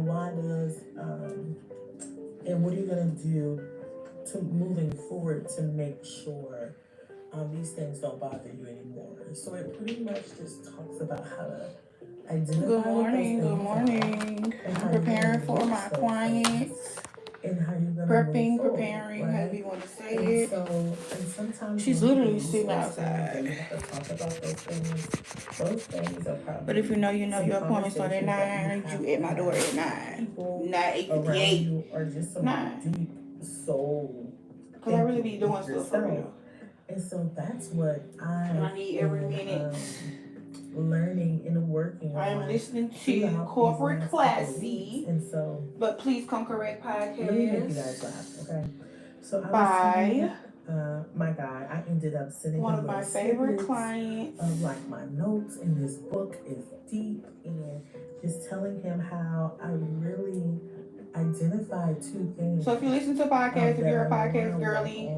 why does and what are you gonna do to moving forward to make sure these things don't bother you anymore? So it pretty much just talks about how to identify. Good morning. I'm preparing for my clients. And how you're gonna preparing, right? however you want to say it. And sometimes she's literally sitting outside. You have to talk about those things. Those things are probably. But if you know, your appointment starts at 9. You at my door at 9. Not 8:58. Or just some 9. deep soul. Because I really be doing stuff for real. And so that's what I need every minute. Learning and working. I am listening to Corporate Classy. And so, but please come correct podcast. Let me make you guys laugh, okay? So Bye. My guy, I ended up sending one of my favorite clients of like my notes, and this book is deep, and just telling him how I really identified 2 things. So if you listen to podcasts, if you're a podcast girly,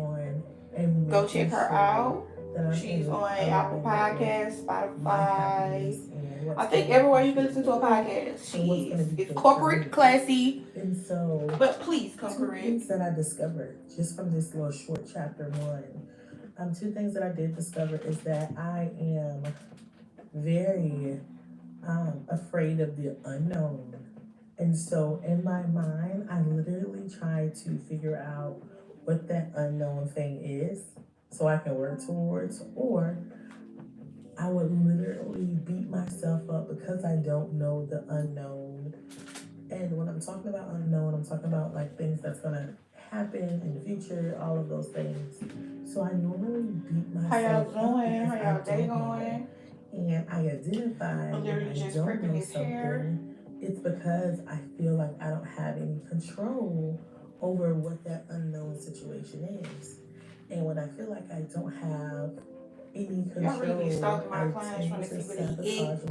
go check her out. She's on Apple Podcasts, Spotify. I think everywhere you can listen to a podcast, she is. It's Corporate Classy. And so, but please come correct. 2 things that I discovered just from this little short chapter 1. 2 things that I did discover is that I am very afraid of the unknown. And so in my mind, I literally try to figure out what that unknown thing is, so I can work towards, or I would literally beat myself up because I don't know the unknown. And when I'm talking about unknown, I'm talking about like things that's gonna happen in the future, all of those things. So I normally beat myself up. How y'all doing? How y'all day going? And I identify when I don't know something, it's because I feel like I don't have any control over what that unknown situation is. And when I feel like I don't have any control, really I tend to sabotage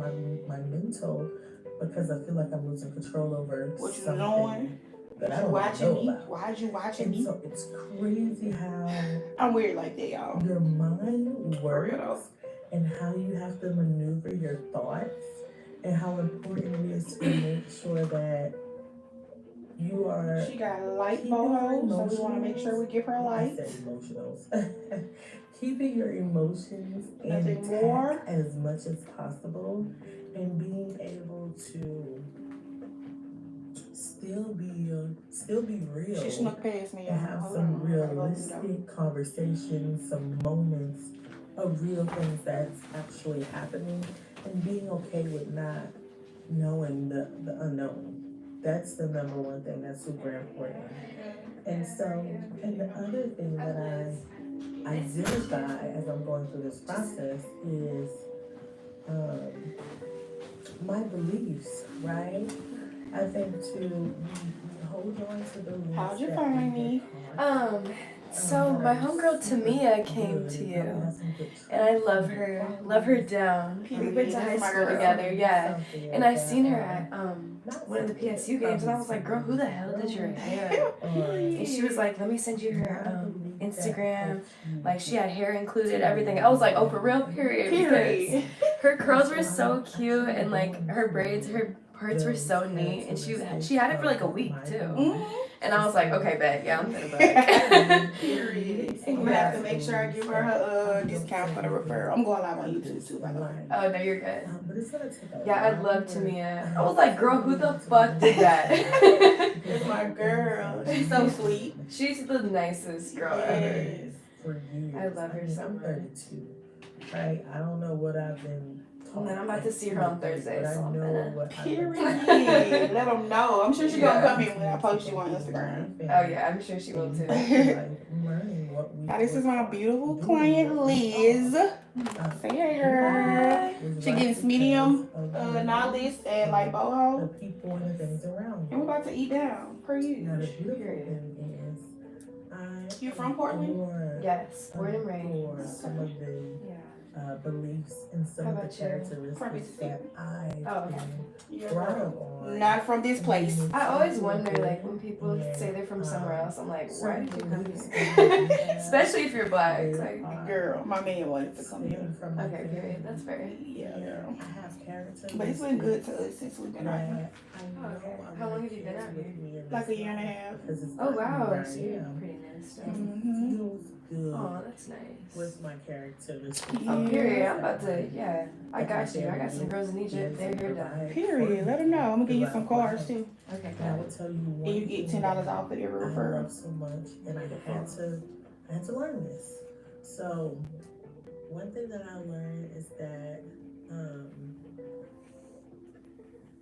my mental, because I feel like I'm losing control over what you something doing? that I don't know about. Why'd you watching me? So it's crazy how I'm weird like that, y'all. Your mind works, and how you have to maneuver your thoughts, and how important it is to make sure that you are. She got a light, Boho, so we want to make sure we give her a light. I said emotionals. Keeping your emotions intact as much as possible, and being able to still be real. She snuck past me. And have some realistic conversations, some moments of real things that's actually happening, and being okay with not knowing the unknown. That's the number 1 thing that's super important. And so, and the other thing that I identify as I'm going through this process is my beliefs, right? I think to hold on to the beliefs. How'd you find me? So my homegirl Tamia came to you, and I love her down. We went to high school together, yeah. And I seen her at one of the PSU games, and I was like, "Girl, who the hell did your hair?" And she was like, "Let me send you her Instagram." Like she had hair included, everything. I was like, "Oh, for real?" Period. Her curls were so cute, and like her braids, her parts were so neat, and she had it for like a week too. And I was like, okay, bet, yeah, I'm gonna back. Period. I'm gonna have to make sure I give her discount for the referral. I'm going live on YouTube too, by the way. Oh, no, you're good. Yeah, I'd love Tamia. I was like, girl, who the fuck did that? It's my girl. She's so sweet. She's the nicest girl ever. I love her so much. 32, right? I don't know what I've been. And then I'm about to see her on Thursday, so I'm gonna. Period. Let them know. I'm sure she's gonna come in when I post you on Instagram. Oh yeah, I'm sure she will too. Now this is my beautiful client Liz. Say hey, girl. She getting Smedium, Knotless, and like Boho. And we're about to eat down. Per you. You from Portland? Yes, born and raised. Some of the beliefs and some of the characteristics that I've been brought up on. Not from this place. I always wonder, like, when people say they're from somewhere else, I'm like, why did you come here? Especially if you're black. Like, girl, my man wanted to come here. Okay, period. That's fair. Yeah, girl. I have character. But it's been good to us since we've been out here. Okay. How long long have you been out here? Like a year and a half. Oh wow, so you're pretty new still. Feels good. Oh, that's nice. With my characteristics. Oh, period. I'm about to, yeah. I got you. I got some girls in Egypt. They're here done. Period. Let them know. I'm gonna give you some cards too. Okay, And I will tell you one and you get $10 off for every I referral. love so much, and I had to learn this. So one thing that I learned is that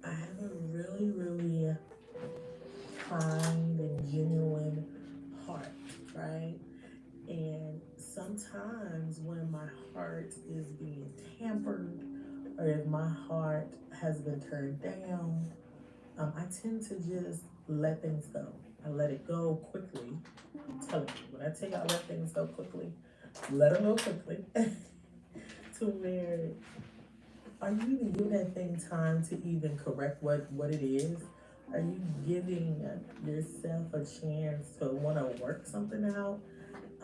I have a really, really kind and genuine heart, right? And sometimes when my heart is being tampered, or if my heart has been turned down, I tend to just let things go. I let it go quickly. I'm telling you, when I tell you I let things go quickly, let them go quickly. To where, are you even giving that thing time to even correct what it is? Are you giving yourself a chance to want to work something out?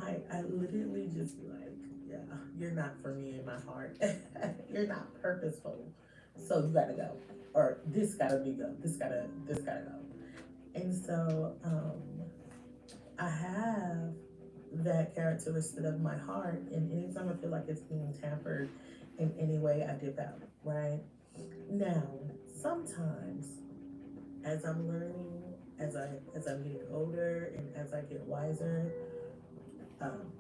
I literally just be like, yeah, you're not for me in my heart. You're not purposeful. So you gotta go. Or this gotta go. This gotta go. And so I have that characteristic of my heart, and anytime I feel like it's being tampered in any way, I dip out, right? Now, sometimes as I'm learning, as I'm getting older and as I get wiser,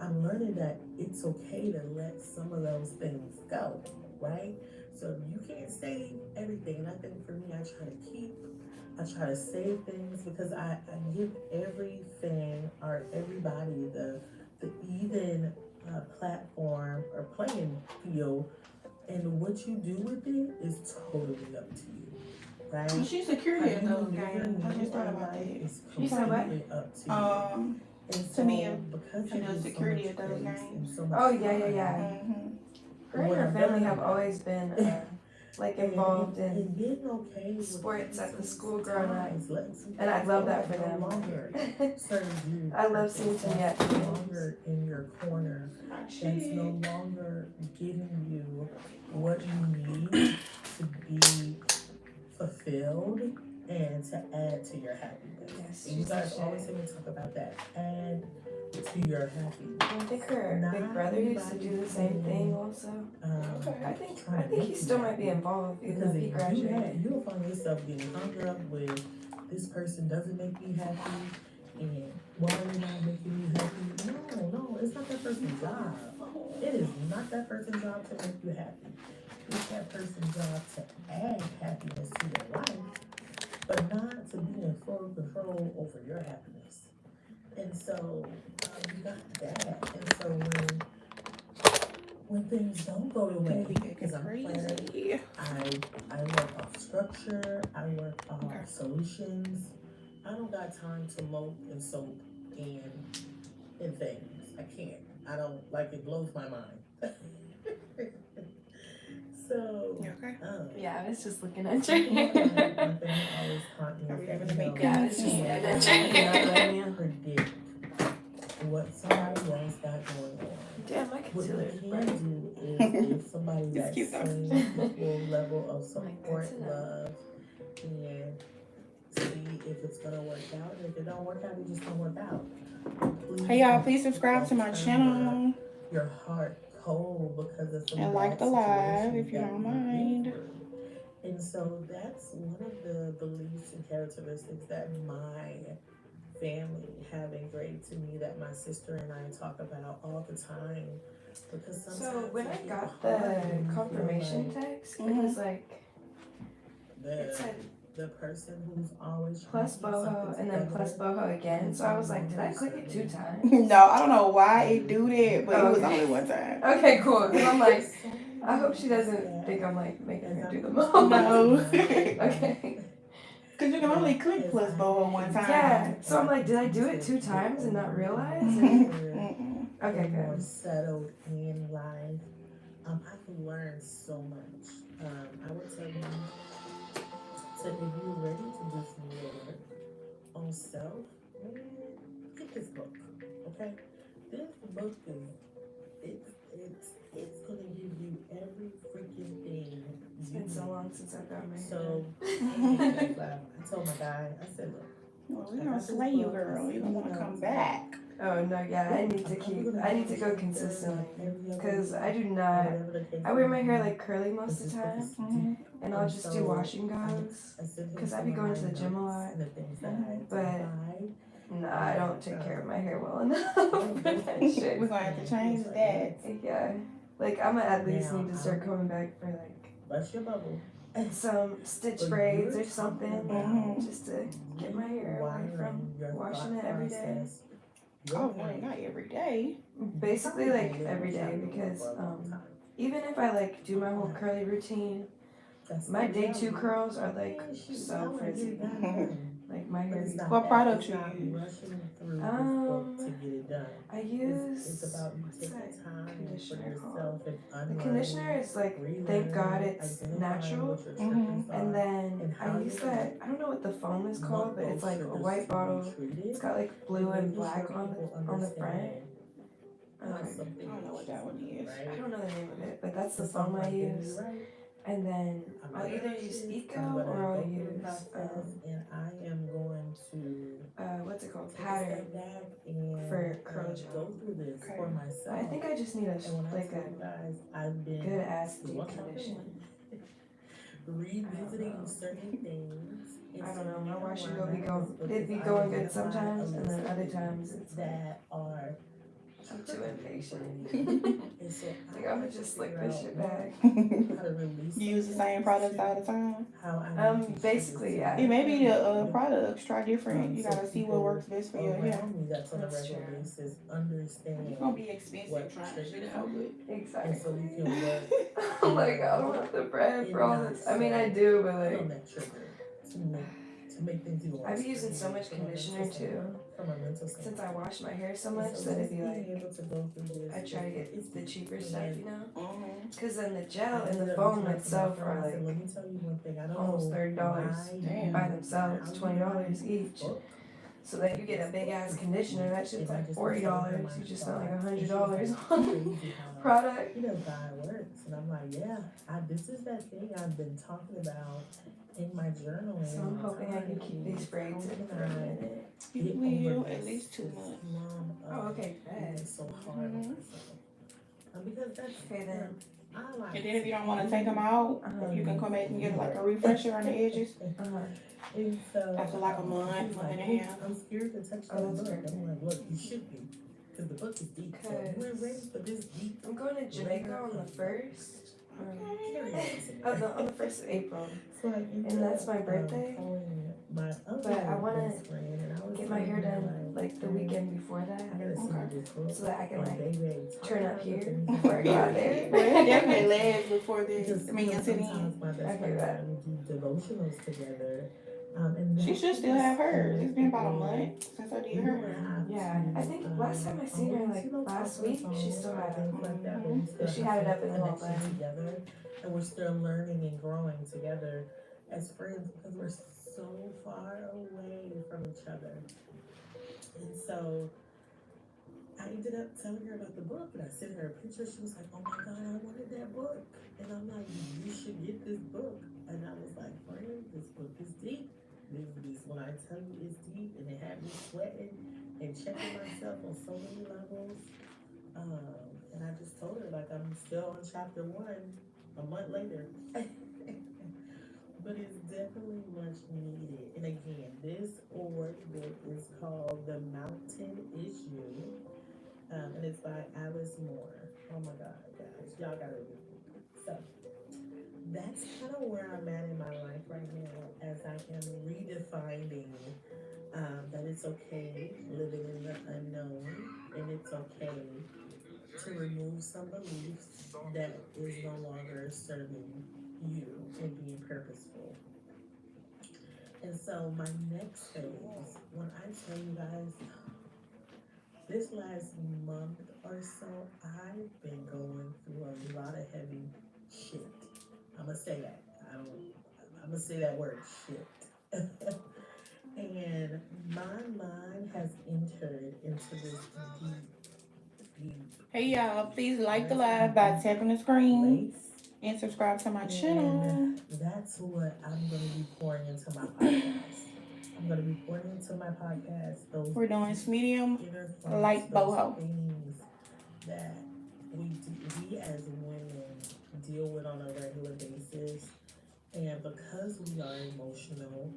I'm learning that it's okay to let some of those things go, right? So you can't save everything. And I think for me, I try to save things because I give everything or everybody the even platform or playing field, and what you do with it is totally up to you, right? Well, she's security at those games. I just thought about that. You said what? Up to you. To me, because she does security at those games. Oh yeah. Her and her family have always been like involved in sports at the school growing up, and I love that for them. I love seeing some longer in your corner. That's no longer giving you what you need to be fulfilled and to add to your happiness. Yes, and you guys always hear me talk about that. Add to your happiness. I think her big brother used to do the same thing also. I think he still might be involved because he graduated. You'll find yourself getting hung up with this person doesn't make me happy, and why are they not making me happy? No, it's not that person's job. It is not that person's job to make you happy. It's that person's job to add happiness to your life, but not to be in full control over your happiness. And so you got that. And so when things don't go the way, because I'm planning, I work off structure, I work off solutions. I don't got time to mope and soap and things. I can't. I don't, like, it blows my mind. So, yeah, I was just looking at you. One thing always caught me is that I was just looking at you. Predict what somebody else got going on. Damn, I can see What it. you can do is if somebody that same equal level of support, love, and see if it's gonna work out. And if it don't work out, it just don't work out. Hey y'all, please subscribe to my channel. Your heart cold because of some and like the live if you don't mind. And so that's one of the beliefs and characteristics that my family have engraved to me, that my sister and I talk about all the time. Because sometimes so when I got the confirmation text, it was like it said the person who's always plus Boho and then plus Boho again. So I was like, did I click it 2 times? No, I don't know why it do that, but it was only 1 time. Okay, cool. Because I'm like, I hope she doesn't think I'm like making her do them all. No. Okay. Because you can only click plus Boho 1 time. Yeah. So I'm like, did I do it 2 times and not realize? Okay, good. More settled in life. I've learned so much. I would tell you, so if you're ready to do some real work on self, get this book, okay? This book it's gonna give you every freaking thing. It's been so long since I've got my hair So done. I told my guy, I said, look, well, we're gonna slay you, girl. You're gonna want to come back. Oh no, yeah, I need to go consistently, because I do not, I wear my hair like curly most of the time, and I'll just do wash and goes, because I be going to the gym a lot, but nah, I don't take care of my hair well enough for that shit. We're gonna have to change that. Yeah, like I'm gonna at least need to start coming back for bust your bubble. some stitch braids or something, just to get my hair away from washing it every day. Oh, no, not every day. Basically, like every day, because even if I like do my whole curly routine, my day 2 curls are like so frizzy. Like my hair. What products you use? I use conditioner called. The conditioner is like, thank God it's natural. And then I use that, I don't know what the foam is called, but it's like a white bottle. It's got like blue and black on the front. I don't know what that one is. I don't know the name of it, but that's the foam I use. And then I'll either use Eco or I'll use what's it called? Pattern for curl gel. Okay. I think I just need a good ass deep condition. Revisiting certain things. I don't know. My wash and go it'd be going good sometimes, and then other times it's that are. I'm too impatient. Like I'm gonna just slick this shit back. You use the same products all the time? Basically, yeah. It may be the products. Try different. You gotta see what works best for your hair. That's true. It's gonna be expensive trying to shit out, but exactly. I'm like, I don't have the bread for all this. I mean, I do, but like, I be using so much conditioner too. Since I wash my hair so much that it'd be like, I try to get the cheaper stuff, you know? Because then the gel and the foam itself are like almost $30 by themselves, $20 each. So then you get a big ass conditioner, that shit's like $40. You just spent like $100 on product. You know, God works. And I'm like, yeah, this is that thing I've been talking about in my journaling. So I'm hoping I can keep these braids in for a minute. You will at least 2 months. Oh, okay, It's so hard. Because that's okay then. And then if you don't want to take them out, you can come back and get like a refresher on the edges. After like a month and a half. I'm scared to touch that book. I'm like, look, you should be. Because the book is deep. So we're ready for this deep. I'm going to Jamaica on the 1st. On the 1st of April. And that's my birthday. But I want to get my hair done like the weekend before that. So that I can like turn up here before I go out there. Well, it definitely lasts before this. I mean, until then. Okay, that. We do devotionals together. She should still have hers. It's been about a month since I did her. Yeah, I think last time I seen her, like last week, she still had it. She had it up in the wall together, and we're still learning and growing together as friends because we're so far away from each other. And so I ended up telling her about the book, and I sent her a picture. She was like, "Oh my God, I wanted that book," and I'm like, "You should get this book." And I was like, "Friend, this book is deep. This when I tell you it's deep, and it had me sweating and checking myself on so many levels." And I just told her like I'm still on chapter 1 a month later, but it's definitely much needed. And again, this book is called The Mountain Is You, and it's by Alice Moore. Oh my God, guys, y'all gotta read this book. So that's kind of where I'm at in my life right now as I am redefining that it's okay living in the unknown, and it's okay to remove some beliefs that is no longer serving you and being purposeful. And so my next phase, when I tell you guys, this last month or so, I've been going through a lot of heavy shit. I'm gonna say that. I'm gonna say that word, shit. And my mind has entered into this deep Hey y'all, please like the live by tapping the screen and subscribe to my channel. That's what I'm going to be pouring into my podcast. I'm going to be pouring into my podcast We're doing Smedium like Boho. Things that we as women deal with on a regular basis. And because we are emotional,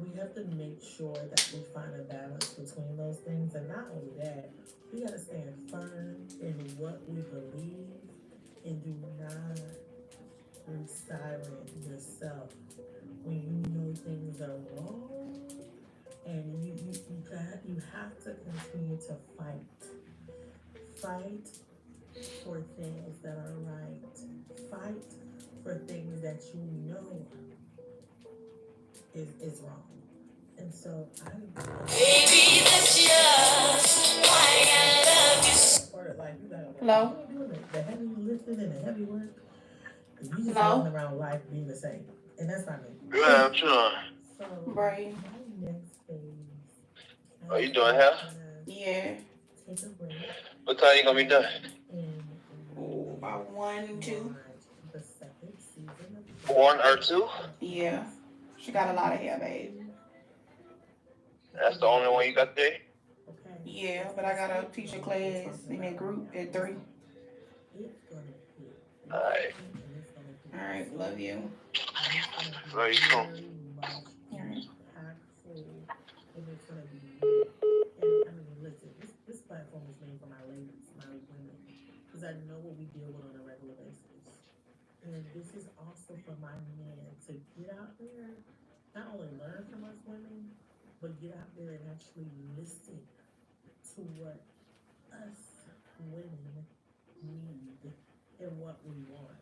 we have to make sure that we find a balance between those things. And not only that, we got to stand firm in what we believe and do not silence yourself when you know things are wrong. And you have to continue to fight for things that are right, fight for things that you know is wrong. And so baby, that's just why I love you. Like you gotta Hello? The heavy lifting and the heavy work. You just Hello? walking around life being the same. And that's not me. Yeah, I'm sure. So right. My next phase. Are you doing hair? Yeah. Take a break. What time you gonna be done? Ooh, about 1, 2. The second season of 1 or 2? Yeah. She got a lot of hair, babe. That's the only one you got there? Yeah, but I got a teacher class in that group at 3. Alright. Alright, love you. Love you too. Alright. And it's gonna be, and I mean, listen, this platform is made for my ladies, my women, because I know what we deal with on a regular basis. And this is also for my men to get out there, not only learn from us women, but get out there and actually listen to what us women need and what we want.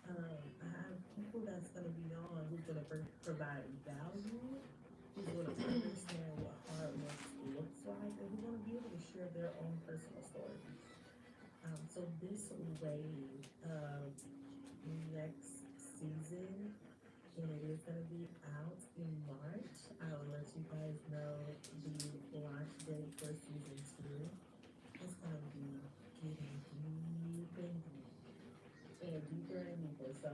I have people that's going to be on who's going to provide value, who's going to understand what hard work looks like, and who's going to be able to share their own personal stories. So this wave of next season, and it is going to be out in March. I will let you guys know the launch date for season 2. It's going to be getting deep and deep. And deeper and deeper. So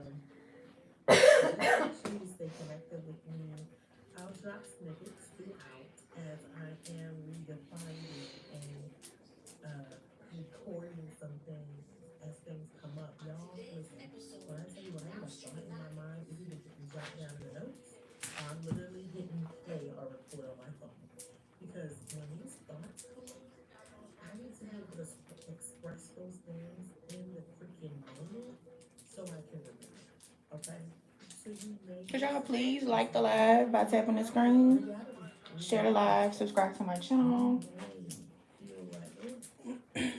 please stay connected with me. I'll drop snippets throughout as I am redefining and recording some things as things come up. Y'all, listen, when I tell you what I have a thought in my mind, if you can jot down the notes, I'm literally hitting play or record on my phone. Because when these thoughts come up, I need to be able to express those things in the freaking moment so I can remember. Okay? So you may. Could y'all please like the live by tapping the screen? Share the live, subscribe to my channel. And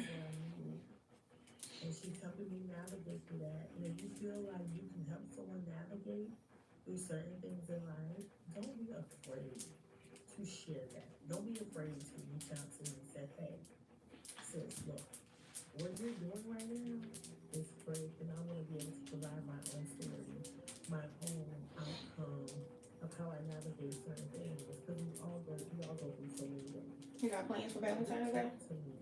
she's helping me navigate through that. And if you feel like you can help someone navigate through certain things in life, don't be afraid to share that. Don't be afraid to reach out to me and say, hey, sis, look, what you're doing right now is great, and I want to be able to provide my own story, my own outcome of how I navigate certain things. Because we all go through so many things. You got plans for Valentine's Day?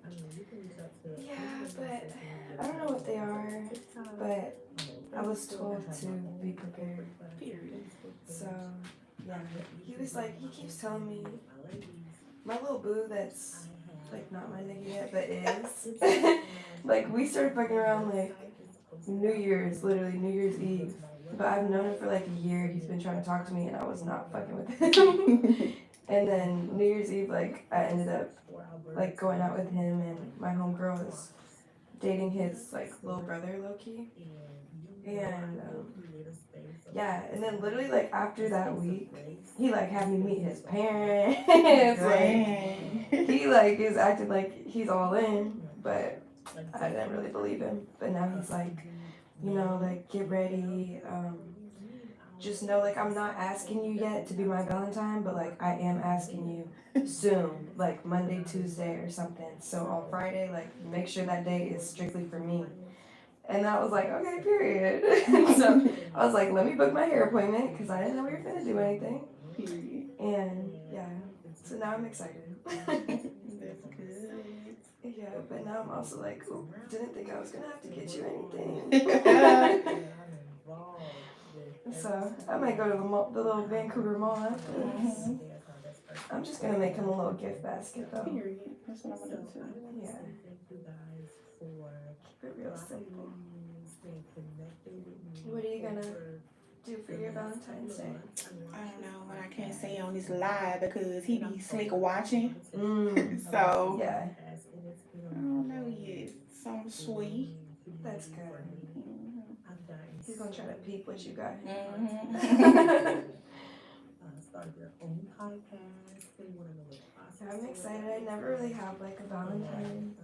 I mean, you can reach out to. Yeah, but I don't know what they are. But I was told to be prepared. Period. So yeah, he was like, he keeps telling me, my little boo that's like not my nigga yet, but is. Like we started fucking around like New Year's, literally New Year's Eve. But I've known him for like a year. He's been trying to talk to me, and I was not fucking with him. And then New Year's Eve, like I ended up like going out with him, and my homegirl was dating his like little brother, low key. And yeah, and then literally like after that week, he like had me meet his parents. Like he like is acting like he's all in, but I didn't really believe him. But now he's like, you know, like get ready. Just know like I'm not asking you yet to be my Valentine, but like I am asking you soon, like Monday, Tuesday or something. So on Friday, like make sure that day is strictly for me. And I was like, okay, period. So I was like, let me book my hair appointment because I didn't know we were gonna do anything. Period. And yeah, so now I'm excited. That's good. Yeah, but now I'm also like, ooh, didn't think I was gonna have to get you anything. So I might go to the mall, the little Vancouver mall after this. I'm just gonna make him a little gift basket though. Period. That's what I'm gonna do too. Yeah. Keep it real simple. What are you gonna do for your Valentine's Day? I don't know, but I can't say on this live because he be slick watching. So Yeah, I don't know yet. Something sweet. that's good. He's gonna try to peep what you got. I'm excited. I never really have like a Valentine.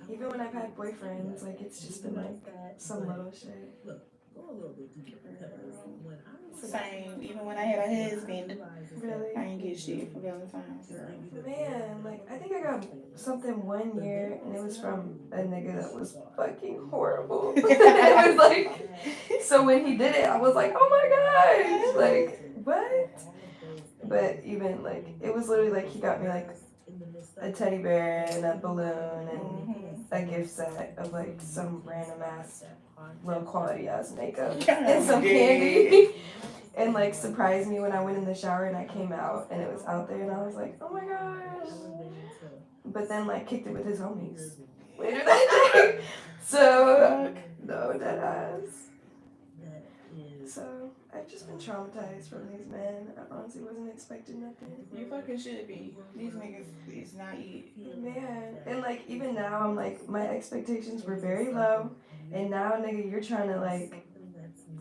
Even when I've had boyfriends, like it's just been like some little shit. Same. Even when I had a husband, Really? I ain't get shit for Valentine's. Girl. Man, like I think I got something one year and it was from a nigga that was fucking horrible. It was like, so when he did it, I was like, oh my gosh, like what? But even like, it was literally like he got me like a teddy bear and a balloon and a gift set of like some random ass low quality ass makeup and some candy. And like surprised me when I went in the shower and I came out and it was out there and I was like, oh my gosh. But then like kicked it with his homies later that day. So no, that ass. So I've just been traumatized from these men. I honestly wasn't expecting nothing. You fucking should be. These niggas is not it. Man. And like even now I'm like my expectations were very low and now nigga you're trying to like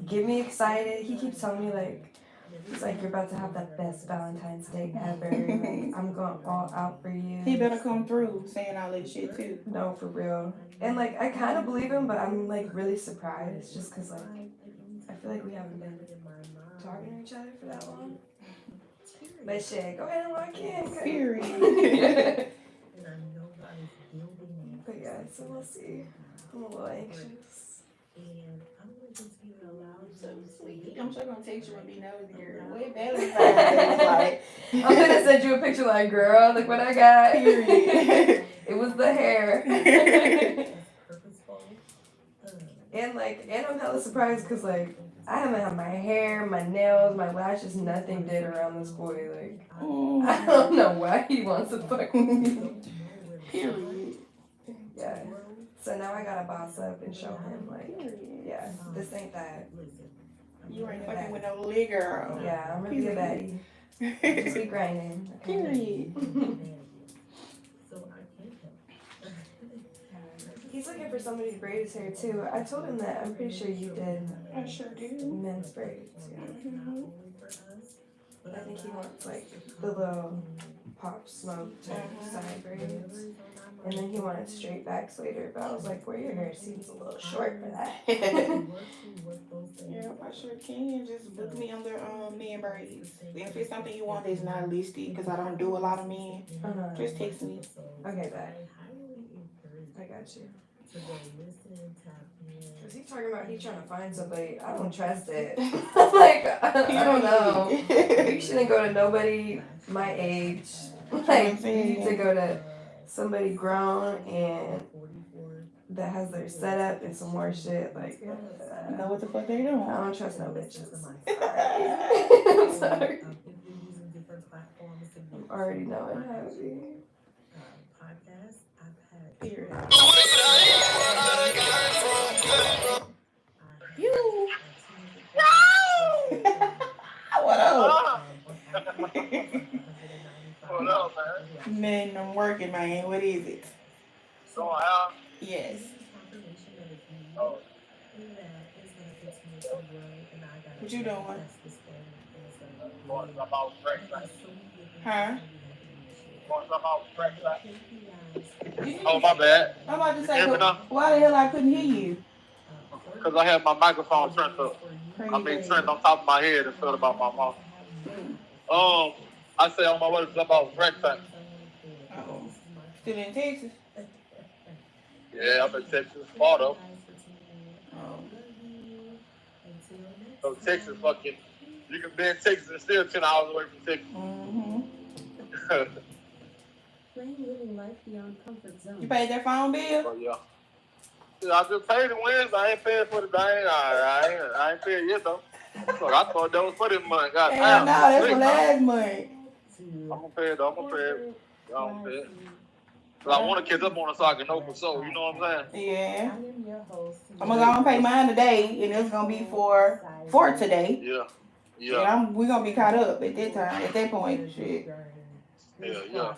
get me excited. He keeps telling me like he's like you're about to have the best Valentine's Day ever. Like, I'm going all out for you. He better come through saying all that shit too. No, for real. And like I kind of believe him, but I'm like really surprised just because like I feel like we haven't been talking to each other for that long. But shit, go ahead and lock in. Period. But yeah, so we'll see. I'm a little anxious. So sweet. I'm sure gonna text you and be nosy, girl. Where Valentine's Day was like. I'm gonna send you a picture like, girl, look what I got. Period. It was the hair. And I'm hella surprised because like I haven't had my hair, my nails, my lashes, nothing did around this boy. Like I don't know why he wants to fuck with me. Period. Yeah. So now I gotta boss up and show him like, yeah, this ain't that. You ain't fucking with no little girl. Yeah, I'm gonna be a baddie. Just be grinding. Okay? Period. He's looking for somebody to braid his hair too. I told him that I'm pretty sure you did I sure do. men's braids. Yeah. I think he wants like the little pop smoke type side braids. And then he wanted straight backs later, but I was like, well, your hair seems a little short for that. Yeah, I sure can. Just book me under men braids. If it's something you want that's not listed, because I don't do a lot of men, just text me. Okay, bet. I got you. Cause he's talking about he's trying to find somebody. I don't trust it. Like I don't know. You shouldn't go to nobody my age. Like you need to go to somebody grown and that has their setup and some more shit. Like Know what the fuck they doing? I don't trust no bitches. I'm sorry. I'm already knowing how to be. Period. You. What up? What up, man? Man, I'm working, man. What is it? Going out? Yes. Oh. What you doing? Going some out track. Huh? Going some out track. Oh, my bad. I'm about to say, Hear me now? why the hell I couldn't hear you? Because I have my microphone turned up. Crazy. I mean, turned on top of my head instead about my mouth. I say on my way to jump out track time. Oh. Still in Texas? Yeah, I'm in Texas, Florida. Oh. So Texas fucking, you can be in Texas and still 10 hours away from Texas. Mm-hmm. Explain living life beyond comfort zone. You paid that phone bill? So, yeah. Yeah, I just paid it Wednesday. I ain't paying for the thing. I ain't paid yet, though. Look, I thought that was for this month. God Hell damn. no, that's for last month. I'm gonna pay it, though. I'm gonna pay it. I'm gonna pay it. Cause I want to catch up on it so I can know for sure. You know what I'm saying? Yeah. I'm gonna pay mine today, and it's gonna be for today. Yeah. Yeah. And we're gonna be caught up at that time. At that point, shit. Yeah.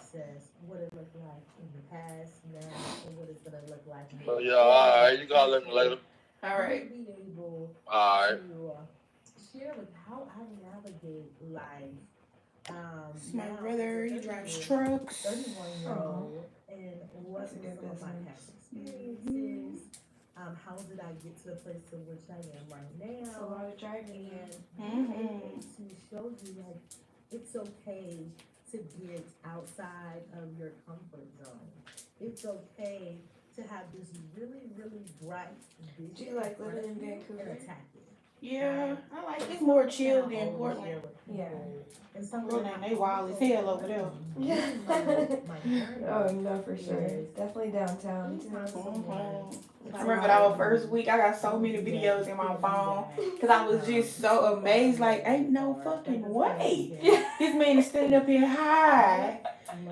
What it looked like in the past, now, and what it's gonna look like. So yeah, all right. You gotta let me later. All right. Be able All right. to share with how I navigate life. My brother, he drives trucks. 31-year-old, and what some of my past experiences. How did I get to the place in which I am right now? It's a lot of driving. And to show you like it's okay to get outside of your comfort zone. It's okay to have this really, really bright vision. Do you like living in Vancouver? And attack it. Yeah, I like it's more chill than Portland. Yeah. And some Portland, they wild as hell over there. Yeah. Oh, no, for sure. Definitely downtown, too. I remember our first week, I got so many videos in my phone because I was just so amazed. Like, ain't no fucking way. This man is standing up here high,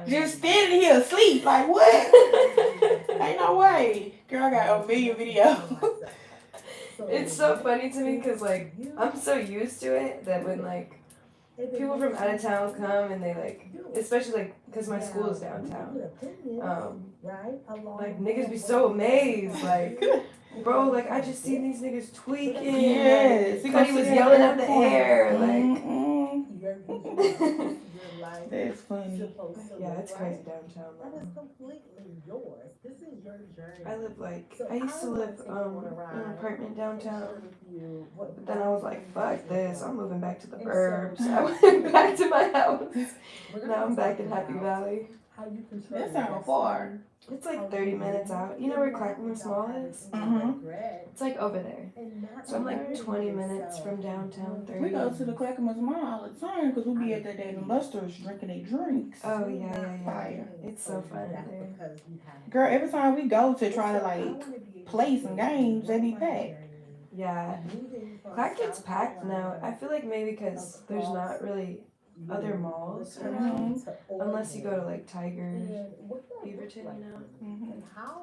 just standing here asleep. Like, what? Ain't no way. Girl, I got a million videos. It's so funny to me because, like, I'm so used to it that when, like, people from out of town come and they, like, especially, like, because my school is downtown, like, niggas be so amazed, like, bro, like, I just seen these niggas tweaking, yes, like, he was yelling at the air, like, that's funny. yeah, it's crazy downtown, that is completely yours. This is your journey. I live, like, I used to live, in an apartment downtown, but then I was like, fuck this, I'm moving back to the burbs, I went back to my house, now I'm back in Happy Valley. That sounds far. It's like 30 minutes out. You know where Clackamas Mall is? It's like over there. So I'm like 20 minutes from downtown. 30. We go to the Clackamas Mall all the time because we be at the Dave and Buster's drinking their drinks. Oh, yeah. Fire. It's so fun in there. Girl, every time we go to try to like play some games, they be packed. Yeah. Clack gets packed now. I feel like maybe because there's not really other malls around, unless you go to like Tiger, Beaverton, you know?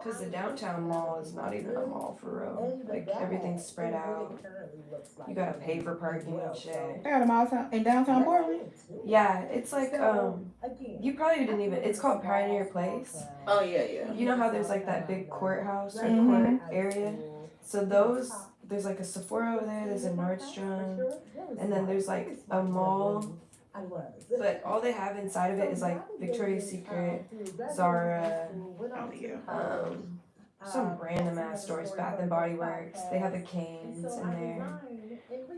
Because the downtown mall is not even a mall for real. Like everything's spread out. You gotta pay for parking and shit. They got them all in downtown Portland? Yeah, it's like, you probably didn't even, it's called Pioneer Place. Oh, yeah. You know how there's like that big courthouse or court area? So there's like a Sephora over there, there's a Nordstrom, and then there's like a mall. But all they have inside of it is like Victoria's Secret, Zara, some random ass stores, Bath and Body Works. They have the Canes in there,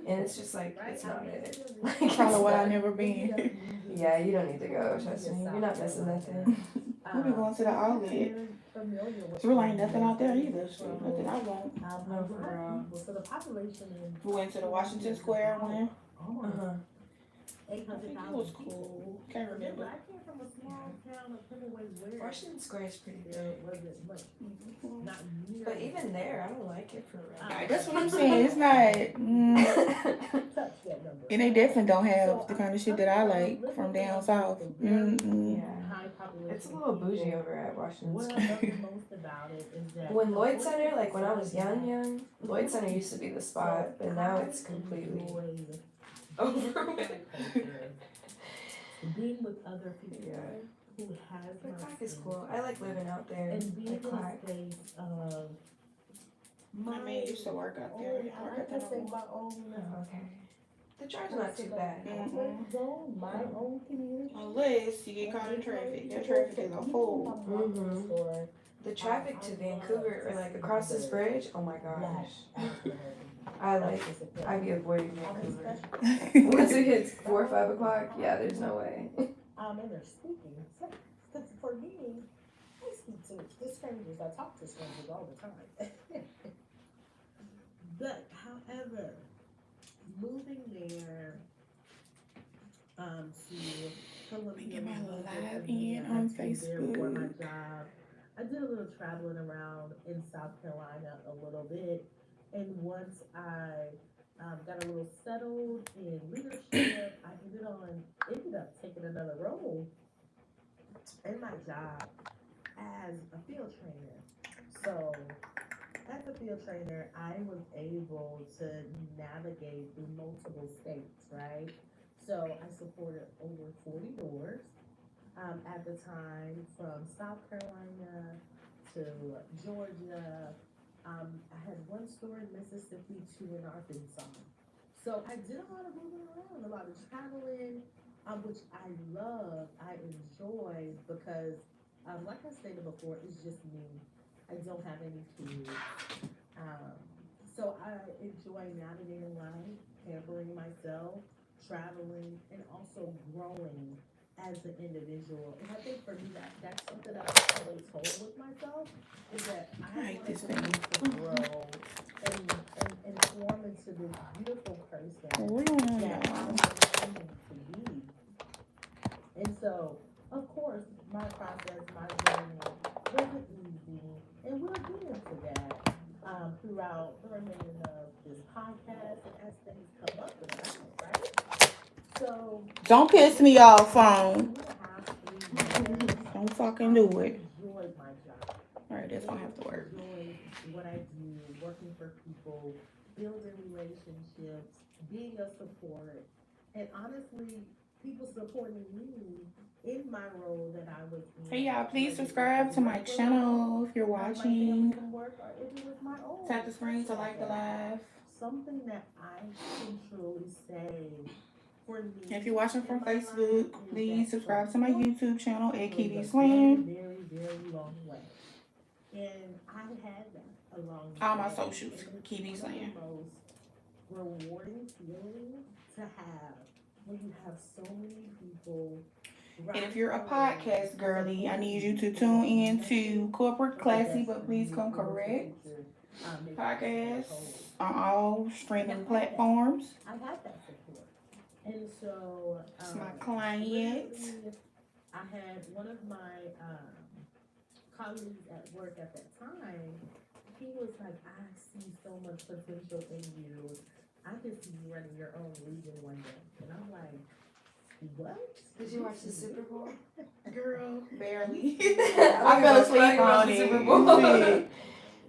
and it's just like it's not it. Like Probably what I've never been. Yeah, you don't need to go. Trust me, you're not missing nothing. We be going to the outlet. There really ain't nothing out there either. So nothing I want. No, for real. We went to the Washington Square one. I think it was $800,000 cool. Can't remember. I came from a small town of Pennyway. Washington Square is pretty There big. wasn't much. Not near. But even there, I don't like it for real. That's what I'm saying. It's not. Touch that number. And they definitely don't have the kind of shit that I like from down south. Yeah. It's a little bougie over at Washington What Square. I love the most about it is that When Lloyd Center, like when I was young, Lloyd Center used to be the spot, but now it's completely over with. Being with other people Yeah. who have But Clack is mercy cool. I like living out there and being at in Clack. a space of My man used to work out there. He I work like out to there. say my own Okay. The drive's not too bad. my own community. Unless you get caught in traffic. That traffic is a fool. Mhm. The traffic to Vancouver or like across this bridge, oh my gosh. I'd be avoiding Vancouver. Once it hits 4 or 5 o'clock, yeah, there's no way. And they're speaking. Because for me, I speak to strangers. I talk to strangers all the time. But, however, moving there to come up Let me here get my a little bit live for me. in I on had to be there for my Facebook. job. I did a little traveling around in South Carolina a little bit, and once I got a little settled in leadership, I ended up taking another role in my job as a field trainer. So as a field trainer, I was able to navigate through multiple states, right? So I supported over 40 doors at the time, from South Carolina to Georgia. I had one store in Mississippi, two in Arkansas. So I did a lot of moving around, a lot of traveling, which I love, I enjoy because, like I stated before, it's just me. I don't have any kids. Um, so I enjoy navigating life, pampering myself, traveling, and also growing as an individual. And I think for me that's something that I've always told with myself is that I I hate want to this continue thing. to grow and form into this beautiful person Real that I y'all. am intending to be. And so, of course, my process, my journey wasn't easy, and we'll get into that throughout the remaining of this podcast and as things come up and about, right? So, Don't piss during me this off, past phone. 2.5, 3 years, Don't fucking I do have it. enjoyed my job. Alright, that's gonna Really have to work. enjoyed what I do, working for people, building relationships, being a support, and honestly, people supporting me in my role that I was Hey in, y'all, please whether it subscribe was to my work related, channel if you're my family watching. from work, or if it was my Tap own the screen to personal like the family. live. Something that I can truly say for And if me you're watching in from my life Facebook, is please that subscribe to my support YouTube channel at goes KB a very, Slam. very, very long way. And I had that along All the my way. socials, And it's KB one of Slam. the most rewarding feelings to have when you have so many people And if riding you're a along, podcast girly, I supporting need you you to for tune what in to nothing Corporate but the Classy best but for Please you Come and what your Correct future may possibly podcast hold. on all And streaming I had that. platforms. I had that support. And so, It's my client. literally, I had one of my colleagues at work at that time. He was like, I see so much potential in you. I can see you running your own legion one day. And I'm like, what? Did you watch the Super Bowl? Girl, barely. I I fell asleep on the it. Super Bowl. Shit.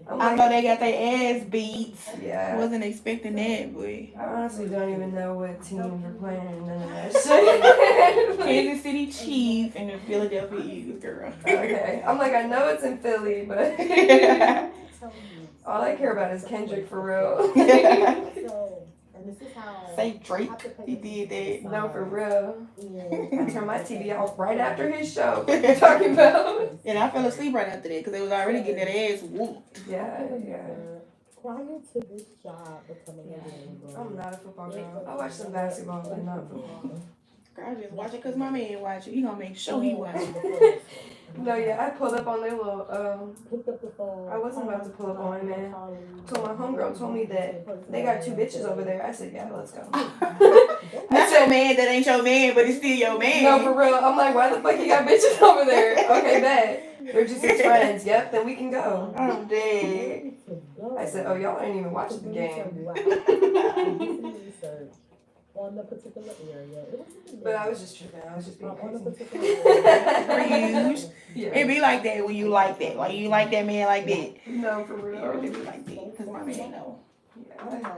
I'm I like, know they got their ass beat. yeah. Wasn't expecting that, but I honestly don't even know what teams are playing in none of that shit. Kansas City Chiefs and the Philadelphia Eagles, girl. Okay. I'm like, I know it's in Philly, but all I care about is Kendrick for real. So, and this is how Say Drake, he did that. No, for real. And, Turn my TV off right after his show. What you talking about? And I fell asleep right after that because they was already getting that ass whooped. Yeah, yeah. Prior to this job becoming available, I'm not a football girl. I watch some basketball, but not football. Girl, I just watch it because my man watch it. He gonna make sure he watch it. No, yeah, I pulled up on their little, picked up the phone. I wasn't about to pull up on him, man. So my homegirl told me that they got 2 bitches over there. I said, yeah, let's go. Not your man that ain't your man, but it's still your man. No, for real. I'm like, why the fuck you got bitches over there? Okay, bet. They're just his friends. Yep, then we can go. I'm dead. I said, oh, y'all ain't even watching the game. On the particular area. It wasn't But I was just tripping. I was just being on the crazy. particular area. Yeah. It be like that when you like that. Like you like that man like that. No, for It real. really be like that. Because my man know. I'm like,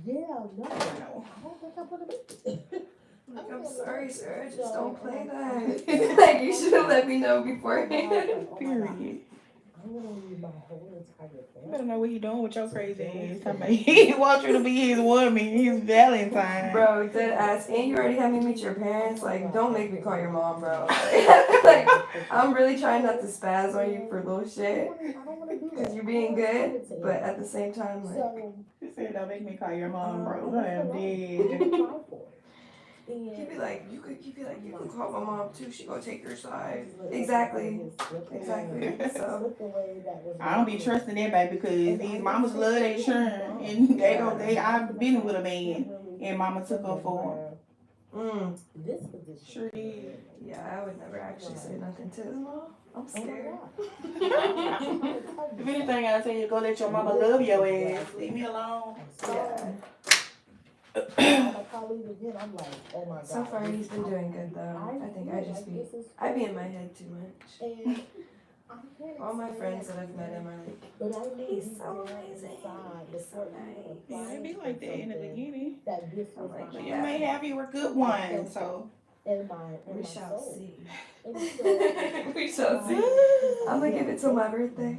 yeah, no, I don't think I'm gonna make it. Like, I'm sorry, sir. I just don't play that. Like, you should have let me know beforehand. Period. I'm gonna leave my whole entire You family. better know what he doing with your crazy ass. Talking about he wants you to be his woman, his Valentine. Bro, dead ass. And you already had me meet your parents. Like, don't make me call your mom, bro. Like, I'm really trying not to spaz on you for little shit. Because you're being good. But at the same time, like, He said, don't make me call your mom, bro. I am dead. you can call my mom too. She gonna take your side. Exactly. So I don't be trusting that, baby, because these mamas love their children. And I've been with a man, and mama took her for him. This position. Sure did. Yeah, I would never actually say nothing to them all. I'm scared. If anything, I tell you, go let your mama love your ass. Leave me alone. Yeah. I'm like, oh my God. So far, he's been doing good though. I think I be in my head too much. All my friends that I've met him are like, he's so amazing. He's so nice. Yeah, it be like that in the beginning. I'm like, But you may have your good ones, so. We shall see. We shall see. I'm gonna give it till my birthday.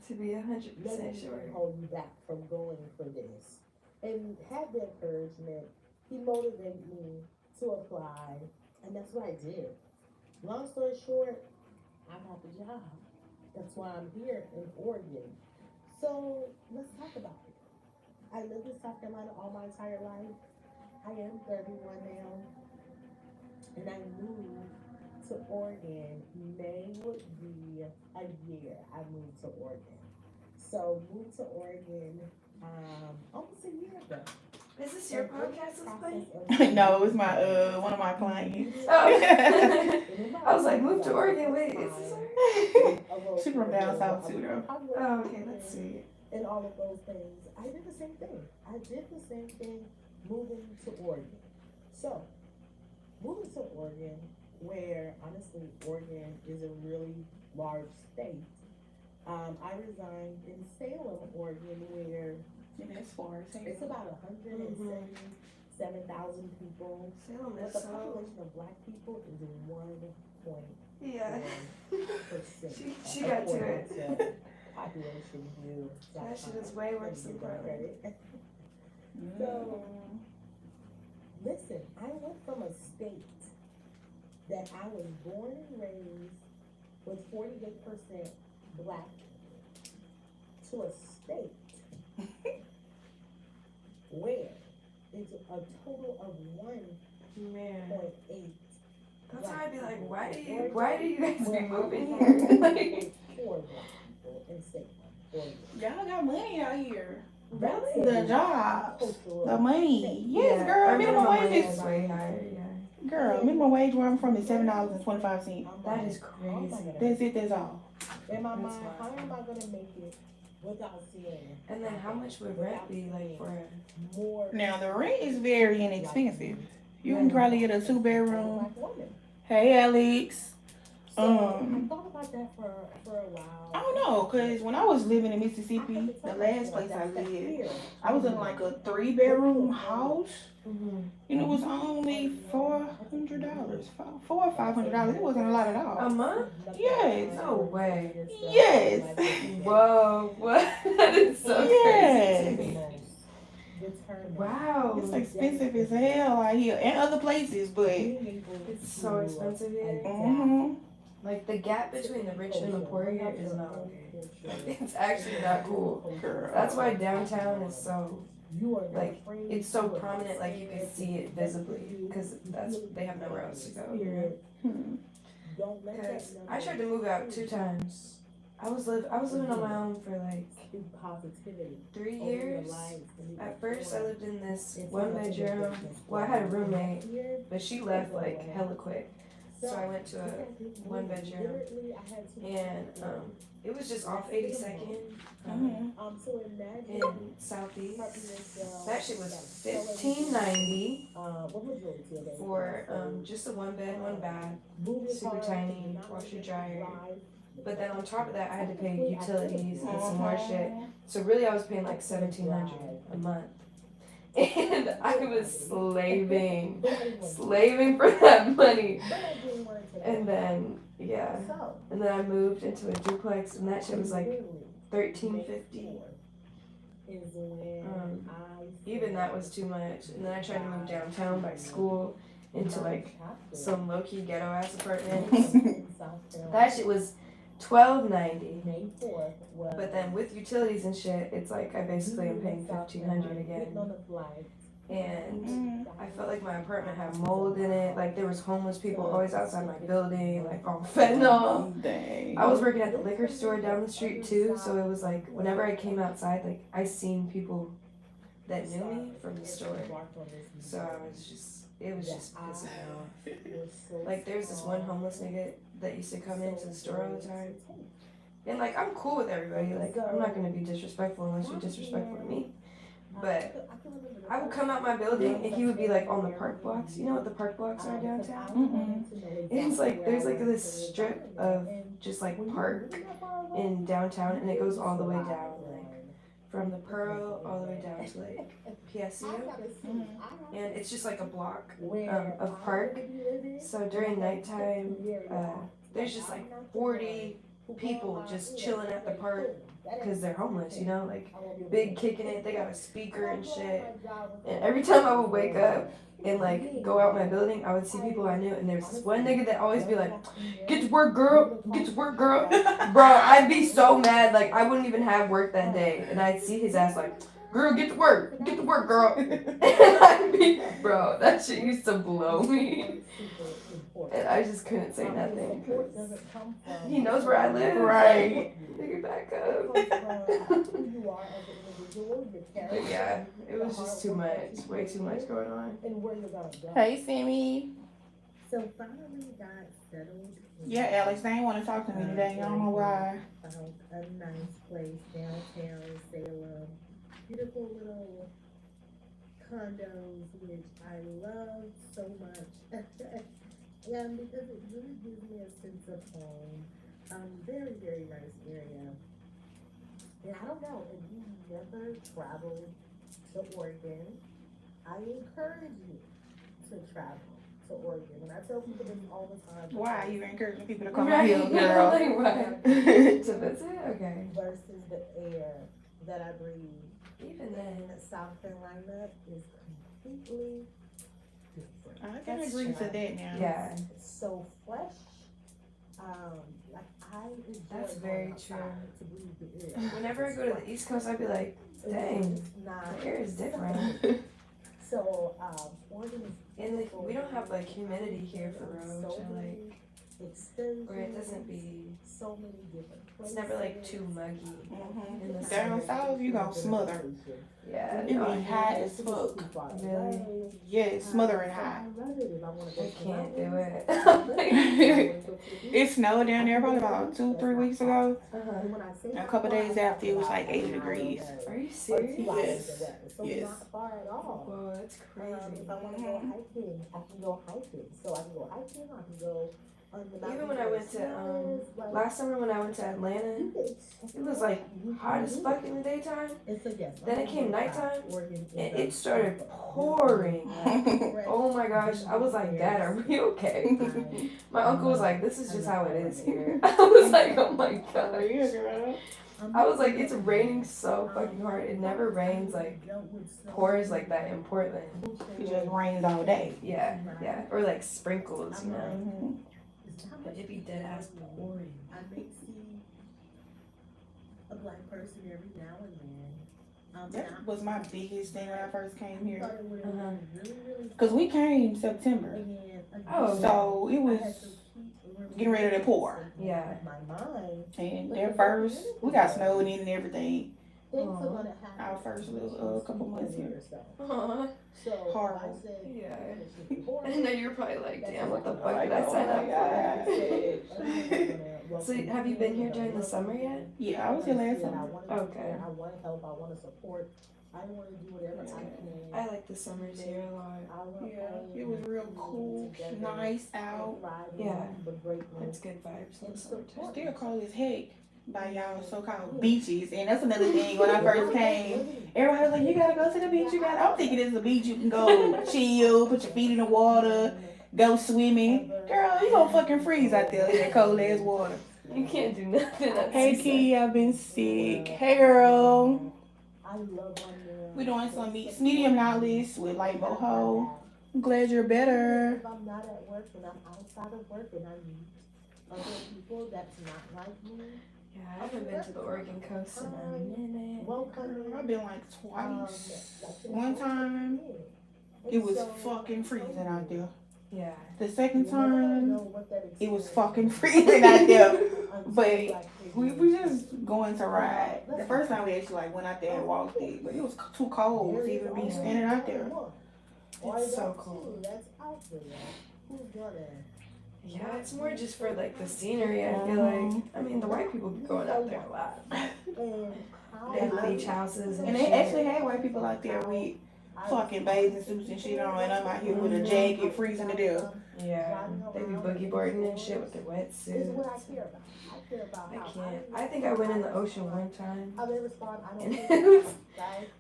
To be 100% sure. Hold you back from going for this. And had the encouragement, he motivated me to apply, and that's what I did. Long story short, I got the job. That's why I'm here in Oregon. So let's talk about it. I lived in South Carolina all my entire life. I am 31 now, and I moved to Oregon. May would be a year I moved to Oregon. So moved to Oregon almost a year ago. Is this your podcast that's playing? No, it's my one of my clients. Oh. I was like, move to Oregon. Wait, is this her? She's from down south too, though. Oh, okay, let's see. And all of those things. I did the same thing. Moving to Oregon. So, moving to Oregon, where honestly, Oregon is a really large state. I resigned in Salem, Oregon, where It's far. it's about 177,000 people. Salem But is the so. population of black people is 1.1%. Yeah. She got to it. Population view. That shit is way worse than Portland. So, listen, I went from a state that I was born and raised with 48% black to a state where it's a total of 1.8. Man. That's why I'd be like, why do you guys be moving here? Like, Four black people in state. Y'all got money out here. really? The jobs. The money. Yes, Yeah, girl. our Minimum wage wage is. is way higher, yeah. Girl, minimum wage where I'm from is $7.25. That is crazy. That's it, that's all. In my That's mind, how wild. am I gonna make it without seeing And then how much would rent be like for a more? Now, the rent is very inexpensive. You can probably get a 2-bedroom. Black woman. Hey, Alex. So I thought about that for a while. I don't know, because when I was living in Mississippi, the last place I lived, I was in like a 3-bedroom house. And it was only $400, $400 or $500. It wasn't a lot at a all. month? Yes. No way. Yes. Whoa, what? That is so Yes. crazy to me. Wow. It's expensive as hell out here and other places, but It's so expensive here. mhm. Like the gap between the rich and the poor here is not okay. It's actually not cool. Girl. That's why downtown is so like it's so prominent. Like you can see it visibly because they have nowhere else to go. Hmm. Because I tried to move out 2 times. I was living on my own for like 3 years. At first, I lived in this 1-bedroom. Well, I had a roommate, but she left like hella quick. So I went to a 1-bedroom, and it was just off 82nd in Southeast. That shit was $15.90 for just a 1-bed, 1 bath, super tiny, washer dryer. But then on top of that, I had to pay utilities and some more shit. So really, I was paying like $1,700 a month, and I was slaving for that money. And then I moved into a duplex, and that shit was like $1,350. Even that was too much. And then I tried to move downtown by school into like some low-key ghetto ass apartments. That shit was $1,290. But then with utilities and shit, it's like I basically am paying $1,500 again. And I felt like my apartment had mold in it. Like there was homeless people always outside my building, like all fentanyl. Dang. I was working at the liquor store down the street too, so it was like whenever I came outside, like I seen people that knew me from the store. So it was just pissing me off. Like, there's this one homeless nigga that used to come into the store all the time. And, like, I'm cool with everybody. Like, I'm not going to be disrespectful unless you're disrespectful to me. But I would come out my building and he would be, like, on the park blocks. You know what the park blocks are downtown? Mm-mm. And it's like, there's, like, this strip of just, like, park in downtown. And it goes all the way down, like, from the Pearl all the way down to, like, PSU. And it's just, like, a block of park. So during nighttime, there's just, like, 40 people just chilling at the park because they're homeless, you know, like big kicking it. They got a speaker and shit. And every time I would wake up and like go out my building, I would see people I knew. And there's this one nigga that always be like, "Get to work, girl. Get to work, girl." Bro, I'd be so mad. Like I wouldn't even have work that day, and I'd see his ass like, "Girl, get to work, girl." And I'd be, bro, that shit used to blow me. And I just couldn't say nothing. He knows where I live. Right. Nigga, back up. But yeah, it was just too much. Way too much going on. Hey, Sammy. So finally got settled. Yeah, Alex, they ain't want to talk to me today. I don't know why. Found a nice place downtown Salem. Beautiful little condos, which I love so much. Yeah, because it really gives me a sense of home. Very, very nice area. And I don't know, if you've never traveled to Oregon, I encourage you to travel to Oregon. And I tell people this all the time. Why are you encouraging people to come Right, out here, girl? like what? To visit? Okay. Versus the air that I breathe. Even then. South Carolina is completely different. I can agree to that now. Yeah. It's so fresh. Like I enjoy That's going very outside true. to breathe the air. Whenever I go to the East Coast, I'd be like, dang, It's not the air is different. So Oregon is And like, we don't have like humidity here for real, so which I like. extensions, Where it doesn't be, so many different it's places. never like too muggy in the Down summer. south, you gonna smother. Yeah. It be hot as fuck. Really? Yeah, smothering hot. I can't do it. It snowed down there probably about 2-3 weeks ago. Uh-huh. A couple days after, it was like 80 degrees. Are you serious? Yes. So Yes. not far at all. Whoa, that's crazy. If I want to go hiking, I can go hiking. So I can go hiking, I can go on the mountain. Even when I went to, last summer when I went to Atlanta, it was like hot as fuck in the daytime. Then it came nighttime, and it started pouring. Oh my gosh, I was like, Dad, are we okay? My uncle was like, this is just how it is here. I was like, oh my god. Yeah, girl. I was like, it's raining so fucking hard. It never rains like pours like that in Portland. It just rains all day. Yeah, yeah. Or like sprinkles, you know. Mhm. But it'd be dead ass pouring. I may see a black person every now and then. That was my biggest thing when I first came here. Uh-huh. Because we came September. Oh, So it was getting ready to pour. Yeah. And at first, we got snowed in and everything. Aw. Our first little couple months here. Aw. Horrible. Yeah. I know you're probably like, damn, what the fuck did I sign up for? So have you been here during the summer yet? Yeah, I was here last summer. Okay. I want to help, I want to support, I want to do whatever I can. I like the summers here a lot. Yeah, it was real cool, nice out. Yeah. It's good vibes in the summertime. Still cold as heck by y'all so-called beaches. And that's another thing. When I first came, everybody was like, you gotta go to the beach. I'm thinking it's a beach you can go chill, put your feet in the water, go swimming. Girl, you gonna fucking freeze out there in that cold ass water. You can't do nothing. Hey, Key, I've been sick. Hey, girl. We're doing some Smedium Knotless with like Boho. I'm glad you're better. If I'm not at work and I'm outside of work and I meet other people that's not like me. Yeah, I haven't been to the Oregon coast in a minute. I've been like twice. One time, it was fucking freezing out there. Yeah. The second time, it was fucking freezing out there. But We just going to ride. The first time we actually like went out there and walked it, but it was too cold to even be standing out there. It's so cold. That's out there. Who's gonna? Yeah, it's more just for like the scenery. I feel like. I mean, the white people be going out there a lot. They have beach houses And they actually had white people out there with fucking bathing suits and shit on, and I'm out here with a jacket freezing to death. Yeah, they be boogie boarding and shit with their wetsuits. I can't. I think I went in the ocean one time. And it was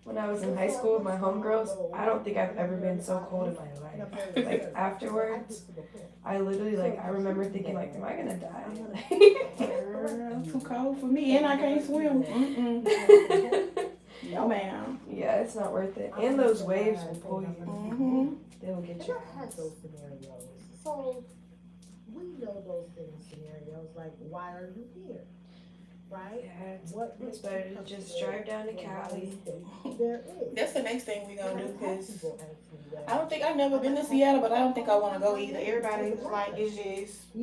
when I was in high school with my homegirls. I don't think I've ever been so cold in my life. Like afterwards, I literally I remember thinking like, am I gonna die? Girl, too cold for me, and I can't swim. No, ma'am. Yeah, it's not worth it. And those waves will pull you. They will get you. Those scenarios. So we know those things scenarios like why are you here? Right? Yeah, it's better to just drive down to Cali. That's the next thing we gonna do, because I've never been to Seattle, but I don't think I want to go either. Everybody's like, it's just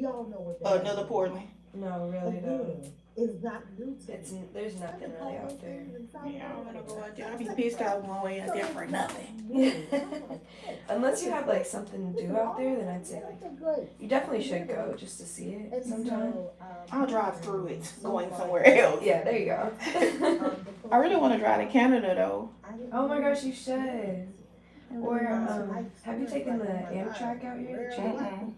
another Portland. No, really though. It's not new to There's nothing really out there. Yeah, I don't want to go out there. I'd be pissed out one way or different, nothing. Unless you have like something to do out there, then I'd say like you definitely should go just to see it sometime. I'll drive through it, going somewhere else. Yeah, there you go. I really want to drive to Canada though. Oh my gosh, you should. Or have you taken the Amtrak out here? The train?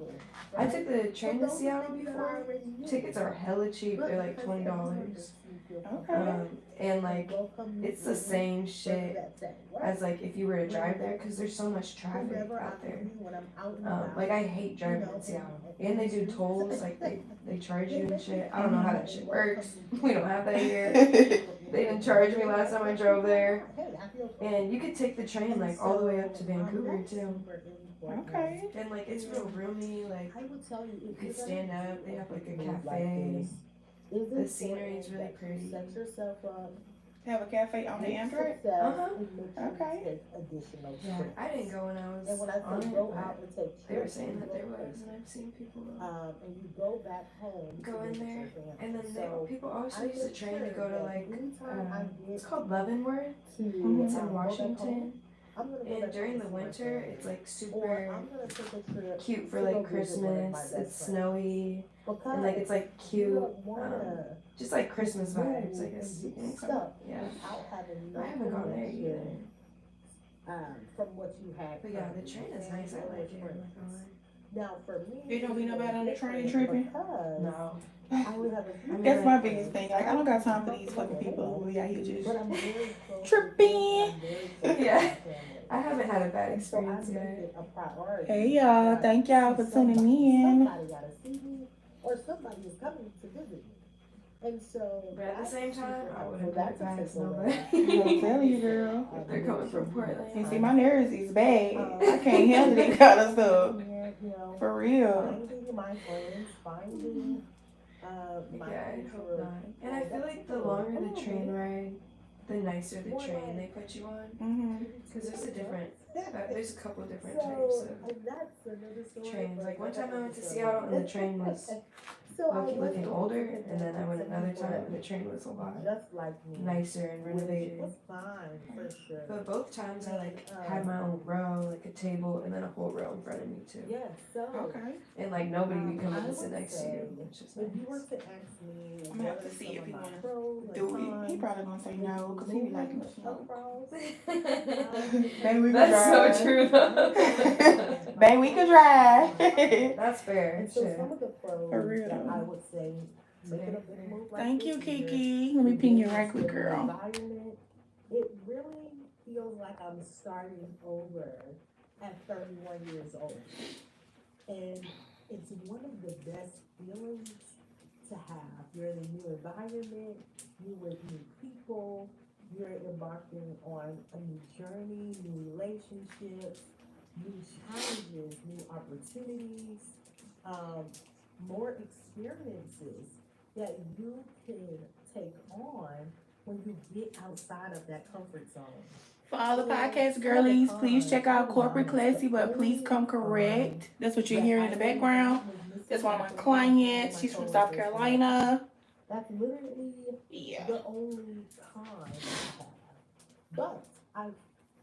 I took the train to Seattle before. Tickets are hella cheap. They're like $20. Okay. And like it's the same shit as like if you were to drive there, because there's so much traffic out there. Like I hate driving in Seattle, and they do tolls. Like they charge you and shit. I don't know how that shit works. We don't have that here. They didn't charge me last time I drove there. And you could take the train like all the way up to Vancouver too. Okay. And like it's real roomy. Like you could stand up. They have like a cafe. The scenery is really pretty. They have a cafe on the Amtrak? Okay. Yeah, I didn't go when I was on it, but they were saying that there was, and I've seen people and you go back home. go in there. And then people also use the train to go to like, it's called Leavenworth. It's in Washington. And during the winter, it's like super cute for like Christmas. It's snowy, and like it's like cute, just like Christmas vibes, I guess. Yeah, I haven't gone there either. From what you had. But yeah, the train is nice. I like it. Now for me, You don't be nobody on the train tripping? No. That's my biggest thing. Like, I don't got time for these fucking people who out here just tripping. Yeah, I haven't had a bad experience yet. Hey y'all, thank y'all for tuning in. Somebody gotta see me, or somebody is coming to visit me. And so, But at the same time, I wouldn't put it past I'm nobody. telling you, girl. If they're coming from Portland. And see, my nerves is bad. I can't handle that kind of stuff. For real. Finding my friends, finding my Yeah, I hope not. And I feel like the longer the train ride, the nicer the train they put you on. Because there's a couple different types of trains. Like one time I went to Seattle and the train was looking older, and then I went another time and the train was a lot nicer and renovated. But both times I like had my own row, like a table, and then a whole row in front of me too. Okay. And like nobody be coming to sit next to you, which is nice. I'm gonna have to see if he wanna do it. He probably gonna say no, because he be liking to smoke. Baby, we can That's drive. so true though. Baby, we can drive. That's fair. Shit. For real though. I would say, making a big move like Thank you, this year, Kiki. Let me ping you right quick, girl. environment, it really feels like I'm starting over at 31 years old. And it's one of the best feelings to have. You're in a new environment, you're with new people, you're embarking on a new journey, new relationships, new challenges, new opportunities, more experiences that you can take on when you get outside of that comfort zone. For all the podcast girlies, please check out Corporate Classy, but please come correct. That's what you're hearing in the background. That's one of my clients. She's from South Carolina. That's literally Yeah. the only time I have. But I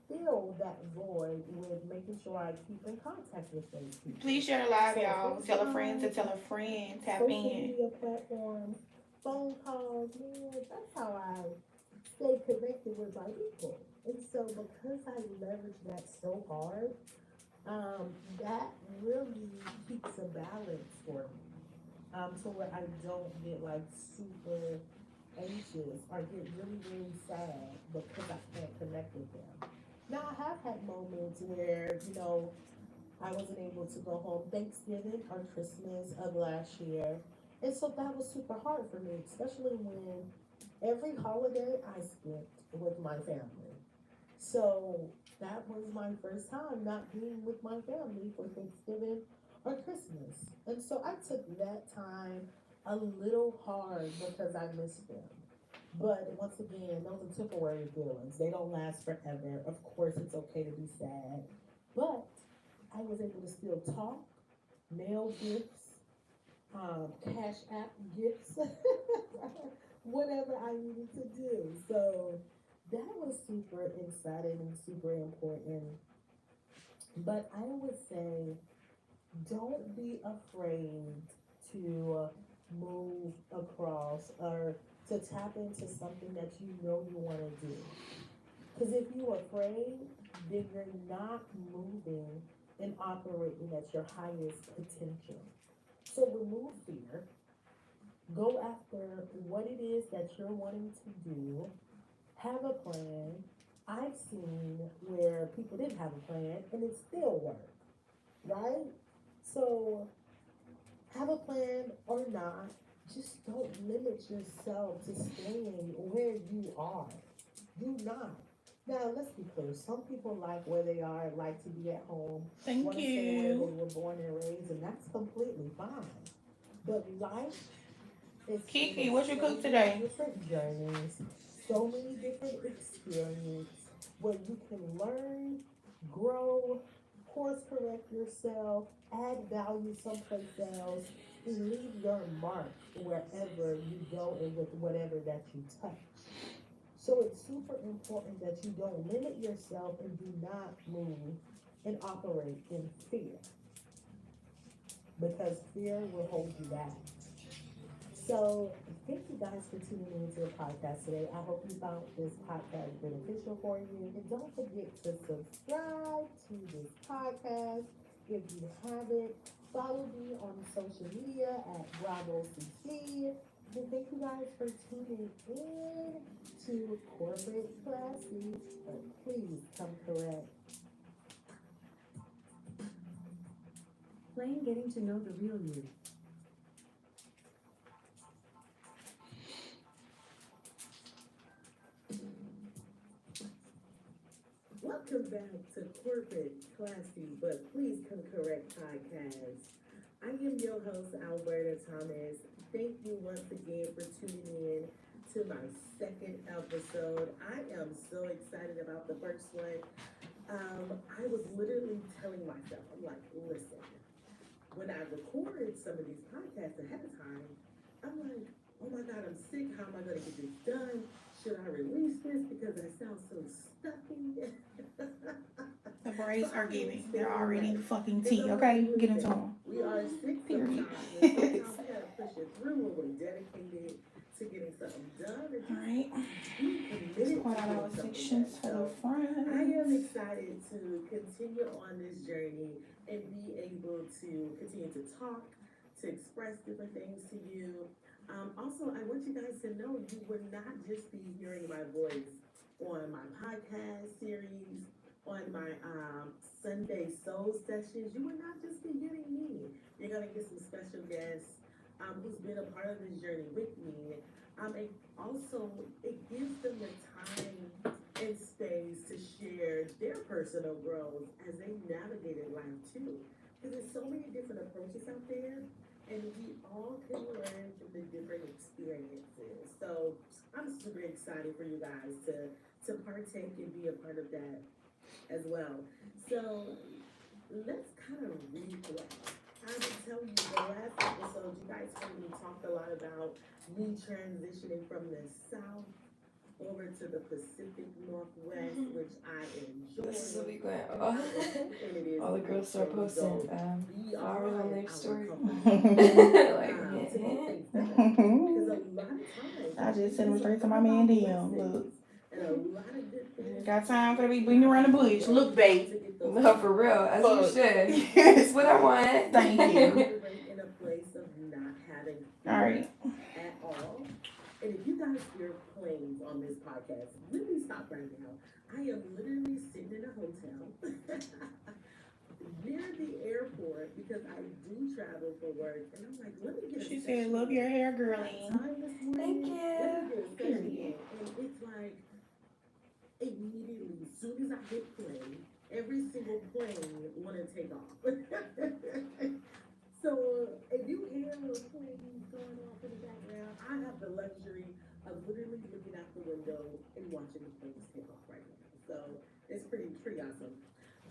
fill that void with making sure I keep in contact with those people. Please share the live, So y'all. Tell a friend to FaceTime, tell a friend. Tap social in. media platforms, phone calls, man, that's how I stay connected with my people. And so because I leverage that so hard, that really keeps a balance for me. So where I don't get like super anxious or get really, really sad because I can't connect with them. Now I have had moments where, I wasn't able to go home Thanksgiving or Christmas of last year. And so that was super hard for me, especially when every holiday I spent with my family. So that was my first time not being with my family for Thanksgiving or Christmas. And so I took that time a little hard because I missed them. But once again, those are temporary feelings. They don't last forever. Of course, it's okay to be sad. But I was able to still talk, mail gifts, cash app gifts, whatever I needed to do. So that was super exciting and super important. But I would say don't be afraid to move across or to tap into something that you know you want to do. Because if you're afraid, then you're not moving and operating at your highest potential. So remove fear, go after what it is that you're wanting to do, have a plan. I've seen where people didn't have a plan and it still worked, right? So have a plan or not, just don't limit yourself to staying where you are. Do not. Now, let's be clear. Some people like where they are, like to be at home, Thank want to stay where they you. were born and raised, and that's completely fine. But life is full Kiki, of what you so cook many today? different journeys, so many different experiences where you can learn, grow, course correct yourself, add value someplace else, and leave your mark wherever you go and with whatever that you touch. So it's super important that you don't limit yourself and do not move and operate in fear because fear will hold you back. So thank you guys for tuning into the podcast today. I hope you found this podcast beneficial for you. And don't forget to subscribe to this podcast. If you haven't, follow me on social media at Bravo CC. And thank you guys for tuning in to Corporate Classy. But please come correct. Playing Getting to Know the Real You. Welcome back to Corporate Classy, but please come correct podcast. I am your host, Alberta Thomas. Thank you once again for tuning in to my second episode. I am so excited about the first one. I was literally telling myself, I'm like, listen, when I record some of these podcasts ahead of time, I'm like, oh my God, I'm sick. How am I going to get this done? Should I release this because I sound so stuffy? The braids So are I giving. was They're already feeling fucking and tea, I'm like, okay? Get into listen, them. we are sick Period. sometimes, and sometimes we gotta push it through when we're dedicated to getting something done and just Alright. be committed to Squat out getting our something sections done. for the So front. I am excited to continue on this journey and be able to continue to talk, to express different things to you. Also, I want you guys to know you will not just be hearing my voice on my podcast series, on my Sunday Soul sessions. You will not just be getting me. You're going to get some special guests who's been a part of this journey with me. And also, it gives them the time and space to share their personal growth as they navigated life too. Because there's so many different approaches out there, and we all can learn from the different experiences. So I'm super excited for you guys to partake and be a part of that as well. So let's kind of recap. I would tell you the last episode, you guys heard me talk a lot about about me transitioning from the South over to the Pacific Northwest, which I enjoy. This is a week when all the girls start posting flowers on their story. I just sent them straight to my man DM. Look. Got time for the week beating around the bush. Look, babe. No, for real. As you should. It's what I want. Thank you. In a place of not having All right. at all. And if you guys hear planes on this podcast, let me stop right now. I am literally sitting in a hotel near the airport because I do travel for work. And I'm like, let me get She said, love your hair, girlie. Thank you. Period. And it's like, immediately, as soon as I hit plane, every single plane want to take off. So if you hear those planes going off in the background, I have the luxury of literally looking out the window and watching the planes take off right now. So it's pretty awesome.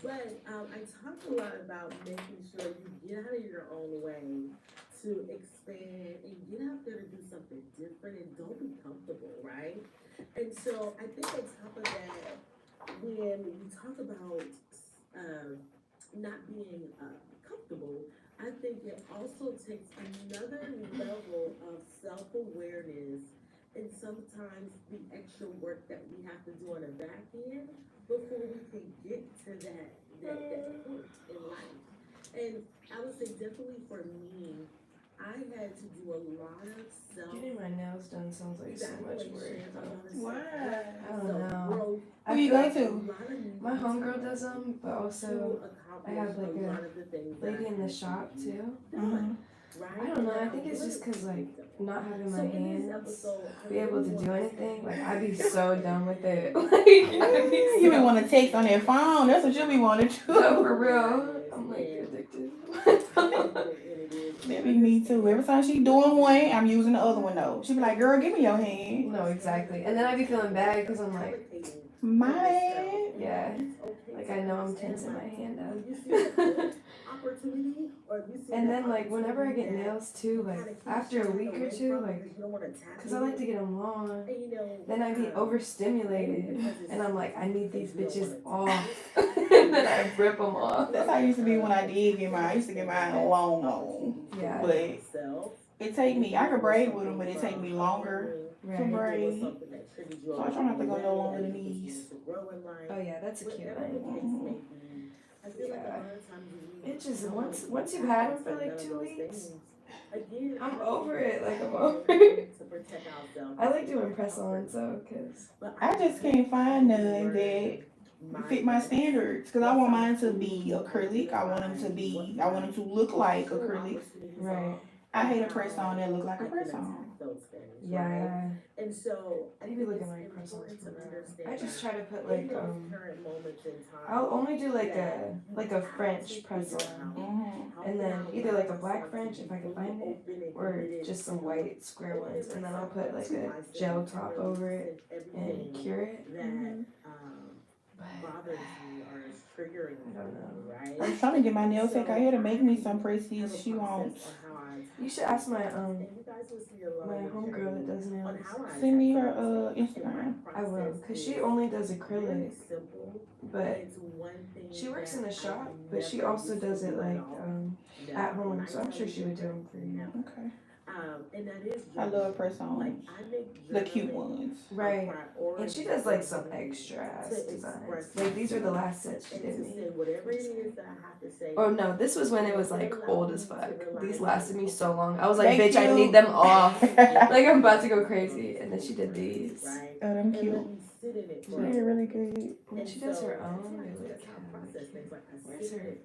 But I talk a lot about making sure you get out of your own way to expand and get out there to do something different and don't be comfortable, right? And so I think on top of that, when we talk about not being comfortable, I think it also takes another level of self-awareness and sometimes the extra work that we have to do on the back end before we can get to that point in life. And I would say definitely for me, I had to do a lot of Getting my nails done sounds like so much work. Why? I don't know. Who you go to? My homegirl does them, but also I have like a lady in the shop too. I don't know. I think it's just because like not having my hands be able to do anything. Like I'd be so done with it. Like I'd be You be want to text on their phone. That's what you be want to do. No, for real. I'm like addicted. That be me too. Every time she doing one, I'm using the other one though. She be like, girl, give me your hand. No, exactly. And then I'd be feeling bad because I'm like, my bad. yeah. Like I know I'm tensing my hand up. And then like whenever I get nails too, like after a week or two, like, cause I like to get them long, then I be overstimulated, and I'm like, I need these bitches off, and then I rip them off. That's how I used to be when I did get mine. I used to get mine long. Yeah. But it take me, I could braid with them, but it take me longer to braid. So I try not to go no longer than these. Oh yeah, that's a cute one. Yeah. It just once you've had them for like 2 weeks, I'm over it. Like I'm over it. I like doing press-ons though, cause I just can't find none that fit my standards. Cause I want mine to be acrylic. I want them to look like acrylic. right. I hate a press on that look like a press on. Yeah. And so I need to look at my press-ons for that. I just try to put like I'll only do like a French press-on, and then either like a black French if I can find it, or just some white square ones, and then I'll put like a gel top over it and cure it. bothers me or is triggering me, I don't know. right? I'm trying to get my nails taken. I had to make me some pressies she wants. You should ask my homegirl that does nails. Send me her Instagram. I will, cause she only does acrylic, but she works in the shop, but she also does it like at home. So I'm sure she would do them for you. Okay. I love press-ons, the cute ones. Right, and she does like some extra ass designs. Like these are the last sets she did me. Oh no, this was when it was like old as fuck. These lasted me so long. I was like, bitch, I need them off. Like I'm about to go crazy. And then she did these. Oh, them cute. They're really good. And she does her own. Where's her?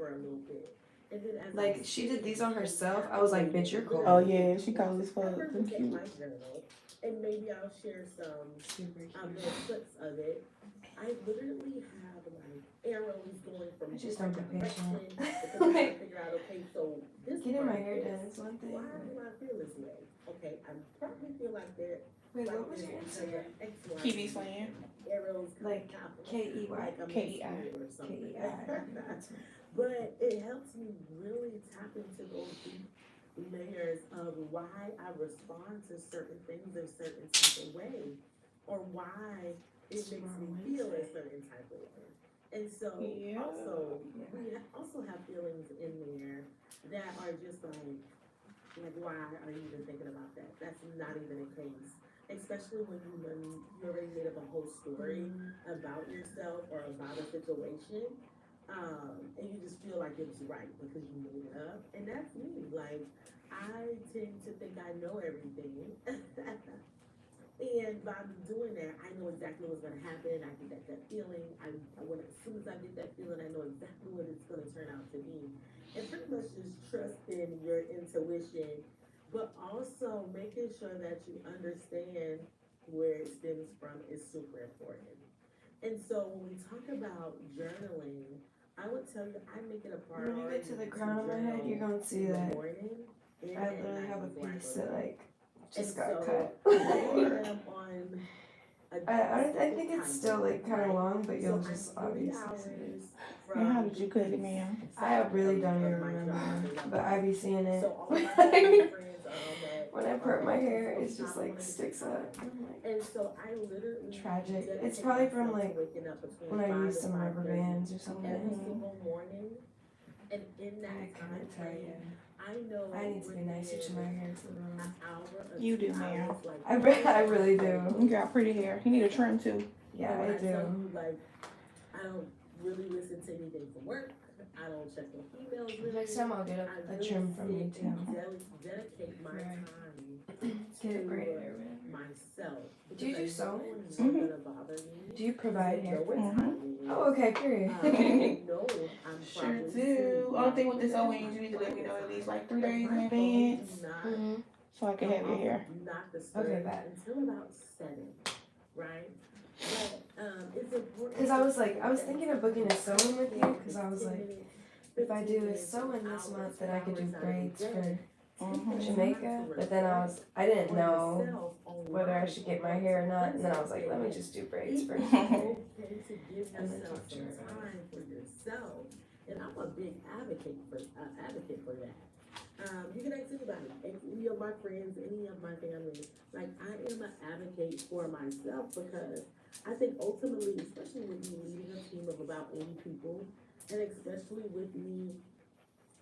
Like she did these on herself. I was like, bitch, you're cool. Oh yeah, she cool as fuck. Them cute. And maybe I'll share some little clips of it. I literally have like arrows going from I just don't get patient. because I'm trying to figure out, okay, so this Getting my hair done is one thing. why do I feel this way? Okay, I probably feel like that. Wait, like what was this your because Instagram? of X, Y, Kiwi slam. arrows Like KEY. like a KEI. or something. KEI. But it helps me really tap into those deep layers awareness of why I respond to certain things a certain type of way, or why it makes me feel a certain type of way. And so also we also have feelings in there that are just like why are you even thinking about that? That's not even the case. Especially when you already made up a whole story about yourself or about a situation, and you just feel like it was right because you made it up. And that's me. Like I tend to think I know everything. And by me doing that, I know exactly what's gonna happen. I get that feeling. As soon as I get that feeling, I know exactly what it's gonna turn out to be. And pretty much just trusting your intuition, but also making sure that you understand where it stems from is super important. And so when we talk about journaling, I would tell you I make it a When you priority get to the crown of my head, you're journal gonna see in the that morning and I at literally night have a before I piece go to that bed. like And just got so cut. I am on I think it's still like kind of long, but you'll just obviously see it. And how did you cut it, ma'am? I really don't even remember, but I be seeing it. So all of my family friends are on that. When I part my hair, it just like sticks up. I'm like, And so I literally tragic. dedicate It's probably from myself to like waking up between when I 5 used and some rubber 5:30 bands or every something. single morning. And in that I time couldn't tell you. frame, I know I need to be nicer to my hair too. an hour or You do, 2 ma'am. hours, like I really do. You got pretty hair. You need a trim too. Yeah, and when I I tell do. you, like, I don't really listen to anything from work. I don't check my emails really. Next time I'll get I a really trim from you sit too. and dedicate my Right. time Get it to braided or whatever. myself. Do you do Because I know sewing? it's not gonna bother me. Do you provide hair? Know it's not me. Oh, okay, period. I know I'm Sure probably do. sleep. Only thing with this owing, you need to let me know at least like 3 days in advance Mhm. so I can have your hair. Do not disturb Okay, bad. until about 7, right? But it's important. Cause I was thinking of booking a sewing with you, cause I was like, if I do a sewing this month, then I could do braids for Jamaica. But then I didn't know whether I should get my hair or not, and then I was like, let me just do braids first. It's okay to give And then yourself talk to some her about it. time for yourself, and I'm a big advocate for that. You can ask anybody, any of my friends, any of my family. Like I am an advocate for myself because I think ultimately, especially with me leading a team of about 80 people, and especially with me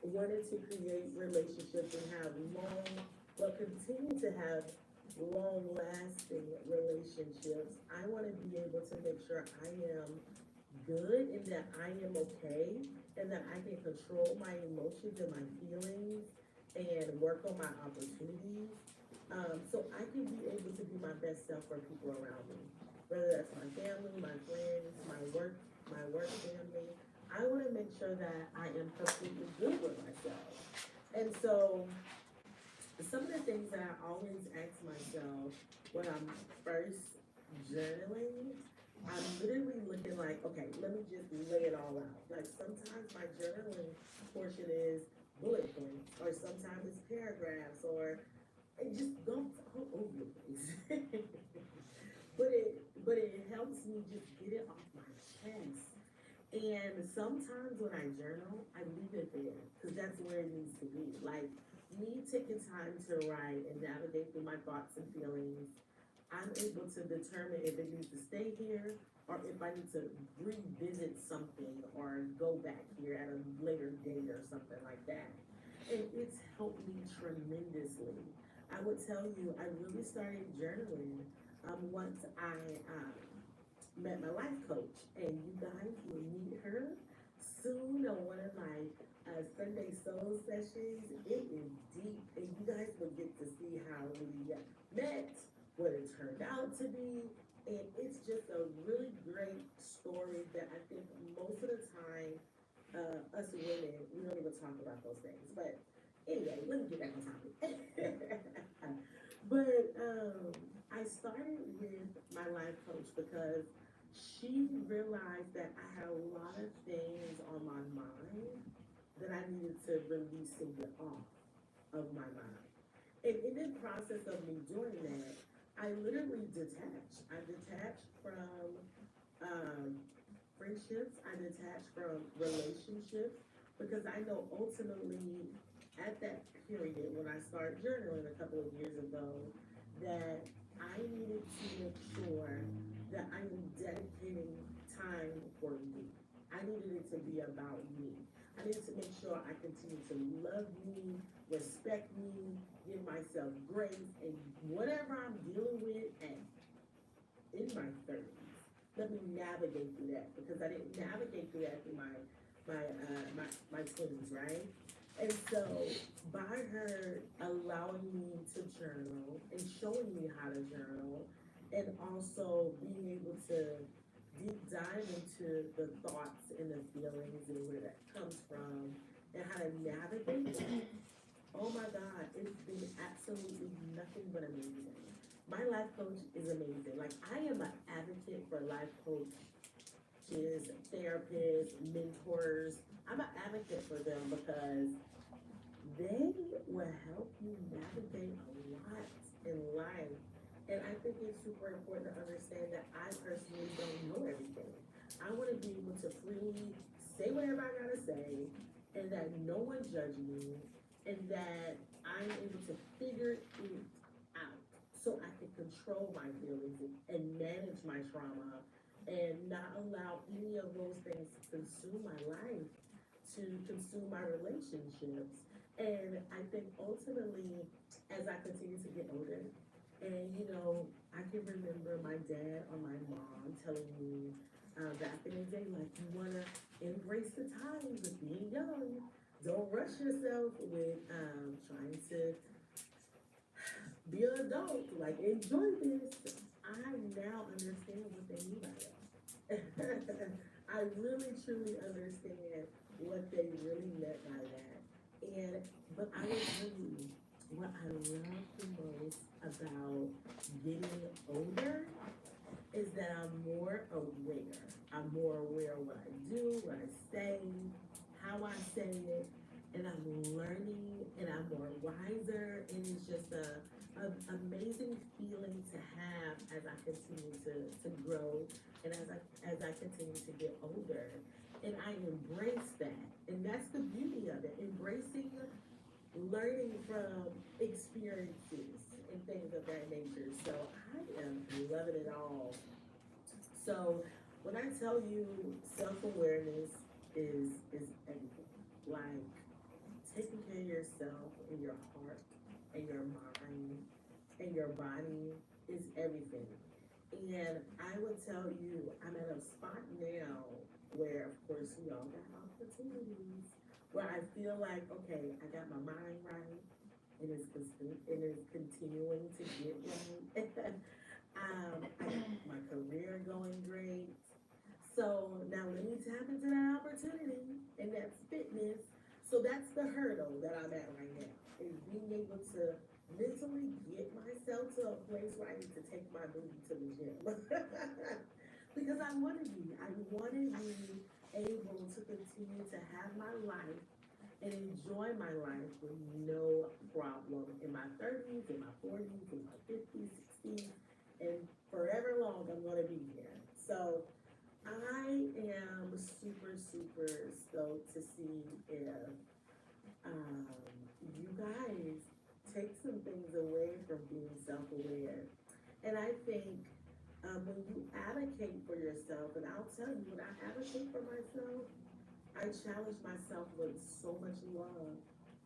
wanted to create relationships and have continue to have long lasting relationships. I want to be able to make sure I am good and that I am okay and that I can control my emotions and my feelings and work on my opportunities. So I can be able to be my best self for people around me, whether that's my family, my friends, my work family. I want to make sure that I am completely good with myself. And so, some of the things that I always ask myself when I'm first journaling, I'm literally looking like, okay, let me just lay it all out. Like, sometimes my journaling portion is bullet points, or sometimes it's paragraphs, or it just goes all over the place. but it helps me just get it off my chest. And sometimes when I journal, I leave it there because that's where it needs to be. Like me taking time to write and navigate through my thoughts and feelings, I'm able to determine if it needs to stay here or if I need to revisit something or go back here at a later date or something like that. And it's helped me tremendously. I would tell you, I really started journaling once I met my life coach, and you guys will meet her soon on one of my Sunday soul sessions. It is deep, and you guys will get to see how we met, what it turned out to be, and it's just a really great story that I think most of the time, us women, we don't even talk about those things. But anyway, let me get back on topic. But I started with my life coach because she realized that I had a lot of things on my mind that I needed to release and get off of my mind. And in the process of me doing that, I literally detached. I detached from friendships. I detached from relationships because I know ultimately at that period, when I started journaling a couple of years ago, that I needed to make sure that I am dedicating time for me. I needed it to be about me. I needed to make sure I continue to love me, respect me, give myself grace, and whatever I'm dealing with in my 30s, let me navigate through that, because I didn't navigate through that through my 20s, right? And so by her allowing me to journal and showing me how to journal, and also being able to deep dive into the thoughts and the feelings and where that comes from and how to navigate it, oh my God, it's been absolutely nothing but amazing. My life coach is amazing. Like, I am an advocate for life coaches, therapists, mentors. I'm an advocate for them because they will help you navigate a lot in life. And I think it's super important to understand that I personally don't know everything. I want to be able to freely say whatever I gotta say, and that no one judge me, and that I'm able to figure it out so I can control my feelings and manage my trauma and not allow any of those things to consume my life, to consume my relationships. And I think ultimately, as I continue to get older, and I can remember my dad or my mom telling me back in the day, like, you want to embrace the times of being young. Don't rush yourself with trying to be an adult. Like, enjoy this. I now understand what they mean by that. I really truly understand what they really meant by that. But I will tell you, what I love the most about getting older is that I'm more aware. I'm more aware of what I do, what I say, how I say it, and I'm learning, and I'm more wiser, and it's just an amazing feeling to have as I continue to grow, and as I continue to get older. And I embrace that. And that's the beauty of it, embracing learning from experiences and things of that nature. So I am loving it all. So when I tell you self-awareness is everything, like taking care of yourself and your heart and your mind and your body is everything. And I would tell you, I'm at a spot now where, of course, we all got opportunities, where I feel like, okay, I got my mind right, it is continuing to get right. I got my career going great. So now let me tap into that opportunity, and that's fitness. So that's the hurdle that I'm at right now, is being able to mentally get myself to a place where I need to take my booty to the gym. Because I want to be able to continue to have my life and enjoy my life with no problem in my 30s, in my 40s, in my 50s, 60s, and forever long I'm going to be here. So I am super, super stoked to see if you guys take some things away from being self-aware. And I think when you advocate for yourself, and I'll tell you, when I advocate for myself, I challenge myself with so much love,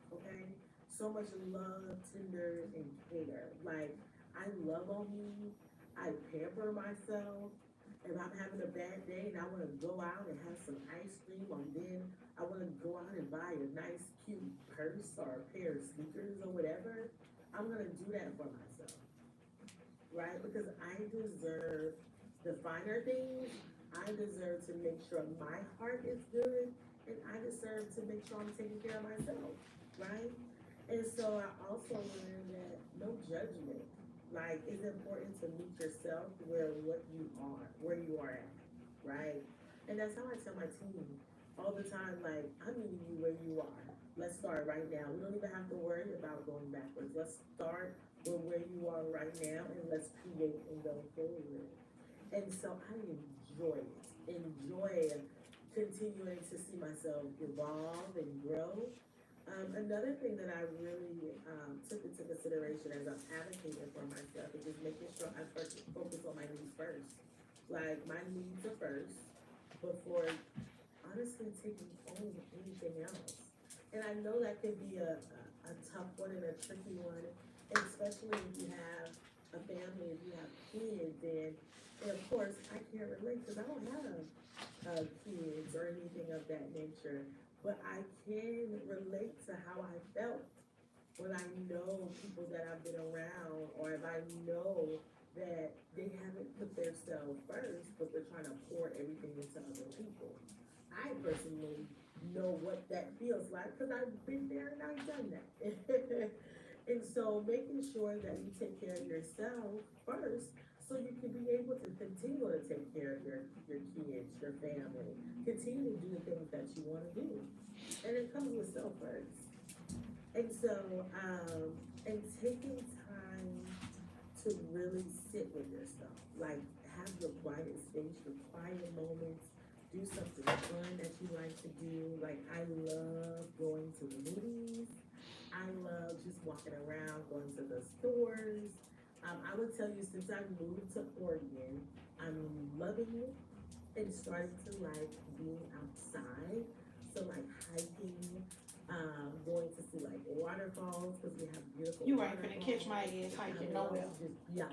okay? So much love, tender, and care. Like, I love on me, I pamper myself. If I'm having a bad day and I want to go out and have some ice cream, or then I want to go out and buy a nice, cute purse or a pair of sneakers or whatever, I'm going to do that for myself, right? Because I deserve the finer things. I deserve to make sure my heart is good, and I deserve to make sure I'm taking care of myself, right? And so I also learned that no judgment. Like, it's important to meet yourself where you are at, right? And that's how I tell my team all the time, like, I'm meeting you where you are. Let's start right now. We don't even have to worry about going backwards. Let's start with where you are right now, and let's create and go forward. And so I enjoy it. Enjoy continuing to see myself evolve and grow. Another thing that I really took into consideration as I'm advocating for myself is just making sure I first focus on my needs first. Like my needs are first before honestly taking on anything else. And I know that can be a tough one and a tricky one, and especially if you have a family, if you have kids, and of course I can't relate because I don't have kids or anything of that nature. But I can relate to how I felt when I know people that I've been around, or if I know that they haven't put themselves first, but they're trying to pour everything into other people. I personally know what that feels like because I've been there and I've done that. And so making sure that you take care of yourself first so you can be able to continue to take care of your kids, your family, continue to do the things that you want to do. And it comes with self first. And so, and taking time to really sit with yourself, like have your quiet space, your quiet moments, do something fun that you like to do. Like I love going to the movies. I love just walking around, going to the stores. I would tell you since I moved to Oregon, I'm loving it and starting to like being outside. So like hiking, going to see like waterfalls because we have beautiful. You ain't finna catch my ass hiking nowhere. Yeah.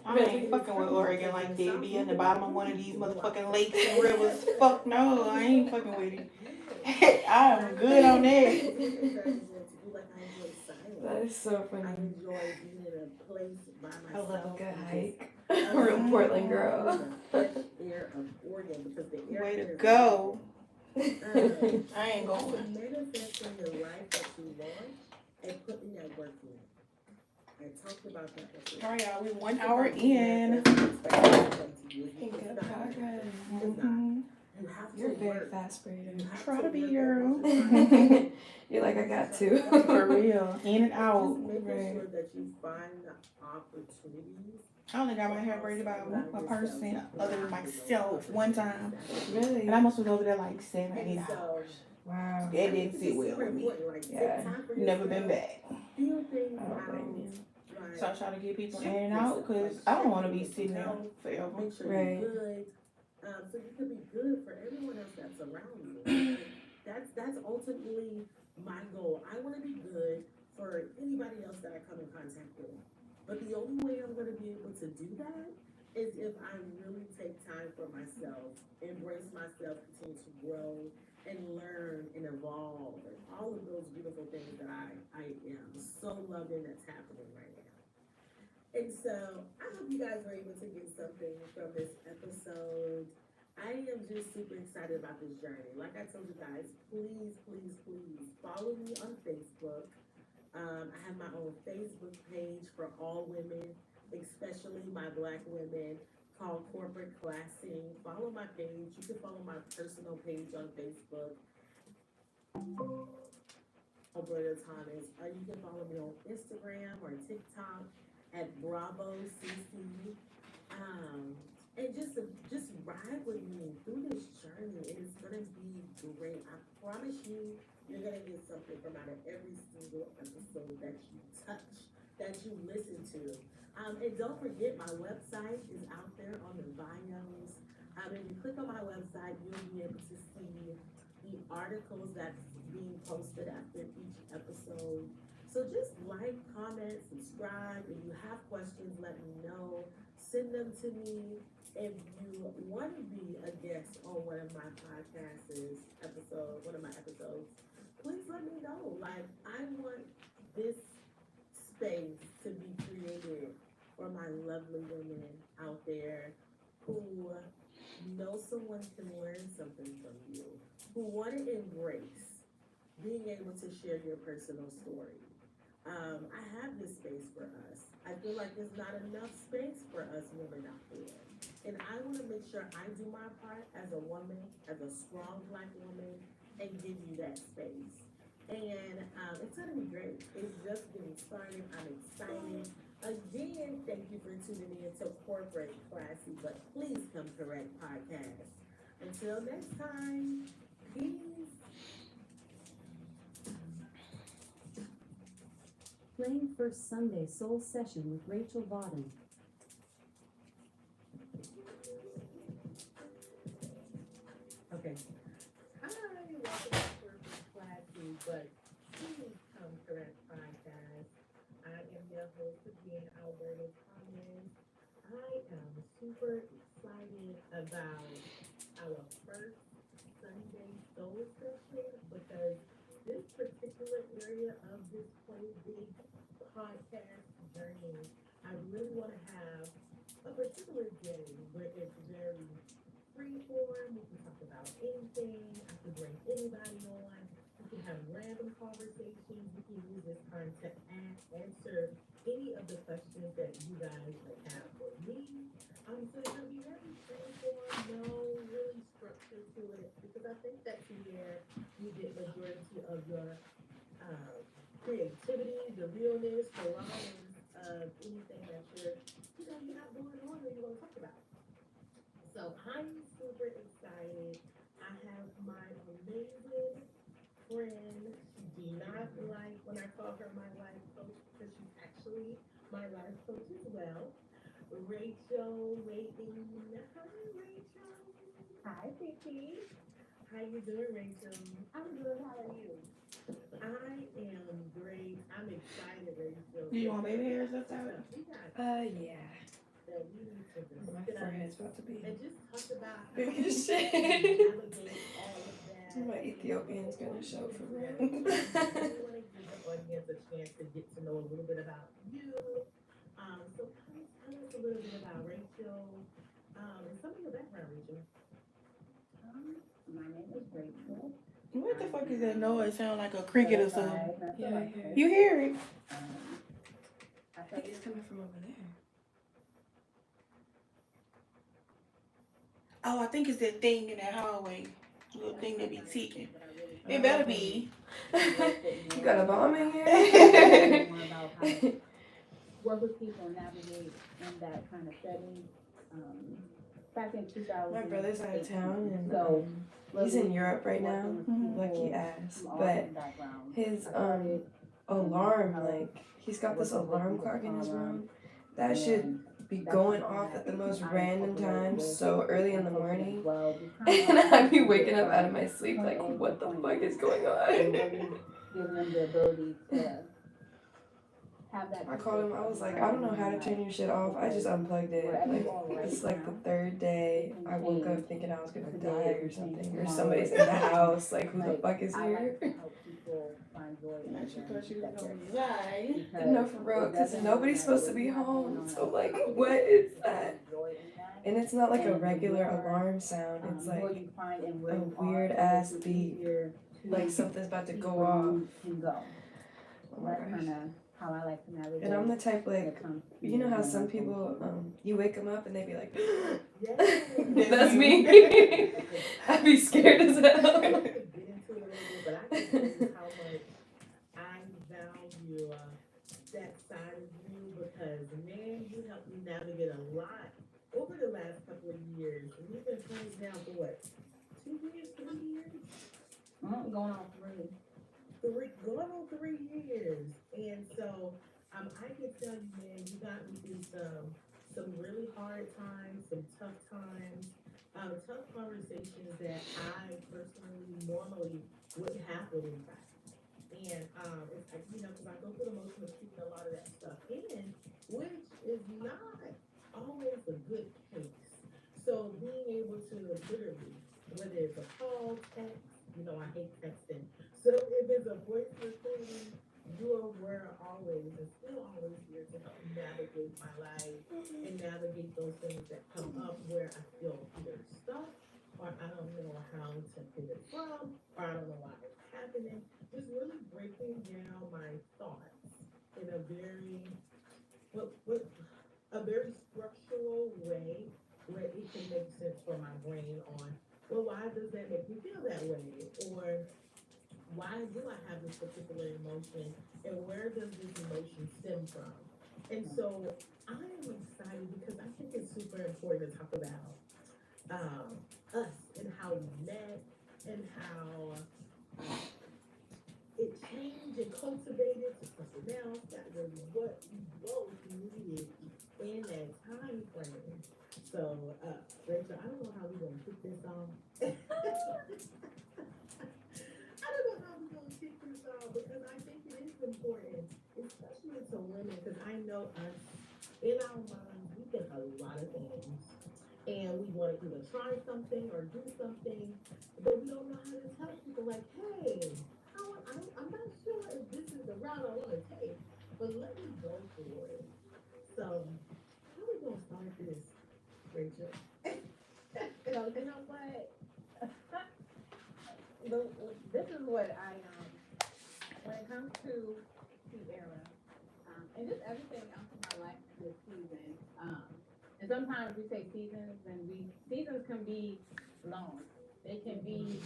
I ain't fucking with Oregon like that. Be in the bottom of one of these motherfucking lakes and rivers. Fuck no, I ain't fucking with it. I am good on that. That is so I funny. enjoy being in a place by I myself. love a good and hike. just- We're a Portland girl. The air of Oregon because the air Way to here is go. Um, I ain't going. manifesting the life that you want and putting that work in. I talked about that before. All right, y'all, we 1 hour in. Ain't good progress. You have to You're very work. fast breeder. You have Try to be work girl. as much as you can. You're like, I got to. For real. In and out. Just making Right. sure that you find the opportunities. I only got my hair braided by a person other than myself one time. Really? And I almost was over there like 7 or 8 And hours. so, Wow. That didn't sit well with me. Yeah. Never been back. Feel things I don't out. blame you. Like, So I try to get people in and out because I don't want to be sitting there forever. make sure Right. you're good. So you can be good for everyone else that's around you. That's ultimately my goal. I want to be good for anybody else that I come in contact with. But the only way I'm going to be able to do that is if I really take time for myself, embrace myself, continue to grow and learn and evolve and all of those beautiful things that I am so loving that's happening right now. And so I hope you guys were able to get something from this episode. I am just super excited about this journey. Like I told you guys, please, please, please follow me on Facebook. I have my own Facebook page for all women, especially my Black women, called Corporate Classing. Follow my page. You can follow my personal page on Facebook, Alberta Thomas, or you can follow me on Instagram or TikTok at Bravo CC. And just ride with me through this journey. It is gonna be great. I promise you, you're gonna get something from out of every single episode that you touch, that you listen to. And don't forget, my website is out there on the bios. If you click on my website, you'll be able to see the articles that's being posted after each episode. So just like, comment, subscribe. If you have questions, let me know. Send them to me. If you want to be a guest on one of my one of my episodes, please let me know. Like, I want this space to be created for my lovely women out there who know someone can learn something from you, who want to embrace being able to share your personal story. I have this space for us. I feel like there's not enough space for us women out there. And I want to make sure I do my part as a woman, as a strong Black woman, and give you that space. And it's going to be great. It's just getting started. I'm excited. Again, thank you for tuning in to Corporate Classy, but please come correct podcast. Until next time, peace. Playing First Sunday Soul Session with Rachel Vaughn. Okay. Hi, welcome to Perfect Classy, but please come correct podcast. I am your host again, Alberta Thomas. I am super excited about our first Sunday soul session because this particular area of this whole big podcast journey, I really want to have a particular day where it's very free form. We can talk about anything. I can bring anybody on. We can have random conversations. We can use this time to answer any of the questions that you guys might have for me. So it's gonna be very free form, no really structure to it, because I think that's where you get majority of your creativity, the realness, the lines of anything that you have going on that you want to talk about. So I'm super excited. I have my amazing friend. She do not like when I call her my life coach because she's actually my life coach as well. Rachel waiting. Hi, Rachel. Hi, Vicky. How you doing, Rachel? I'm good. How are you? I am great. I'm excited, Rachel. Do you want baby hairs left out? Yeah. That we need to My discuss forehead's about to be and just talk about how big we as can shit. navigate all of that. My Ethiopian's gonna show for real. We want to give the audience a chance to get to know a little bit about you. So tell us a little bit about Rachel, and some of your background, Rachel. My name is Rachel. What the fuck is that noise? Sound like a cricket or something. Yeah, I hear it. You hear it? I think it's coming from over there. Oh, I think it's that thing in that hallway. Little thing that be ticking. It better be. You got a bomb in here? More about how to work with people and navigate in that kind of setting. Back in 2000. My brother's out of town and So he's in Europe right now. Mhm. Lucky ass. from all But different backgrounds. his I started alarm, like he's got this alarm clock in his room that should be going off at the most random times so early in the morning. And I'd be waking up out of my sleep like, what the fuck is going on? Giving them the ability to have that. I called him, I was like, I don't know how to turn your shit off. I just unplugged it. Like, it's like the third day I woke up thinking I was gonna die or something. Or somebody's in the house, like, who the fuck is here? I actually thought she was gonna lie. No, for real, because nobody's supposed to be home. So, like, what is that? And it's not like a regular alarm sound. It's like a weird ass beep. Like something's about to go off. Oh my That's gosh. kind of how I like to navigate. And I'm the type, like, you know how some people, you wake them up and they be like, that's me. I'd be scared as hell. Get into it a little bit, but I can tell you how much I value that side of you because, man, you helped me navigate a lot over the last couple of years. We've been friends now for what, 2 years, 3 years? Going on 3. Going on 3 years. And so I can tell you, man, you got me through some really hard times, some tough times, tough conversations that I personally normally wouldn't have with anybody. And it's like, you know, because I go through the motion of keeping a lot of that stuff in, which is not always a good case. So being able to literally, whether it's a call, text, you know, I hate texting. So if it's a voice recording, you were always and still always here to help me navigate my life and navigate those things that come up where I feel either stuck or I don't know how to pivot from or I don't know why it's happening. Just really breaking down my thoughts in a very structural way where it can make sense for my brain on, well, why does that make me feel that way? Or why do I have this particular emotion and where does this emotion stem from? And so I am excited because I think it's super important to talk about us and how we met and how it changed and cultivated to something else that was what we both needed in that time frame. So, Rachel, I don't know how we're gonna kick this off. I don't know how we're gonna kick this off because I think it is important, especially to women, because I know us in our minds we think a lot of things. And we want to either try something or do something, but we don't know how to tell people like, hey, I'm not sure if this is the route I want to take, but let me go for it. So, how are we gonna start this, Rachel? So you know what? This is what I when it comes to Sierra, and just everything else in my life this season. And sometimes we say seasons, and seasons can be long. They can be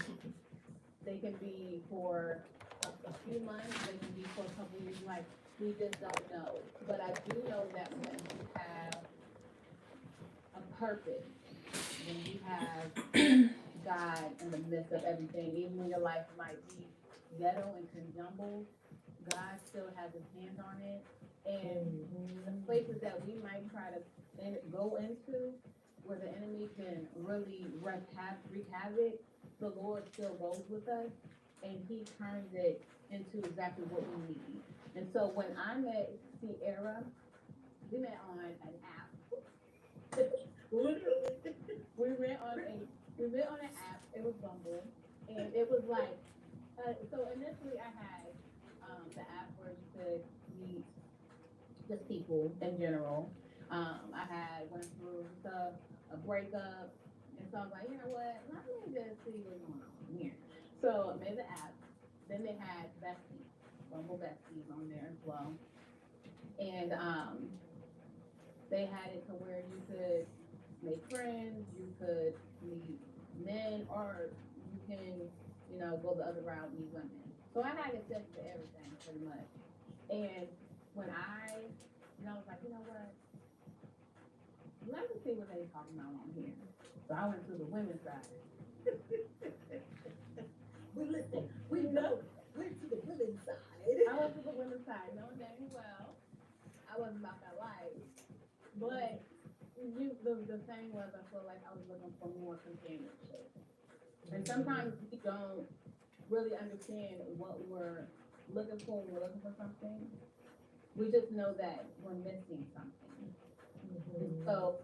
for a few months. They can be for a couple years. Like we just don't know. But I do know that when you have a purpose, when you have God in the midst of everything, even when your life might be ghetto and conjumbled, God still has his hand on it. And the places that we might try to go into where the enemy can really wreak havoc, the Lord still goes with us and he turns it into exactly what we need. And so when I met Sierra, we met on an app. Literally. We met on an app. It was Bumble. And it was like, so initially I had the app where you could meet just people in general. I went through a breakup, and so I was like, you know what? Let me just see what's going on here. So I made the app. Then they had besties, Bumble besties on there as well, and they had it to where you could make friends, you could meet men, or you can, go the other route, meet women. So I had it set for everything pretty much. And when I was like, you know what? Let me see what they talking about on here. So I went to the women's side. We listen. We know. Went to the women's side. I went to the women's side, knowing dang well I wasn't about that life. But the thing was, I feel like I was looking for more companionship. And sometimes we don't really understand what we're looking for when we're looking for something. We just know that we're missing something. And so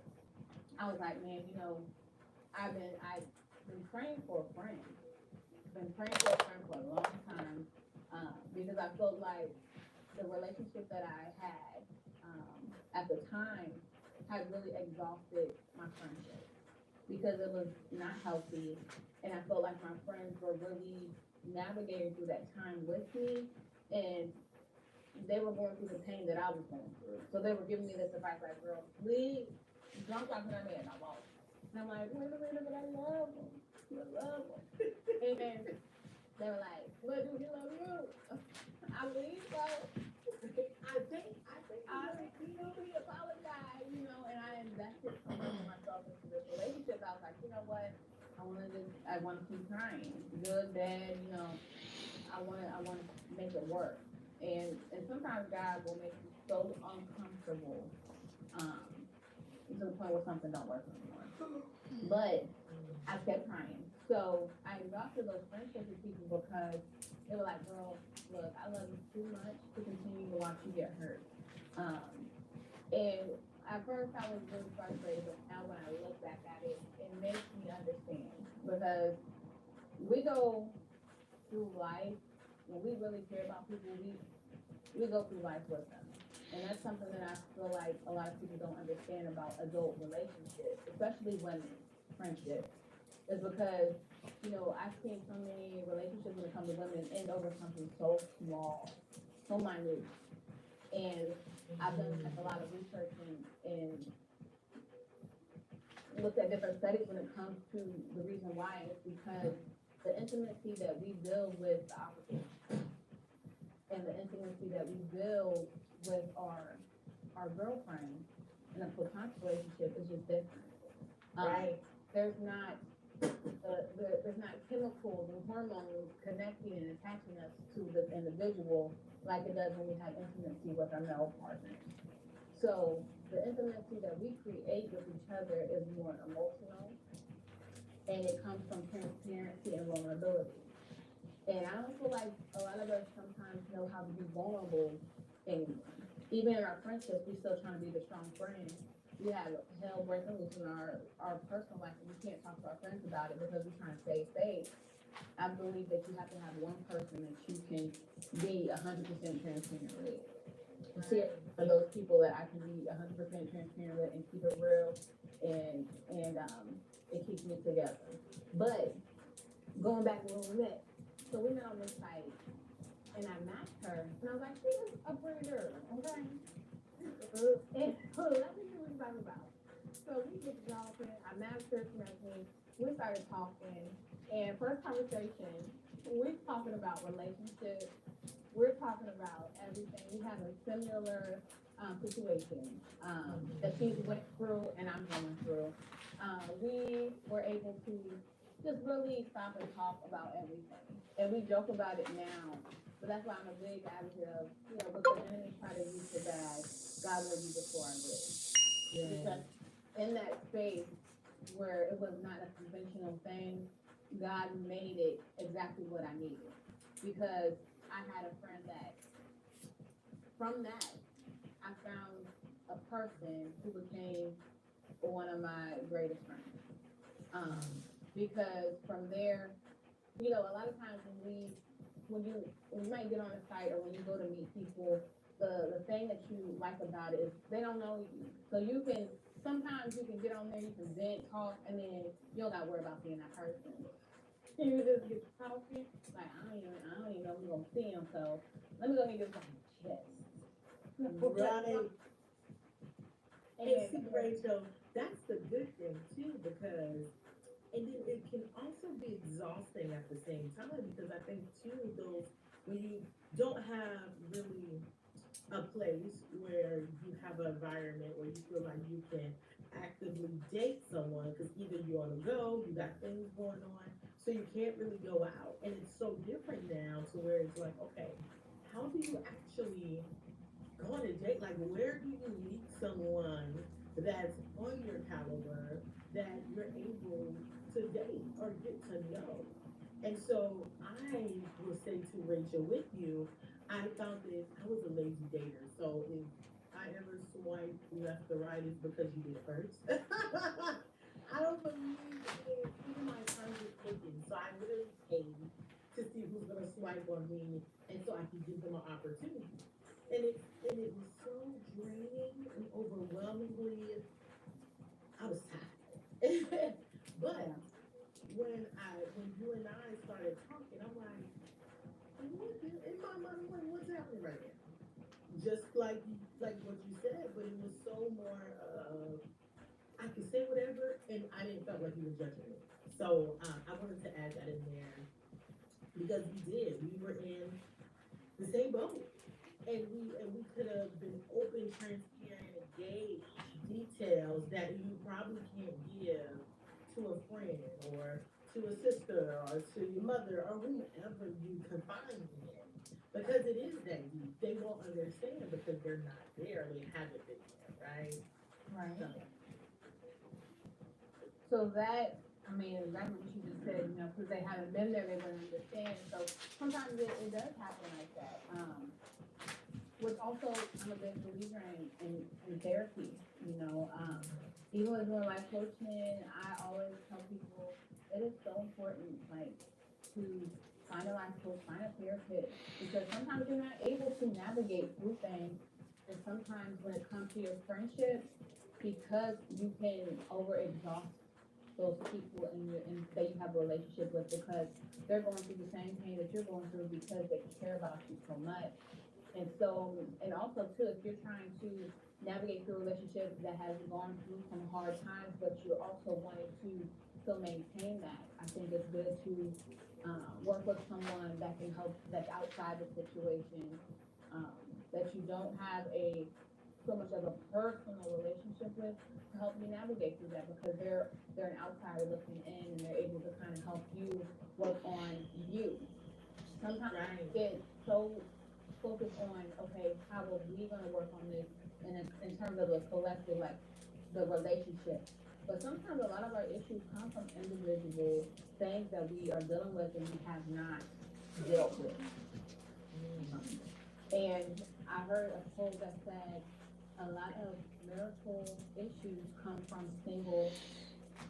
I was like, man, I've been praying for a friend. Been praying for a friend for a long time because I felt like the relationship that I had at the time had really exhausted my friendship because it was not healthy, and I felt like my friends were really navigating through that time with me, and they were going through the pain that I was going through. So they were giving me this advice like, girl, please don't talk to that man, I won't. And I'm like, wait a minute, but I love him. I love him. And then they were like, but do he love you? I believe so. I think he apologized, and I invested so much of myself into this relationship. I was like, you know what? I want to keep trying. Good, bad, I want to make it work. And sometimes God will make you so uncomfortable to the point where something don't work anymore. But I kept trying. So I exhausted those friendships with people because they were like, girl, look, I love you too much to continue to watch you get hurt. And at first I was really frustrated, but now when I look back at it, it makes me understand. Because we go through life, when we really care about people, we go through life with them. And that's something that I feel like a lot of people don't understand about adult relationships, especially women's friendships, is because, I've seen so many relationships when it comes to women end over something so small, so minute. And I've done a lot of research and looked at different studies when it comes to the reason why. It's because the intimacy that we build with the opposite and the intimacy that we build with our girlfriend in a platonic relationship is just different. Right. There's not there's not chemicals and hormones connecting and attaching us to this individual like it does when we have intimacy with our male partners. So the intimacy that we create with each other is more emotional, and it comes from transparency and vulnerability. And I don't feel like a lot of us sometimes know how to be vulnerable anymore. Even in our friendships, we still trying to be the strong friend. We have hell breaking loose in our personal life, and we can't talk to our friends about it because we're trying to stay safe. I believe that you have to have one person that you can be 100% transparent with. See, for those people that I can be 100% transparent with and keep it real, and it keeps me together. But going back to when we met, so we met on this site, and I matched her, and I was like, she is a pretty girl, okay? And let me see what we're talking about. So we get to talking, I matched her, she matched me, we started talking, and first conversation, we're talking about relationships, we're talking about everything. We have a similar situation that she went through and I'm going through. We were able to just really stop and talk about everything. And we joke about it now. But that's why I'm a big advocate of, what the enemy try to use for bad, God will use it for our good. Yeah. Because in that space where it was not a conventional thing, God made it exactly what I needed. Because I had a friend that, from that, I found a person who became one of my greatest friends. Because from there, a lot of times when you might get on a site or when you go to meet people, the thing that you like about it is they don't know you. So sometimes you can get on there, you can vent, talk, and then you don't got to worry about seeing that person. You just get talking, like, I don't even know if we're gonna see him, so let me go ahead and get this off my chest. Right. And And see, Rachel, that's the good thing too, because and then it can also be exhausting at the same time because I think too those when you don't have really a place where you have an environment where you feel like you can actively date someone because either you're on the go, you got things going on, so you can't really go out. And it's so different now to where it's like, okay, how do you actually go on a date? Like, where do you meet someone that's on your caliber that you're able to date or get to know? And so I will say to Rachel with you, I found this, I was a lazy dater. So if I ever swipe left or right, it's because you did first. I don't believe in even my friends is taken. So I literally paid to see who's gonna swipe on me and so I can give them an opportunity. And it was so draining and overwhelmingly I was tired. But when you and I started talking, I'm like, what in my mind, I'm like, what's happening right now? Just like what you said, but it was so more I could say whatever, and I didn't feel like he was judging me. So I wanted to add that in there because we did. We were in the same boat, and we could have been open, transparent, and gave details that you probably can't give to a friend or to a sister or to your mother or whomever you confine in. Because it is that deep. They won't understand because they're not there. They haven't been there, right? right. So, So that, I mean, exactly what you just said, because they haven't been there, they wouldn't understand. So sometimes it does happen like that. Which also, I'm a big believer in therapy, even with doing life coaching, I always tell people it is so important, like, to find a life coach, find a therapist, because sometimes you're not able to navigate through things. And sometimes when it comes to your friendships, because you can overexhaust those people and say you have a relationship with because they're going through the same pain that you're going through because they care about you so much. And so, and also too, if you're trying to navigate through a relationship that has gone through some hard times, but you're also wanting to still maintain that, I think it's good to work with someone that can help, that's outside the situation, that you don't have a so much of a personal relationship with to help you navigate through that because they're an outsider looking in and they're able to kind of help you work on you. Sometimes I get so focused on, okay, how are we gonna work on this in terms of the collective, like the relationship. But sometimes a lot of our issues come from individual things that we are dealing with and we have not dealt with. And I heard a quote that said a lot of marital issues come from single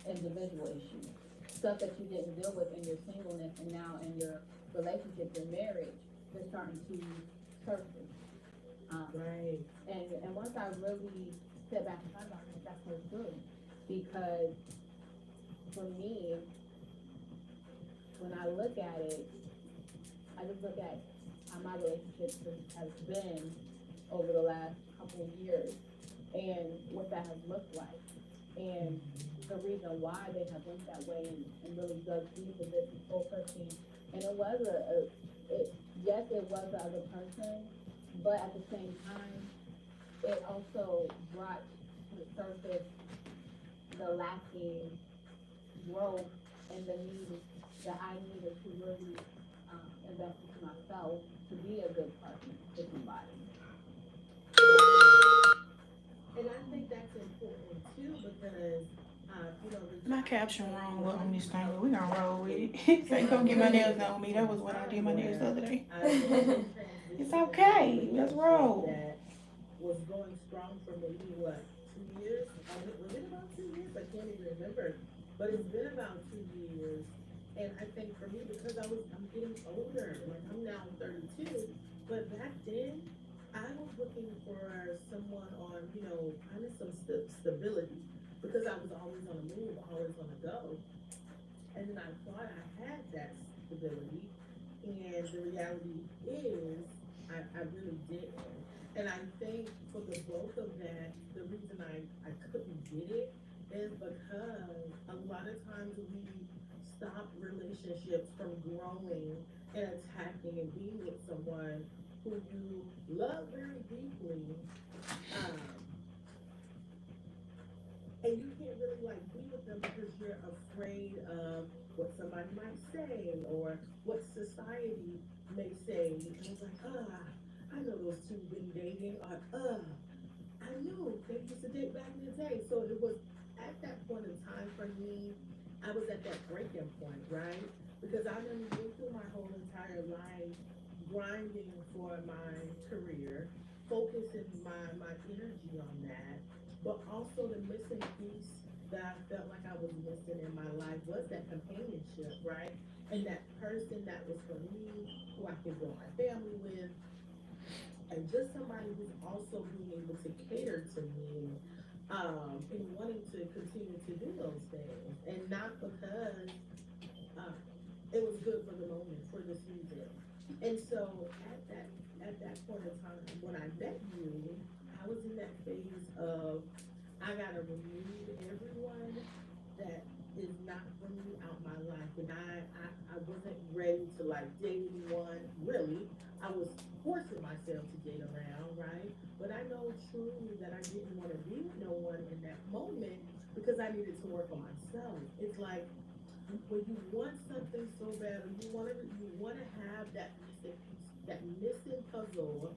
individual issues. Stuff that you didn't deal with in your singleness and now in your relationship, your marriage, they're starting to surface. And once I really sit back and thought about it, that's so good. Because for me, when I look at it, I just look at how my relationship has been over the last couple of years and what that has looked like. And the reason why they have went that way and really dug deep in this whole person. And it was yes, it was the other person, but at the same time, it also brought to the surface the lacking growth and the need that I needed to really invest into myself to be a good partner to somebody. And I think that's important too because, My caption wrong on this thing, but we gonna roll with it. Say, come get my nails done with me. That was when I did my nails the other day. It's okay. Let's roll. That was going strong for maybe what, 2 years? Was it about 2 years? I can't even remember. But it's been about 2 years. And I think for me, because I'm getting older, like I'm now 32, but back then I was looking for someone on, kind of some stability because I was always on the move, always on the go. And then I thought I had that stability, and the reality is I really didn't. And I think for the both of that, the reason I couldn't get it is because a lot of times we stop relationships from growing and attacking and being with someone who you love very deeply, and you can't really like be with them because you're afraid of what somebody might say or what society may say. And it's like, I know those two been dating, or I know they used to date back in the day. So it was at that point in time for me, I was at that breaking point, right? Because I never went through my whole entire life grinding for my career, focusing my energy on that, but also the missing piece that I felt like I was missing in my life was that companionship, right? And that person that was for me, who I could build my family with, and just somebody who's also being able to cater to me, and wanting to continue to do those things, and not because it was good for the moment, for the season. And so at that point in time when I met you, I was in that phase of I gotta remove everyone that is not for me out my life. And I wasn't ready to like date anyone, really. I was forcing myself to date around, right? But I know truly that I didn't want to be with no one in that moment because I needed to work on myself. It's like when you want something so bad, or you wanna have that missing piece, that missing puzzle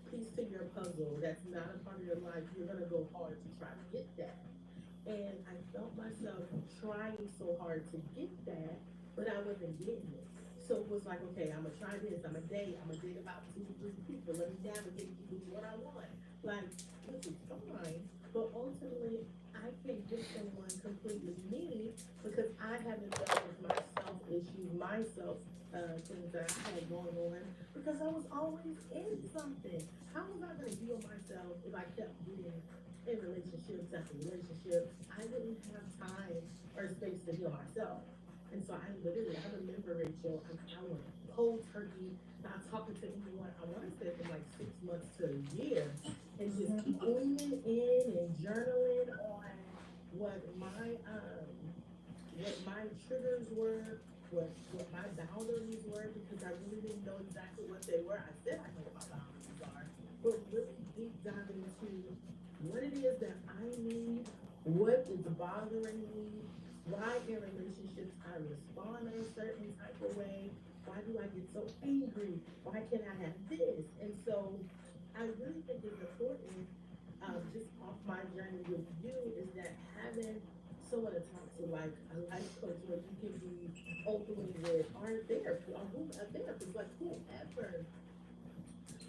piece to your puzzle that's not a part of your life, you're gonna go hard to try to get that. And I felt myself trying so hard to get that, but I wasn't getting it. So it was like, okay, I'm gonna try this. I'm gonna date about 2 to 3 people. Let me navigate through what I want. Like, which is fine, but ultimately, I can't get someone completely me because I haven't dealt with my self issues, myself things that I had going on because I was always in something. How was I gonna heal myself if I kept being in relationships after relationships? I didn't have time or space to heal myself. And so I remember, Rachel, I went cold turkey, not talking to anyone. I want to say from like 6 months to a year, and just gleaning in and journaling on what my triggers were, what my boundaries were, because I really didn't know exactly what they were. I said I know what my boundaries are, but really deep diving into what it is that I need, what is bothering me, why in relationships I respond in a certain type of way, why do I get so angry, why can't I have this? And so I really think it's important, just off my journey with you, is that having someone to talk to, like a life coach, where you can be openly with, or a therapist, or who, a therapist, like whoever,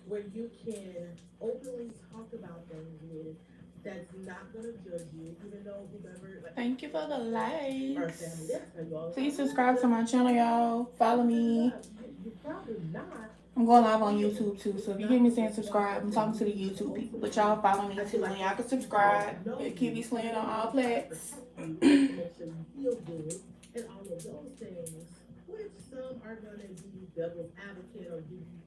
where you can openly talk about things with, that's not gonna judge you, even though whoever, like, Thank you for the our likes. family, that's how you all Please subscribe to my channel, y'all. Follow me. you probably not. I'm going live on YouTube too, so if you hear me saying subscribe, I'm talking to the YouTube people. But y'all follow me too, and y'all can subscribe. Keep me slaying on all plats. Make sure you feel good and all of those things, which some are gonna be devil's advocate or give you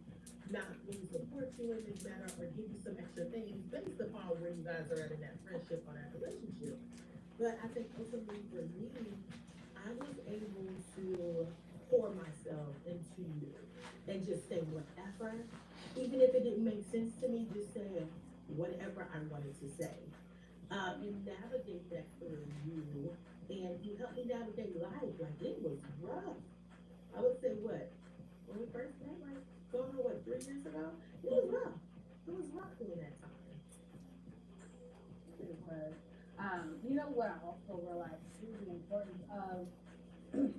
not really support you in this matter or give you some extra things based upon where you guys are at in that friendship or that relationship. But I think ultimately for me, I was able to pour myself into you and just say whatever, even if it didn't make sense to me, just say whatever I wanted to say. You navigate that through you, and you helped me navigate life. Like, it was rough. I would say, what, when we first met, like, going on, what, 3 years ago? It was rough. It was rough during that time. It was. You know what I also realized too, the importance of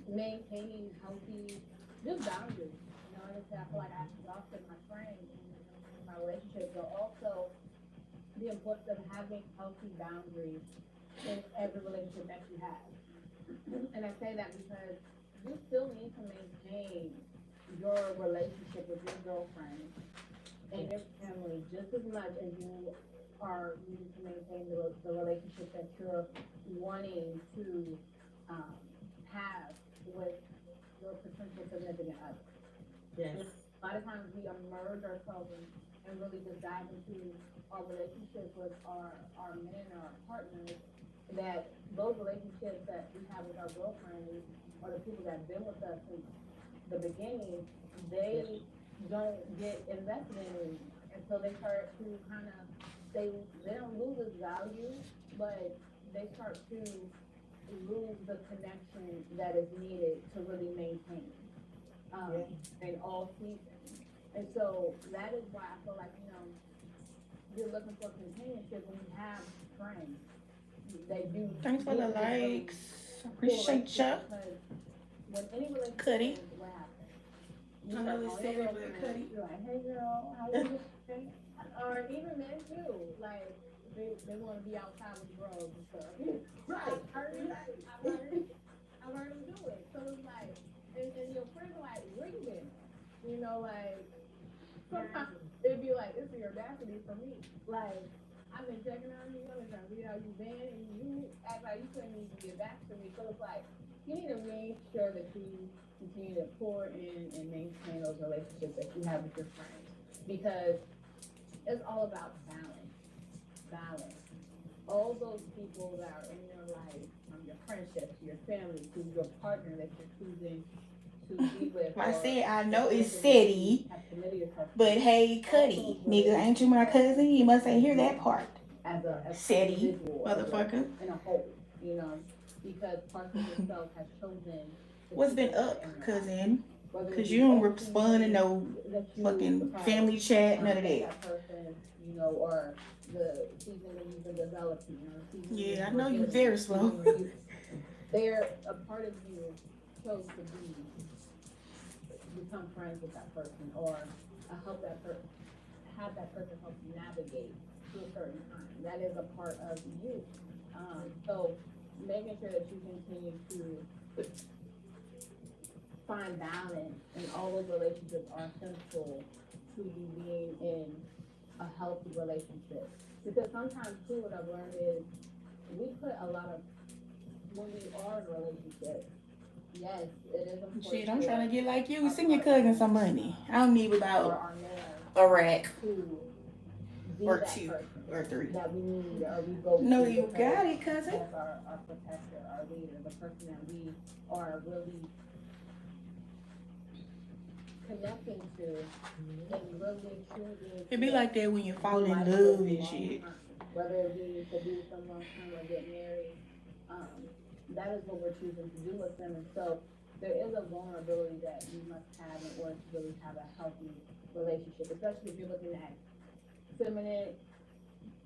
maintaining healthy, just boundaries. You know, like I said, I feel like I exhausted my friends in my relationship, but also the importance of having healthy boundaries in every relationship that you have. And I say that because you still need to maintain your relationship with your girlfriend and your family just as much as you are needing to maintain the relationship that you're wanting to have with your potential significant other. Yes. A lot of times we immerse ourselves and really just dive into our relationship with our men or our partners, that those relationships that we have with our girlfriends or the people that have been with us since the beginning, they don't get invested in anymore. And so they start to kind of, they don't lose its value, but they start to lose the connection that is needed to really maintain in all seasons. And so that is why I feel like, you know, you're looking for companionship when you have friends. They do. Thanks for the likes. Appreciate ya. Because when any relationship Cuddy. ends, what happens? I know they said it, but Cuddy. You're like, hey girl, how you doing? Or even men too, like they want to be outside with bros and stuff. Right. I've heard them do it. So it's like, and your friends are like, where you been? You know, like sometimes it'd be like, it's the audacity for me. Like, I've been checking on you, I've been trying to read how you've been, and you act like you couldn't even get back to me. So it's like, you need to make sure that you continue to pour in and maintain those relationships that you have with your friends. Because it's all about balance. Balance. All those people that are in your life, from your friendships, to your family, to your partner that you're choosing to be with. I said, I know it's SETI, but hey, Cuddy, nigga, ain't you my cousin? You must ain't hear that part. As SETI, motherfucker. In a whole, you know, because parts of yourself has chosen. What's been up, cousin? Cause you don't respond to no fucking family chat, none of that. Person, you know, or the season that you've been developing, or yeah, I know you're very slow. They're a part of you chose to become friends with that person, or help that person, have that person help you navigate to a certain time. That is a part of you. So making sure that you continue to find balance in all those relationships are essential to you being in a healthy relationship. Because sometimes too, what I've learned is we put a lot of, when we are in a relationship, yes, it is important. Shit, I'm trying to get like you. Send your cousin some money. I don't need about a rack or two or three. That we need, or we go. No, you got it, cousin. That's our protector, our leader, the person that we are really connecting to and really choosing. It be like that when you fall in love and shit. Whether it be to be with someone long term or get married, that is what we're choosing to do with them. And so there is a vulnerability that you must have in order to really have a healthy relationship, especially if you're looking at feminine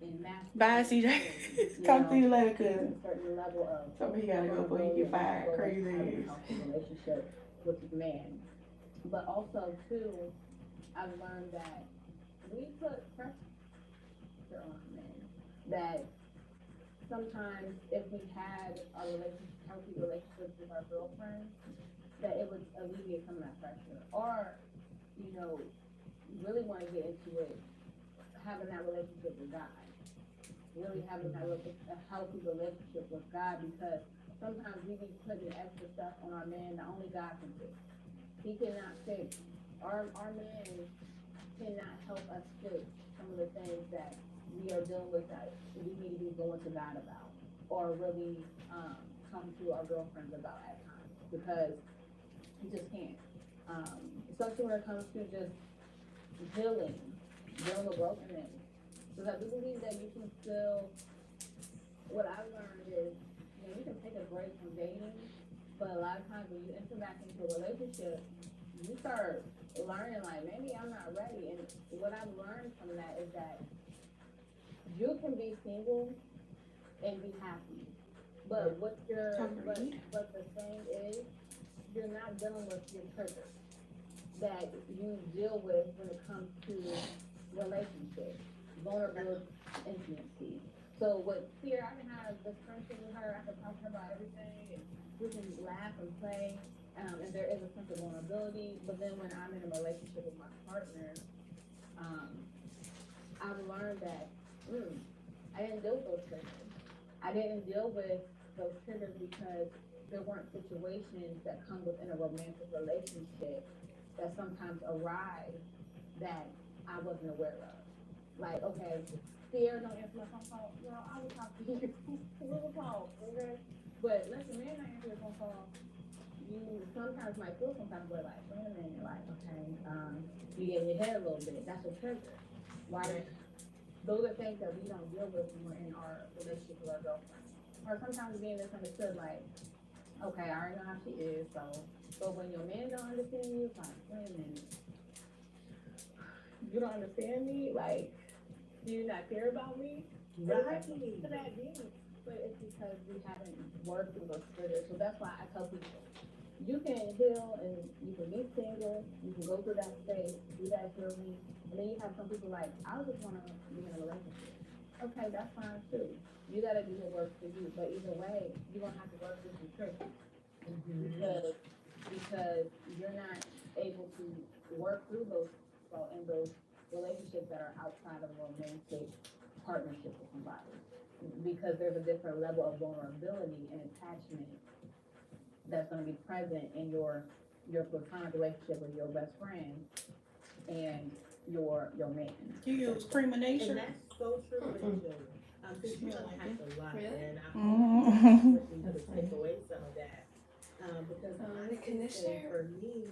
and masculine. Bye, CJ. Talk to you later, cuz. A certain level of Somebody gotta go before you get fired. Crazy. Relationship with the man. But also too, I've learned that we put pressure on men. That sometimes if we had a healthy relationship with our girlfriends, that it would alleviate some of that pressure. Or, you know, really want to get into it, having that relationship with God. Really having that a healthy relationship with God, because sometimes we be putting extra stuff on our man that only God can fix. He cannot fix. Our man cannot help us fix some of the things that we are dealing with that we need to be going to God about, or really come to our girlfriends about at times, because he just can't. Especially when it comes to just dealing with brokenness. Because I do believe that you can still, what I've learned is, you know, you can take a break from dating, but a lot of times when you enter back into a relationship, you start learning, like, maybe I'm not ready. And what I've learned from that is that you can be single and be happy. But but the thing is, you're not dealing with your triggers that you deal with when it comes to relationships, vulnerability, intimacy. So with Fear, I can have this friendship with her, I can talk to her about everything, and we can laugh and play, and there is a sense of vulnerability. But then when I'm in a relationship with my partner, I've learned that I didn't deal with those triggers. I didn't deal with those triggers because there weren't situations that come within a romantic relationship that sometimes arise that I wasn't aware of. Like, okay, Fear, don't answer my phone call. Girl, I will talk to you. We will talk, okay? But let the man not answer your phone call. You sometimes might feel some type of way, like, wait a minute, like, okay, you get in your head a little bit. That's a trigger. Why? Those are things that we don't deal with when we're in our relationship with our girlfriend. Or sometimes being misunderstood, like, okay, I already know how she is, so, but when your man don't understand you, it's like, wait a minute. You don't understand me? Like, do you not care about me? Right. To that deep. But it's because we haven't worked through those triggers. So that's why I tell people, you can heal and you can be single, you can go through that space, do that healing, and then you have some people like, I just want to be in a relationship. Okay, that's fine too. You got to do what works for you. But either way, you're going to have to work through some triggers. Because you're not able to work through those relationships that are outside of a romantic partnership with somebody, because there's a different level of vulnerability and attachment that's going to be present in your platonic relationship with your best friend and your man. You use Prima Nation? And that's so true, Rachel. Because you unpacked a lot, Really? and I hope you could take away some of that. Because the conditioner? for me,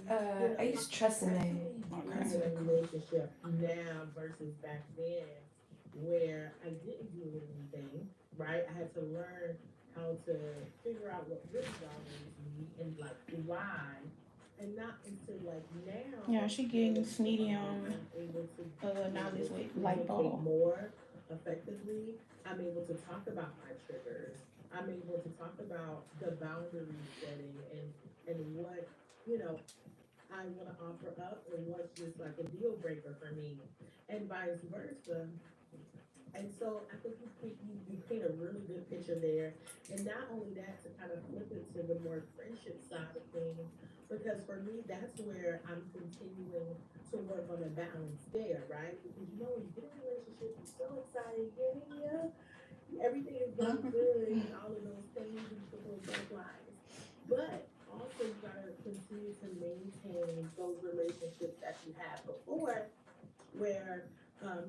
I use Tresemme. I'm in a relationship now versus back then, where I didn't do anything, right? I had to learn how to figure out what really bothers me and like why, and not until like now. Yeah, she getting Smedium, Knotless with like Boho. More effectively, I'm able to talk about my triggers. I'm able to talk about the boundary setting and what, you know, I want to offer up and what's just like a deal breaker for me, and vice versa. And so I think you paint a really good picture there. And not only that, to kind of flip it to the more friendship side of things, because for me, that's where I'm continuing to work on a balance there, right? Because you know, when you get in a relationship, you're so excited, yeah, everything is going good, and all of those things, and you put those butterflies. But also, you gotta continue to maintain those relationships that you had before, where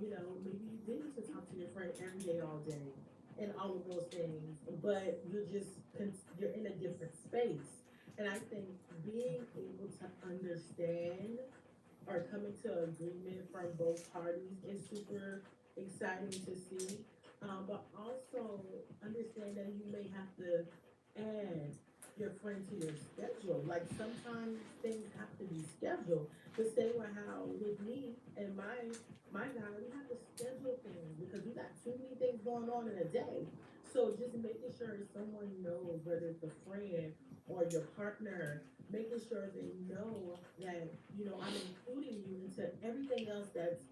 you know, maybe you did need to talk to your friend every day, all day, and all of those things, but you're in a different space. And I think being able to understand are coming to agreement from both parties is super exciting to see. But also understand that you may have to add your friend to your schedule. Like sometimes things have to be scheduled. The same way how with me and my guy, we have to schedule things because we got too many things going on in a day. So just making sure someone knows, whether it's a friend or your partner, making sure they know that, I'm including you into everything else that's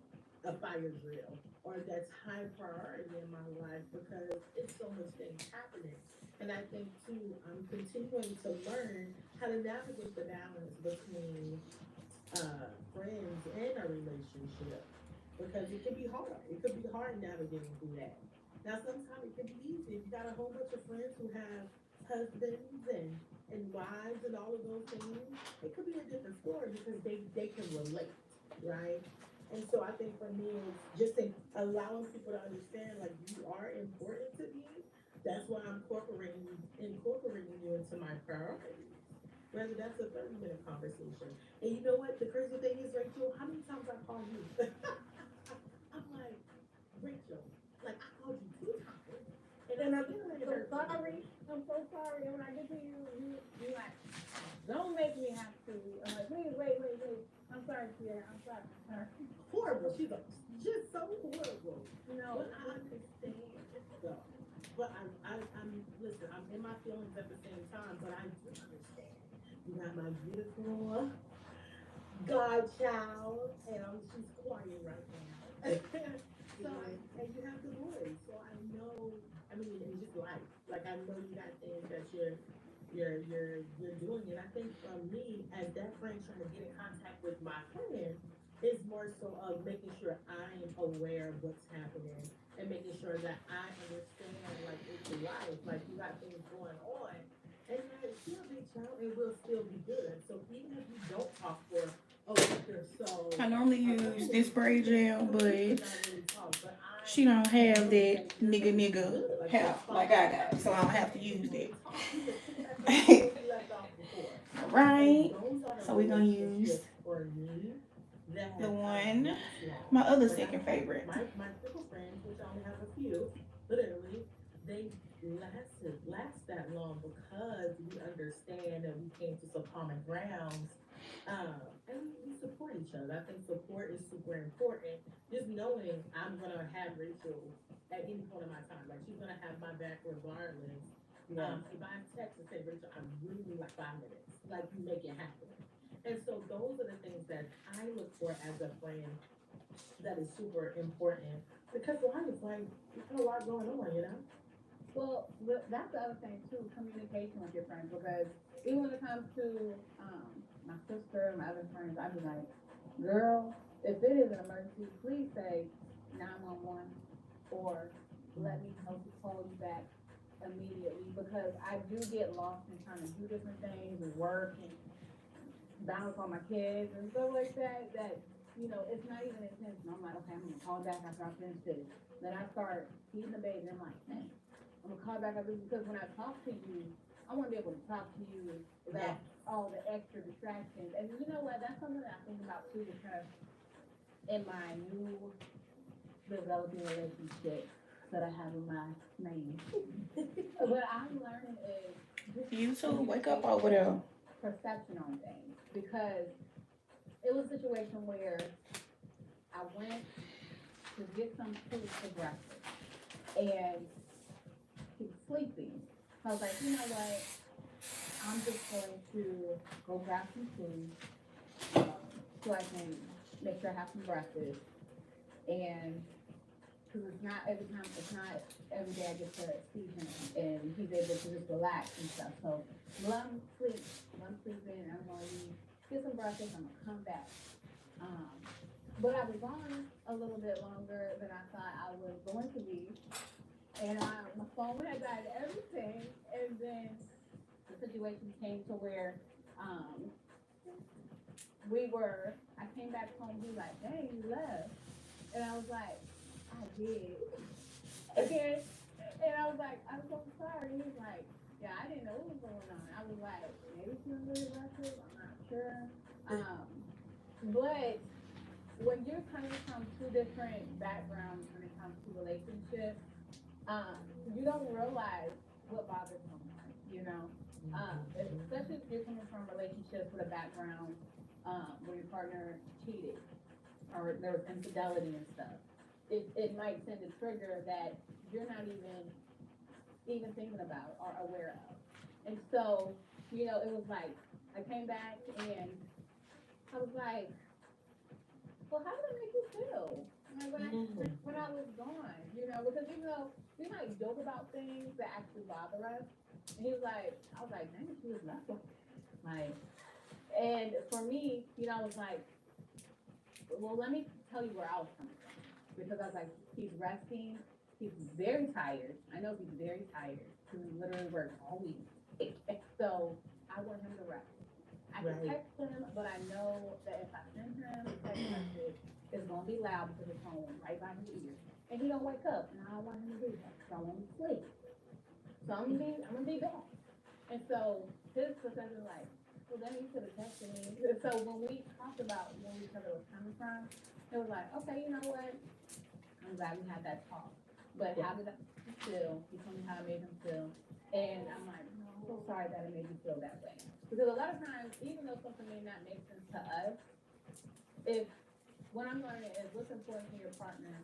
a fire drill or that's high priority in my life because it's so much things happening. And I think too, I'm continuing to learn how to navigate the balance between friends and a relationship because it can be hard. It could be hard navigating through that. Now, sometimes it can be easy. If you got a whole bunch of friends who have husbands and wives and all of those things, it could be a different story because they can relate, right? And so I think for me, it's just allowing people to understand like you are important to me. That's why I'm incorporating you into my priorities. Whether that's a 30-minute conversation. And you know what? The crazy thing is, Rachel, how many times I call you? I'm like, Rachel, like I called you 2 times. And I'm still ain't so heard from sorry. you. I'm so sorry. And when I get to you, you like, don't make me have to. I'm like, please, wait. I'm sorry, Pierre. I'm sorry. Horrible. She's just so horrible. No. But I understand though. But I'm listen, I'm in my feelings at the same time, but I do understand. You got my beautiful godchild, and she's quiet right now. So, and you have the voice, so I know. I mean, it's just life. Like I know you got things that you're doing, and I think for me, as that friend trying to get in contact with my friend, is more so of making sure I am aware of what's happening and making sure that I understand, like it's life, like you got things going on, and that she'll reach out and we'll still be good. So even if you don't talk for a week or so, I normally use this spray gel, but not really talk, but she don't have that nigga hair like I got, so I don't have to use that. Alright, so we're gonna use the one, my other second favorite. My fickle friends, which I only have a few, literally, they last that long because we understand that we came to some common grounds. And we support each other. I think support is super important. Just knowing I'm gonna have Rachel at any point in my time. Like she's gonna have my back regardless. If I text and say, Rachel, I'm really need like 5 minutes. Like you make it happen. And so those are the things that I look for as a friend that is super important because life, like, you got a lot going on, you know? Well, that's the other thing too, communication with your friends. Because even when it comes to my sister and my other friends, I'd be like, girl, if it is an emergency, please say 911 or let me help you call you back immediately. Because I do get lost in trying to do different things and work and bounce on my kids and stuff like that. That it's not even intentional. I'm like, okay, I'm gonna call back after I finish this. Then I start feeding the baby, and I'm like, dang, I'm gonna call back after this because when I talk to you, I want to be able to talk to you without all the extra distractions. And you know what? That's something that I think about too, because in my new developing relationship that I have with my man, what I'm learning is You too, wake up over there. perception on things, because it was a situation where I went to get some food for breakfast and he was sleeping. So I was like, you know what? I'm just going to go grab some food so I can make sure I have some breakfast. And because it's not every day I get to see him and he's able to just relax and stuff. So let him sleep in, I'm going to get some breakfast, I'm going to come back. But I was gone a little bit longer than I thought I was going to be. And my phone had died and everything. And then the situation came to where I came back home, he was like, dang, you left. And I was like, I did. Again. And I was like, I'm so sorry. He was like, yeah, I didn't know what was going on. I was like, maybe she was really rushed. I'm not sure. But when you're coming from two different backgrounds when it comes to relationships, you don't realize what bothers someone, you know? Especially if you're coming from relationships with a background where your partner cheated or there was infidelity and stuff. It might send a trigger that you're not even thinking about or aware of. And so, you know, it was like I came back and I was like, well, how did it make you feel? Like when I was gone, you know, because even though we might joke about things that actually bother us, and he was like, I was like, dang, she was nothing. Like, and for me, you know, I was like, well, let me tell you where I was coming from, because I was like, he's resting, he's very tired. I know he's very tired because he literally works all week. So I want him to rest. I can text him, but I know that if I send him a text message, it's gonna be loud because it's home right by his ear, and he don't wake up, and I don't want him to do that. So I want him to sleep. So I'm gonna be back. And so his professor was like, well, then you could have texted me. So when we talked about where each other was coming from, it was like, okay, you know what? I'm glad we had that talk. But how did I feel? He told me how it made him feel, and I'm like, I'm so sorry that it made you feel that way. Because a lot of times, even though something may not make sense to us, if what I'm learning is what's important to your partner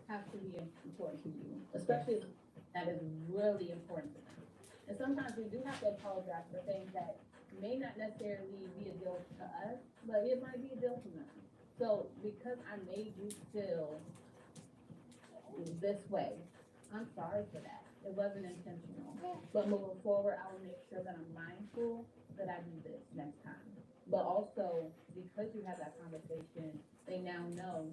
has to be important to you, especially if that is really important to them. And sometimes we do have to apologize for things that may not necessarily be a deal to us, but it might be a deal to them. So because I made you feel this way, I'm sorry for that. It wasn't intentional. But moving forward, I will make sure that I'm mindful that I do this next time. But also, because you have that conversation, they now know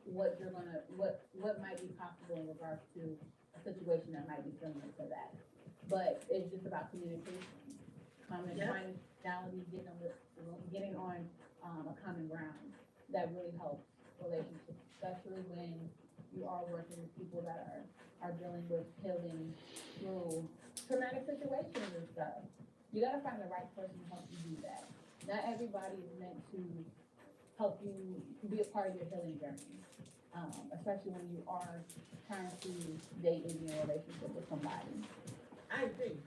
what might be possible in regards to a situation that might be similar to that. But it's just about communication, common finality, getting on a common ground. That really helps relationships, especially when you are working with people that are dealing with healing through traumatic situations and stuff. You gotta find the right person to help you do that. Not everybody is meant to help you be a part of your healing journey, especially when you are trying to date and be in a relationship with somebody. I agree.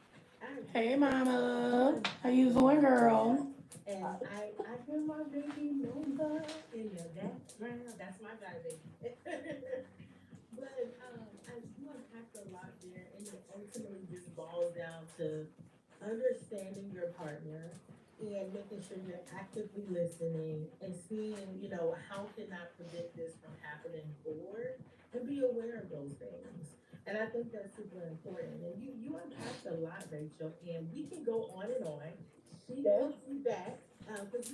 Hey, mama. How you doing, girl? And I hear my baby Nova in the background. That's my guy baby. But you unpacked a lot there, and it ultimately just boils down to understanding your partner and making sure you're actively listening and seeing, you know, how can I prevent this from happening forward and be aware of those things. And I think that's super important. And you unpacked a lot, Rachel, and we can go on and on. She wants you back because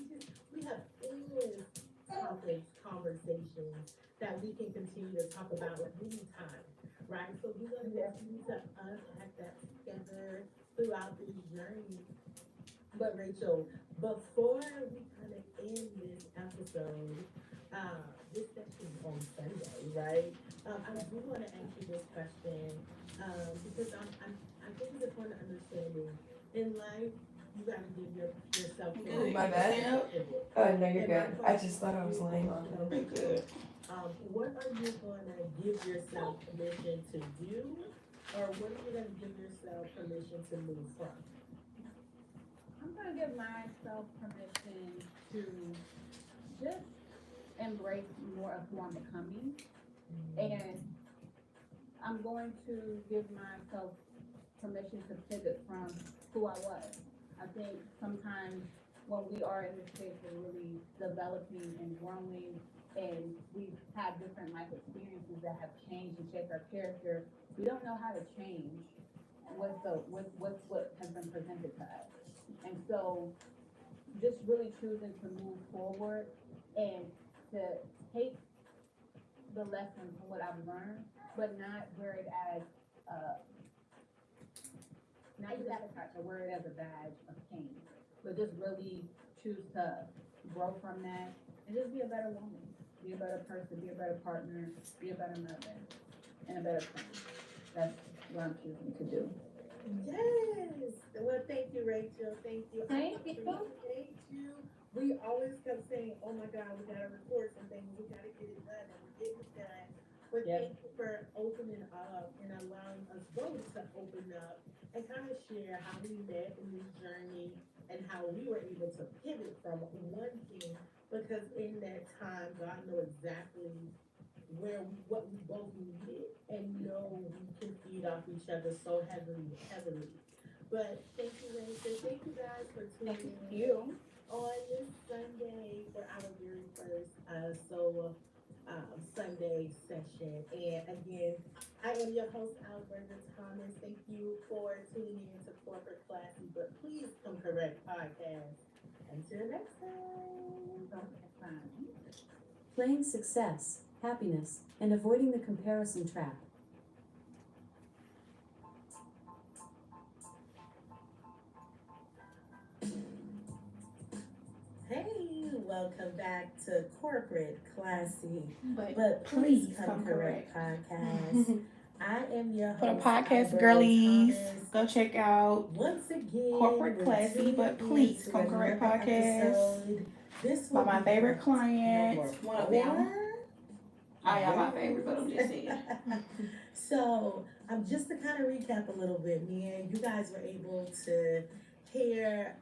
we have endless topics, conversations that we can continue to talk about at any time, right? So we're going to continue to unpack that together throughout this journey. But Rachel, before we kind of end this episode, this session on Sunday, right? I do want to ask you this question because I think it's important understanding in life. You got to give yourself. Good. My bad. Oh no, you're good. I just thought I was laying on it. You're good. What are you going to give yourself permission to do, or what are you going to give yourself permission to move from? I'm gonna give myself permission to just embrace more of who I'm becoming, and I'm going to give myself permission to pivot from who I was. I think sometimes when we are in this space of really developing and growing, and we've had different life experiences that have changed and shaped our character, we don't know how to change what has been presented to us. And so just really choosing to move forward and to take the lesson from what I've learned, but not wear it as not just to wear it as a badge of pain, but just really choose to grow from that and just be a better woman, be a better person, be a better partner, be a better mother, and a better friend. That's what I'm choosing to do. Yes. Well, thank you, Rachel. Thank you. Thank you. Appreciate you. we always kept saying, "Oh my God, we gotta record some things. We gotta get it done, and we're getting it done." But Yep. thank you for opening up and allowing us both to open up and kind of share how we met in this journey and how we were able to pivot from one thing because in that time, God knew exactly where we what we both needed and know we can feed off each other so heavily. But thank you, Wednesday. Thank you guys for Thank tuning in you. on this Sunday for our very first solo Sunday session. And again, I am your host, Alberta Thomas. Thank you for tuning in to Corporate Classy, but please come correct podcast. Until next time. Okay, fine. Playing success, happiness, and avoiding the comparison trap. Hey, welcome back to Corporate Classy, But but please come correct podcast. I am your For the host, podcast Alberta girlies, Thomas. go check out Once again, Corporate we're Classy, tuning but in please to come correct another podcast episode. This by will my be favorite part clients. number One of them. 4. I am my favorite, but I'm just saying. So, just to kind of recap a little bit, me and you guys were able to hear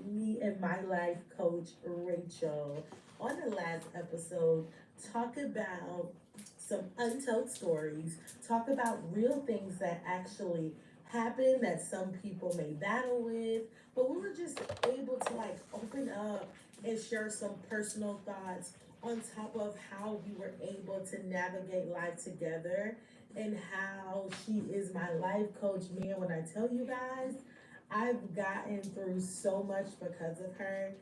me and my life coach Rachel on the last episode talk about some untold stories, talk about real things that actually happen that some people may battle with, but we were just able to like open up and share some personal thoughts on top of how we were able to navigate life together and how she is my life coach. Man, when I tell you guys, I've gotten through so much because of her.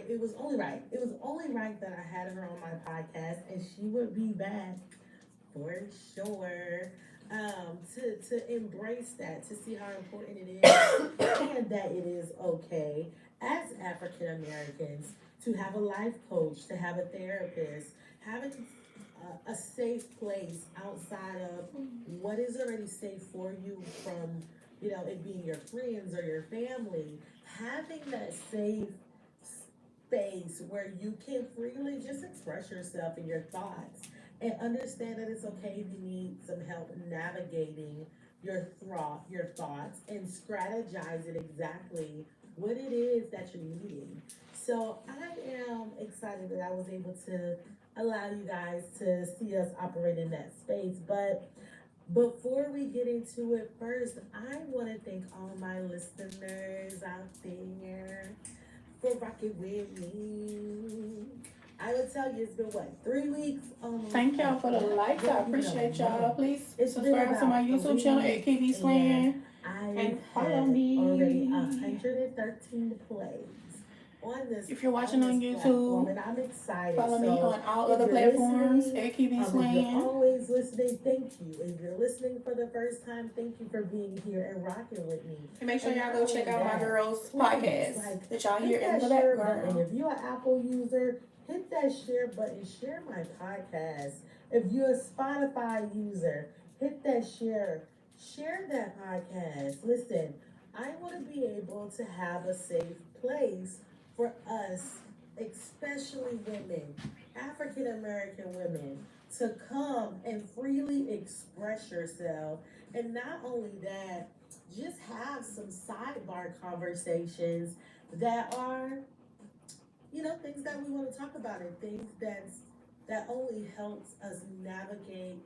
It was only right. It was only right that I had her on my podcast, and she would be back for sure. To embrace that, to see how important it is, and that it is okay as African Americans to have a life coach, to have a therapist, having a safe place outside of what is already safe for you from, it being your friends or your family, having that safe space where you can freely just express yourself and your thoughts and understand that it's okay if you need some help navigating your thoughts and strategize it exactly what it is that you're needing. So I am excited that I was able to allow you guys to see us operate in that space. But before we get into it, first, I want to thank all my listeners out there for rocking with me. I would tell you it's been what, 3 weeks? Thank y'all for the likes. I appreciate y'all. Please subscribe to my YouTube channel, AKB and Slan. I've And follow had me. already 113 plays on this. If you're watching on platform, YouTube, and I'm excited. follow me So on all if other you're platforms, listening, AKB if you're Slan. always listening, thank you. If you're listening for the first time, thank you for being here and rocking with me. And make sure And y'all not go check only out my that, girls' please, podcast like, that y'all hit hear in that the share button. background. If you're an Apple user, hit that share button. Share my podcast. If you're a Spotify user, hit that share. Share that podcast. Listen, I want to be able to have a safe place for us, especially women, African American women, to come and freely express yourself. And not only that, just have some sidebar conversations that are, things that we want to talk about and things that only helps us navigate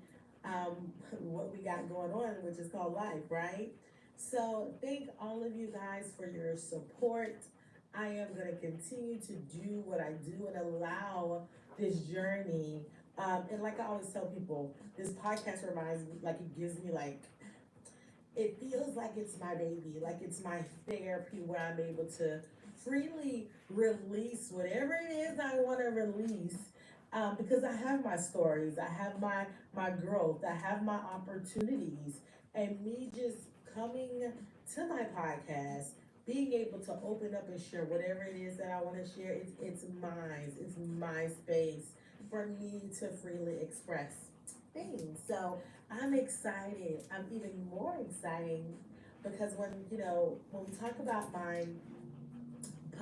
what we got going on, which is called life, right? So thank all of you guys for your support. I am going to continue to do what I do and allow this journey. And like I always tell people, this podcast reminds me, like it gives me like, it feels like it's my baby, like it's my therapy where I'm able to freely release whatever it is I want to release. Because I have my stories, I have my growth, I have my opportunities, and me just coming to my podcast, being able to open up and share whatever it is that I want to share, it's mine, it's my space for me to freely express things. So I'm excited. I'm even more excited because when we talk about my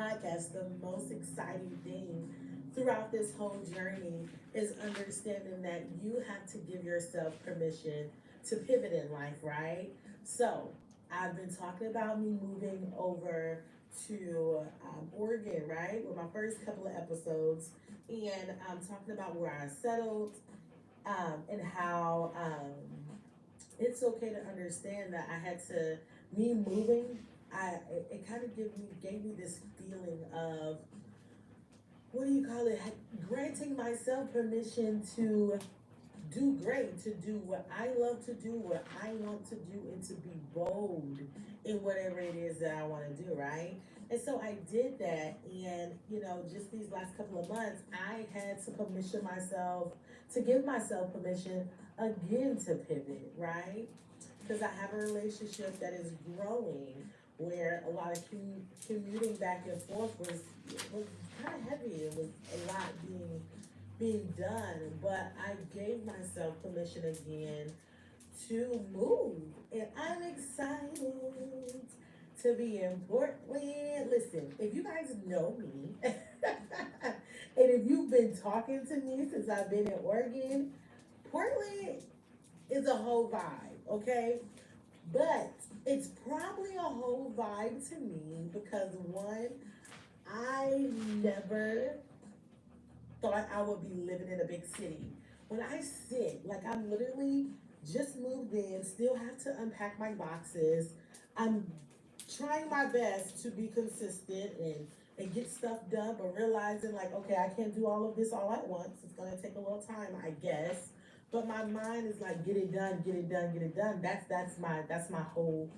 podcast, the most exciting thing throughout this whole journey is understanding that you have to give yourself permission to pivot in life, right? So, I've been talking about me moving over to Oregon, right? With my first couple of episodes, and I'm talking about where I settled, and how it's okay to understand that I had to me moving. It kind of gave me this feeling of, what do you call it? Granting myself permission to do great, to do what I love to do, what I want to do, and to be bold in whatever it is that I want to do, right? And so I did that, and just these last couple of months, I had to permission myself to give myself permission again to pivot, right? Because I have a relationship that is growing, where a lot of commuting back and forth was kind of heavy. It was a lot being done, but I gave myself permission again to move, and I'm excited to be in Portland. Listen, if you guys know me, and if you've been talking to me since I've been in Oregon, Portland is a whole vibe, okay? But it's probably a whole vibe to me because, one, I never thought I would be living in a big city. When I sit, like, I'm literally just moved in, still have to unpack my boxes. I'm trying my best to be consistent and get stuff done, but realizing, like, okay, I can't do all of this all at once. It's gonna take a little time, I guess. But my mind is like, get it done, get it done, get it done. That's my whole,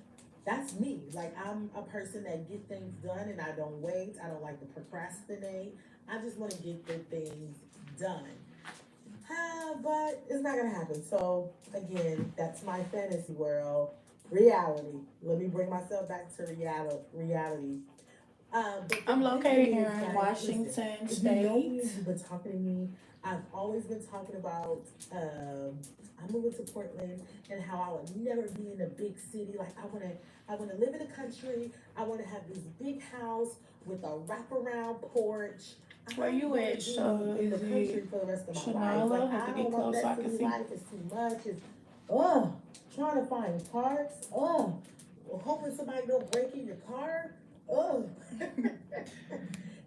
that's me. Like, I'm a person that get things done and I don't wait. I don't like to procrastinate. I just want to get the things done. But it's not gonna happen. So again, that's my fantasy world. Reality. Let me bring myself back to reality. I'm located here listen, in Washington if you know me, State. you've been talking to me. I've always been talking about I'm moving to Portland and how I would never be in a big city. Like, I wanna live in the country. I wanna have this big house with a wraparound porch. Where you at, in the is country it for the rest of my life. Shanola? Like, Have to I get don't want close so I that can city see. life. It's too much. It's trying to find parts. Hoping somebody don't break in your car.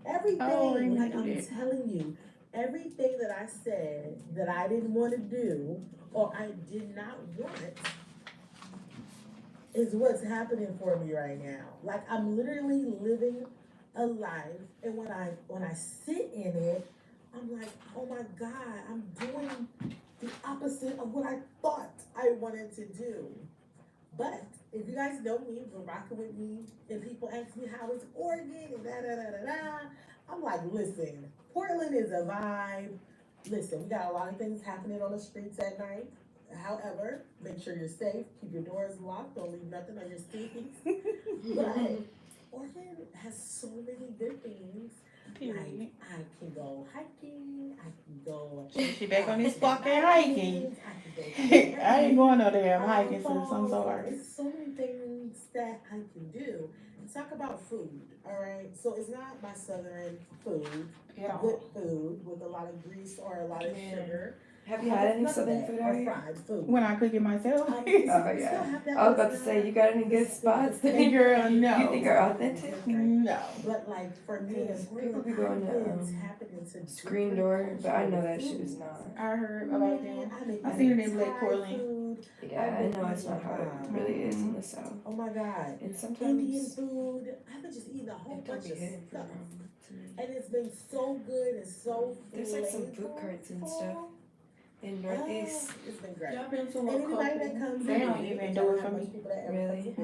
Everything, like, I'm telling you, everything that I said that I didn't want to do or I did not want is what's happening for me right now. Like, I'm literally living a life, and when I sit in it, I'm like, oh my God, I'm doing the opposite of what I thought I wanted to do. But if you guys know me, been rocking with me, and people ask me how is Oregon and da, I'm like, listen, Portland is a vibe. Listen, we got a lot of things happening on the streets at night. However, make sure you're safe, keep your doors locked, don't leave nothing on your staircase. But Oregon has so many good things. Like, I can go hiking, I can go. She back on this fucking hiking. I I ain't going no damn hiking, sis. I'm sorry. It's so many things that I can do. Talk about food, all right? So it's not my southern food, good food with a lot of grease or a lot of sugar. Have you had any southern food or already? fried food. When I cook it myself. Oh yeah. I was about to say, you got any good spots that Girl, no. you think are authentic? No. But like for me, Because people be going to Screen Door, but I know that shit is not. I heard about them. I seen it in Black Portland. Yeah, I know it's not how it really is in the South. Oh my God. And Indian sometimes food. I've been just eating a whole it don't bunch be of hitting for stuff. to me. And it's been so good and so There's like some food carts and stuff in Northeast. It's been great. Y'all been to And a anybody that couple. comes They in, don't even do it for me. Really?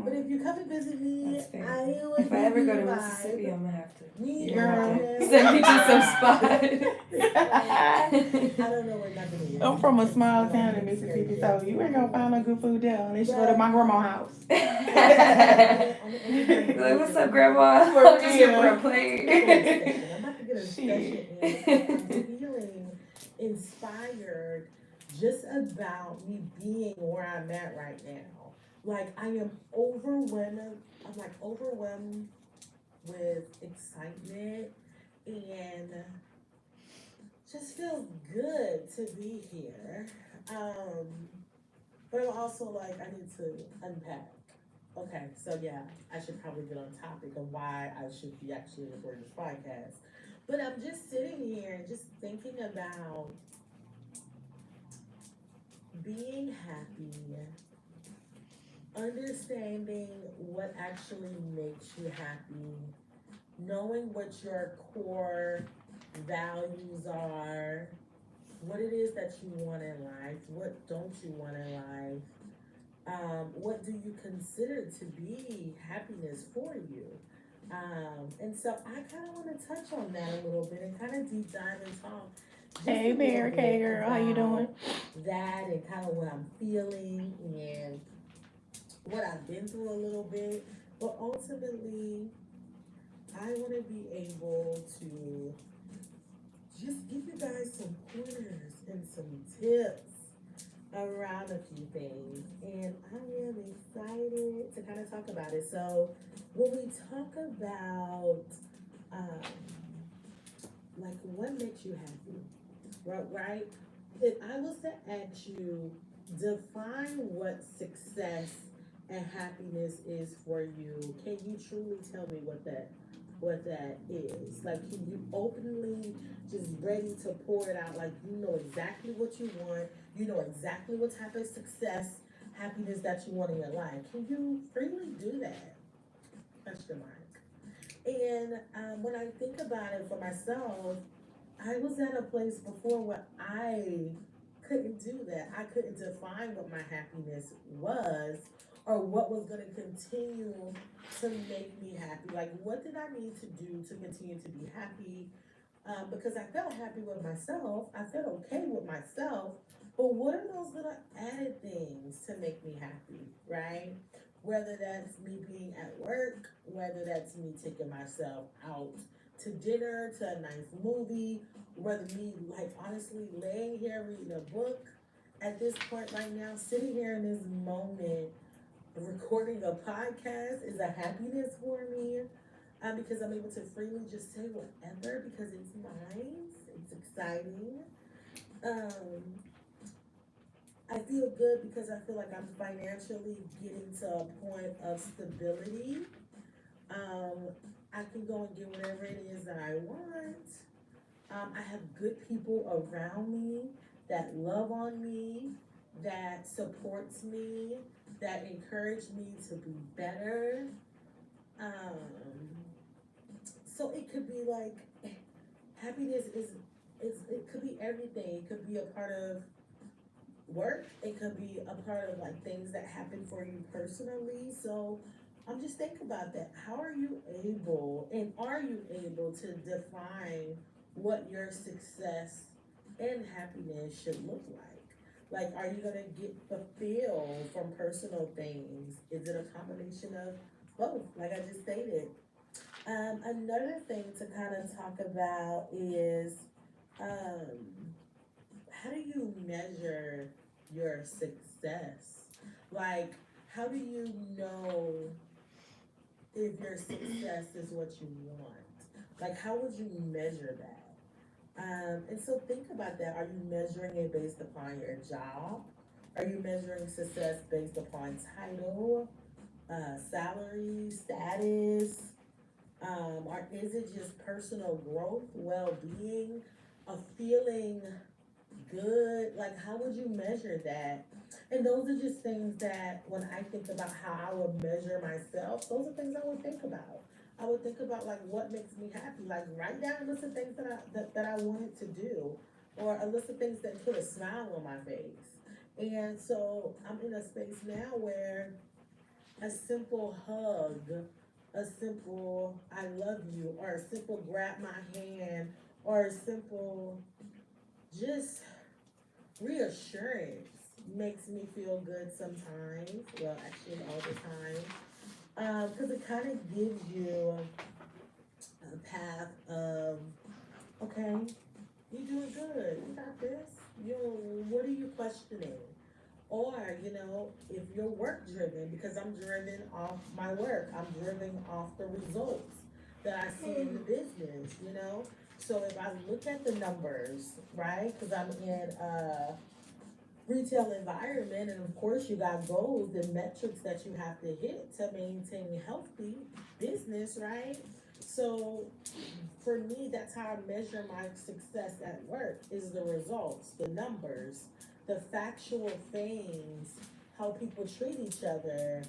But if you come and visit me, That's fair. I will If I ever give go you to a Mississippi, vibe. I'm gonna have to. We You're gonna have are- to send me to some spot. I don't know where nothing is. I'm from a small town in Mississippi, so you ain't gonna find no good food there unless you go to my grandma's house. Like, what's up, Grandma? For I'm just here for a real. plate. I'm about to get a Shit. session and I'm feeling inspired just about me being where I'm at right now. Like, I am overwhelmed. I'm like overwhelmed with excitement and just feels good to be here. But I'm also like, I need to unpack. Okay, so yeah, I should probably get on topic of why I should be actually recording this podcast. But I'm just sitting here and just thinking about being happy, understanding what actually makes you happy, knowing what your core values are, what it is that you want in life, what don't you want in life, what do you consider to be happiness for you? And so I kind of want to touch on that a little bit and kind of deep dive and talk. Hey, Barricade girl, how you doing? That and kind of what I'm feeling and what I've been through a little bit. But ultimately, I want to be able to just give you guys some pointers and some tips around a few things, and I am excited to kind of talk about it. So, when we talk about like what makes you happy, right? If I was to ask you, define what success and happiness is for you, can you truly tell me what that is? Like, can you openly just ready to pour it out? Like, you know exactly what you want. You know exactly what type of success, happiness that you want in your life. Can you freely do that? Question mark. And when I think about it for myself, I was at a place before where I couldn't do that. I couldn't define what my happiness was or what was going to continue to make me happy. Like, what did I need to do to continue to be happy? Because I felt happy with myself. I felt okay with myself. But what are those little added things to make me happy, right? Whether that's me being at work, whether that's me taking myself out to dinner, to a nice movie, whether me, like, honestly laying here reading a book at this point right now, sitting here in this moment, recording a podcast is a happiness for me. Because I'm able to freely just say whatever because it's mine. It's exciting. Um, I feel good because I feel like I'm financially getting to a point of stability. Um, I can go and get whatever it is that I want. I have good people around me that love on me, that supports me, that encourage me to be better. Um, so it could be like happiness is it could be everything. It could be a part of work. It could be a part of like things that happen for you personally. So I'm just thinking about that. How are you able and are you able to define what your success and happiness should look like? Like, are you gonna get fulfilled from personal things? Is it a combination of both? Like I just stated. Another thing to kind of talk about is how do you measure your success? Like, how do you know if your success is what you want? Like, how would you measure that? And so think about that. Are you measuring it based upon your job? Are you measuring success based upon title, salary, status? Or is it just personal growth, well-being, a feeling good? Like, how would you measure that? And those are just things that when I think about how I would measure myself, those are things I would think about. I would think about like what makes me happy. Like write down a list of things that I wanted to do, or a list of things that put a smile on my face. And so I'm in a space now where a simple hug, a simple I love you, or a simple grab my hand, or a simple just reassurance makes me feel good sometimes. Well, actually, all the time. Because it kind of gives you a path of, okay, you're doing good. You got this. What are you questioning? Or, if you're work driven, because I'm driven off my work, I'm driven off the results. that I see in the business, you know? So if I look at the numbers, right? Because I'm in a retail environment, and of course you got goals and metrics that you have to hit to maintain healthy business, right? So for me, that's how I measure my success at work is the results, the numbers, the factual things, how people treat each other.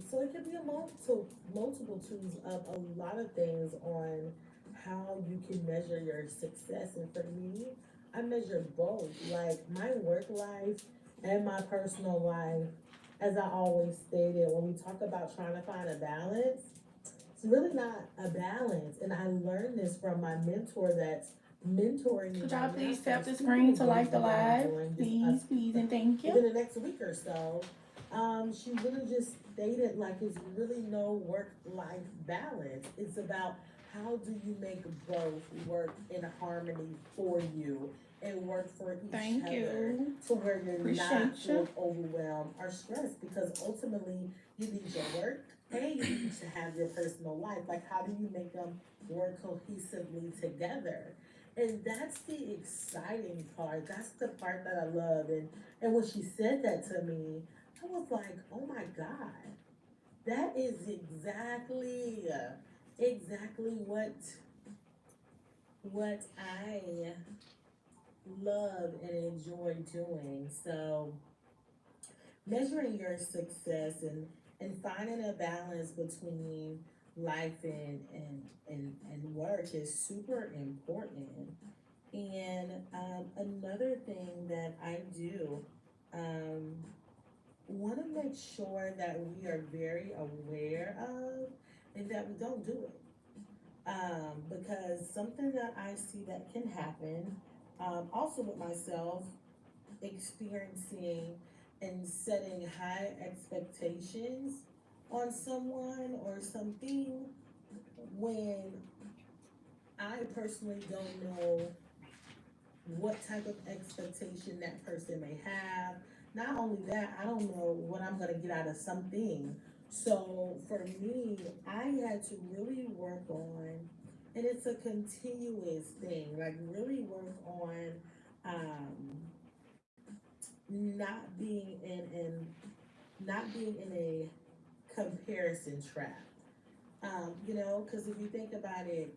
So it could be a multitudes of a lot of things on how you can measure your success. And for me, I measure both, like my work life and my personal life. As I always stated, when we talk about trying to find a balance, it's really not a balance. And I learned this from my mentor that's mentoring me Could right y'all now please for tap the the speaking screen to like the engagement that I'm live? doing Please, please, and thank you. within the next week or so. She really just stated like it's really no work-life balance. It's about how do you make both work in harmony for you and work for each Thank other you. to where you're not Appreciate feeling you. overwhelmed or stressed, because ultimately you need your work and you need to have your personal life. Like, how do you make them work cohesively together? And that's the exciting part. That's the part that I love. And when she said that to me, I was like, oh my God, that is exactly what I love and enjoy doing. So measuring your success and finding a balance between life and work is super important. And another thing that I do, um, want to make sure that we are very aware of and that we don't do it. Because something that I see that can happen, also with myself, experiencing and setting high expectations on someone or something when I personally don't know what type of expectation that person may have. Not only that, I don't know what I'm gonna get out of something. So for me, I had to really work on, and it's a continuous thing, like really work on not being not being in a comparison trap. Because if you think about it,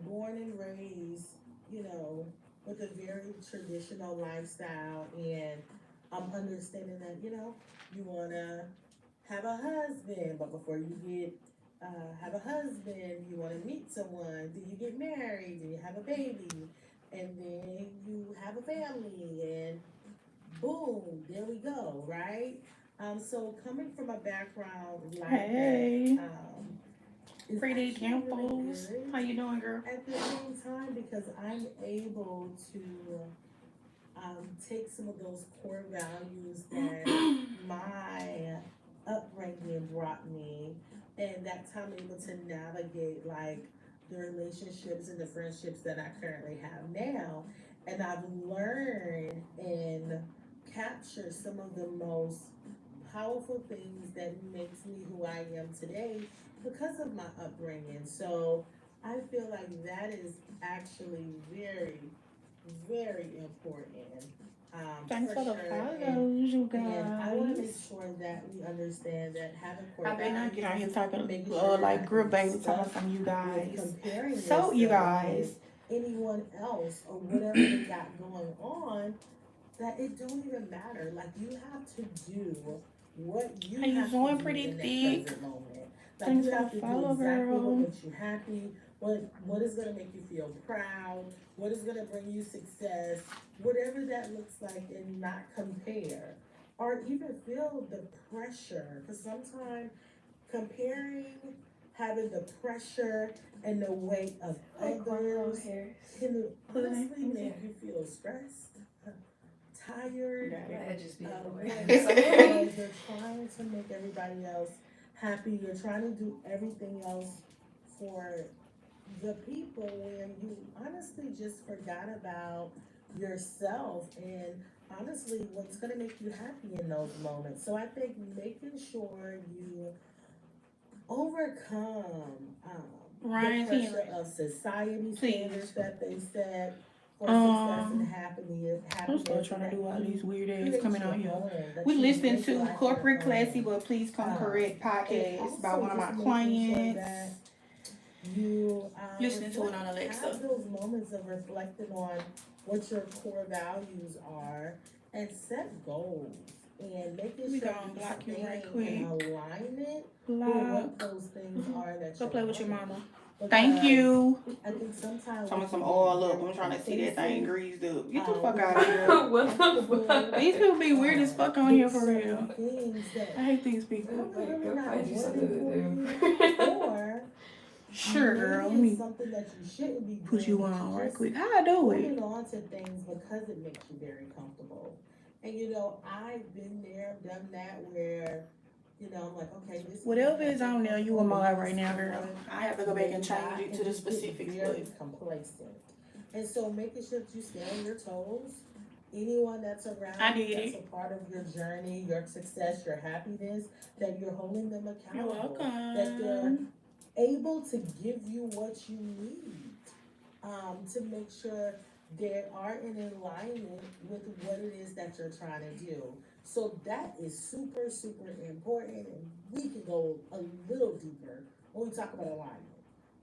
born and raised, you know, with a very traditional lifestyle, and I'm understanding that, you want to have a husband, but before you get have a husband, you want to meet someone, then you get married, then you have a baby, and then you have a family, and boom, there we go, right? So coming from a background like Hey. that, is Pretty actually really dimples. good How you doing, girl? at the same time, because I'm able to take some of those core values that my upbringing brought me, and that's how I'm able to navigate like the relationships and the friendships that I currently have now. And I've learned and captured some of the most powerful things that makes me who I am today because of my upbringing. So I feel like that is actually very important. Thanks for the Sure. follows, you And I want to make guys. sure that we understand that having core I better not get out here talking making sure like you're grill not baby getting talking stuck from you with guys. comparing So you yourself guys, with anyone else or whatever they got going on, that it don't even matter. Like, you have to do what you how you have to doing, do pretty in that thick? present moment. Like, Thanks you for have the to do follow, exactly what girl. makes you happy, what is gonna make you feel proud, what is gonna bring you success, whatever that looks like, and not compare. Or even feel the pressure. Because sometimes comparing, having the pressure and the weight of Like cornrow others hairs. can honestly Mhm. make you feel stressed, tired, My head just be in the way. because you're trying to make everybody else happy. You're trying to do everything else for the people when you honestly just forgot about yourself and honestly what's going to make you happy in those moments. So I think making sure you overcome Ryan, the pressure of society standards that they set for success and happiness. I'm still trying to do all these weird ass Create coming your out here. home, that We you listening make to life Corporate your Classy, own. but Please Come Correct And podcast by also one of my just making sure clients. that you Listening to it on Alexa. have those moments of reflecting on what your core values are and set goals and making We sure gonna block you staying right in quick. alignment with Block. what those things are that Go you're play with your wanting. mama. Because Thank you. I think sometimes Talking we some can oil get up. I'm trying to see that thing complacent, greased up. Get the with fuck out of here. What the fuck? These people be weird as fuck on here for certain real. things that I hate these people. Go not find you good something to for do. you, or Sure, maybe girl. Let it's me something that you shouldn't be put doing, you but on right just quick. How I do it? holding on to things because it makes you very comfortable. And I've been there, done that, where I'm like, okay, this Whatever is on there, you a mod right now, girl. I have to go back and change it to the specifics, very but complacent. And so making sure that you stay on your toes. Anyone that's around I you, did that's it. a part of your journey, your success, your happiness, that you're holding them You're accountable. That they're welcome. able to give you what you need, to make sure they are in alignment with what it is that you're trying to do. So that is super, super important, and we can go a little deeper when we talk about alignment.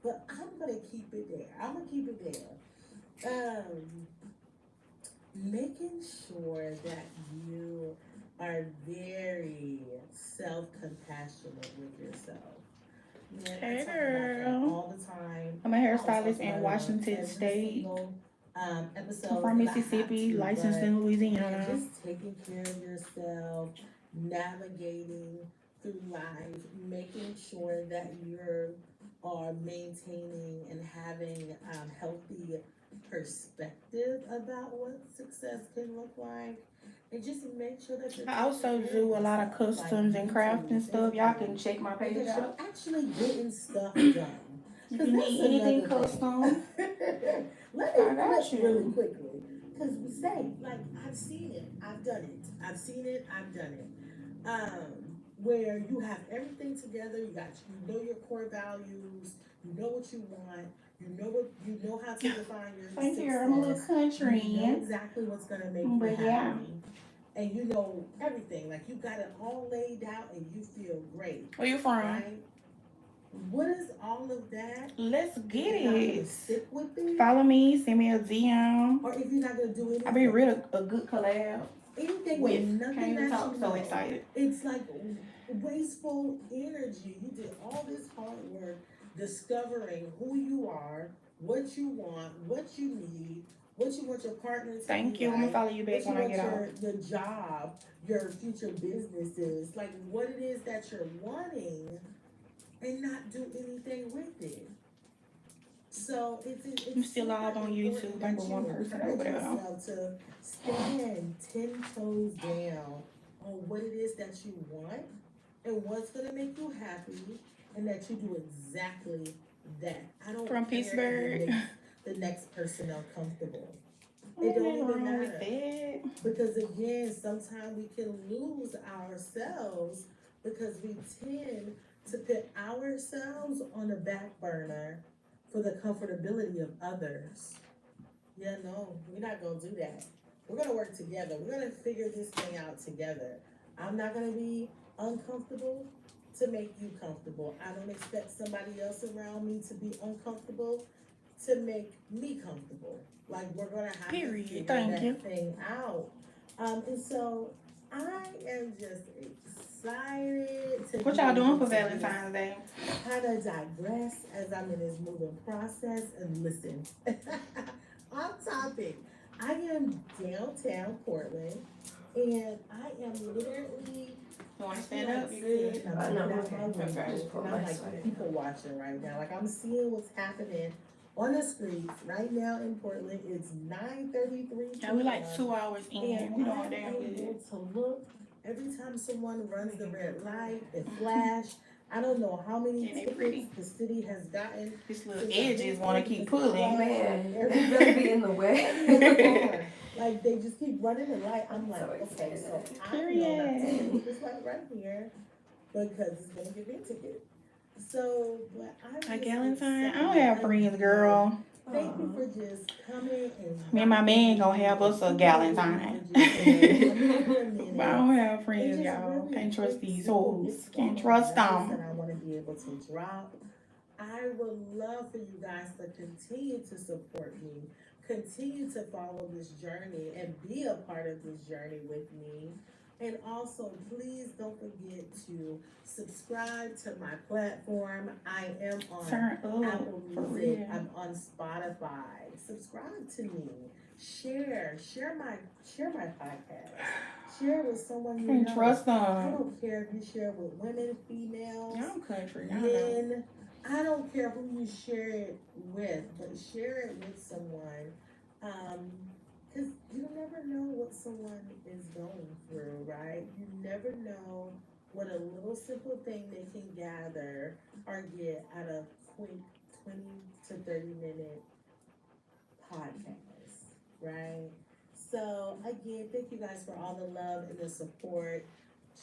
But I'm gonna keep it there. Making sure that you are very self-compassionate with yourself. Man, Hey, I talk about that girl. all the time. I'm a I'll talk hairstylist about in it Washington every State. single, episode I'm from that I have Mississippi, to, licensed but in Louisiana. just taking care of yourself, navigating through life, making sure that you are maintaining and having healthy perspective about what success can look like, and just make sure that you're I also taking care do a lot of yourself, customs and craft and stuff. Y'all physically, can check my and page that you're out. actually getting stuff done. If 'Cause you that's need anything another custom, thing. Let I me got flip you. really quickly. Because we say, like, I've seen it, I've done it. I've seen it, I've done it. Where you have everything together, you know your core values, you know what you want, you know how to define your Thank success. you. I'm a little country. You know exactly what's gonna make you But happy. yeah. And you know everything. Like, you got it all laid out and you feel great. Where you from? Right? What is all of that? Let's get You're not gonna it. stick with it, Follow me, send me a DM. or if you're not gonna do anything, I be real a good collab anything with. with nothing Can't even that talk. you So know. excited. It's like wasteful energy. You did all this hard work discovering who you are, what you want, what you need, what you want your partner to Thank be you. I'm gonna like, follow you back what when I you get want off. your job, your future businesses, like what it is that you're wanting, and not do anything with it. So it's I'm still live super on important YouTube. that I'm with you one person encourage over there. yourself to stand 10 toes down on what it is that you want and what's gonna make you happy, and that you do exactly that. I don't From care Pittsburgh. if it makes the next person uncomfortable. It Ain't don't nothing even wrong with matter. that. Because again, sometimes we can lose ourselves because we tend to put ourselves on the back burner for the comfortability of others. Yeah, no, we're not gonna do that. We're gonna work together. We're gonna figure this thing out together. I'm not gonna be uncomfortable to make you comfortable. I don't expect somebody else around me to be uncomfortable to make me comfortable. Like, we're gonna have Period. to figure Thank that you. thing out. And so I am just excited to What be y'all doing able for to Valentine's Day? kind of digress as I'm in this moving process and listen. On topic, I am downtown Portland, and I am literally. You want to stand up? You good? I'm I know. looking out my window, Okay, just put and my I'm sweater like people watching right now. Like, I'm seeing what's happening on the streets right now in Portland. It's 9:33. Yeah, we like 2 hours in. And We I'm doing damn able good. to look every time someone runs the red light, it flash. I don't know how many And they pretty. tickets the city has gotten. This little edges want to keep pulling. Man, Everybody- everybody be in the way. Like, they just keep running the light. I'm like, So okay, excited. so I know not to take this light right here because it's gonna give me a ticket. So, but I'm A just Galentine? I don't excited. have friends, girl. Thank you for just coming and Me and my man gonna have us a Galentine. But I don't have friends, y'all. Can't trust these hoes. Can't trust them. That I want to be able to drop. I would love for you guys to continue to support me, continue to follow this journey and be a part of this journey with me. And also, please don't forget to subscribe to my platform. I am on Turn up, Apple for Music. real. I'm on Spotify. Subscribe to me. Share my podcast. Share it with someone you Can't know. trust I them. don't care if you share it with women, females, Y'all country, y'all know. men. I don't care who you share it with, but share it with someone. Because you never know what someone is going through, right? You never know what a little simple thing they can gather or get out of quick 20 to 30-minute podcast, right? So again, thank you guys for all the love and the support.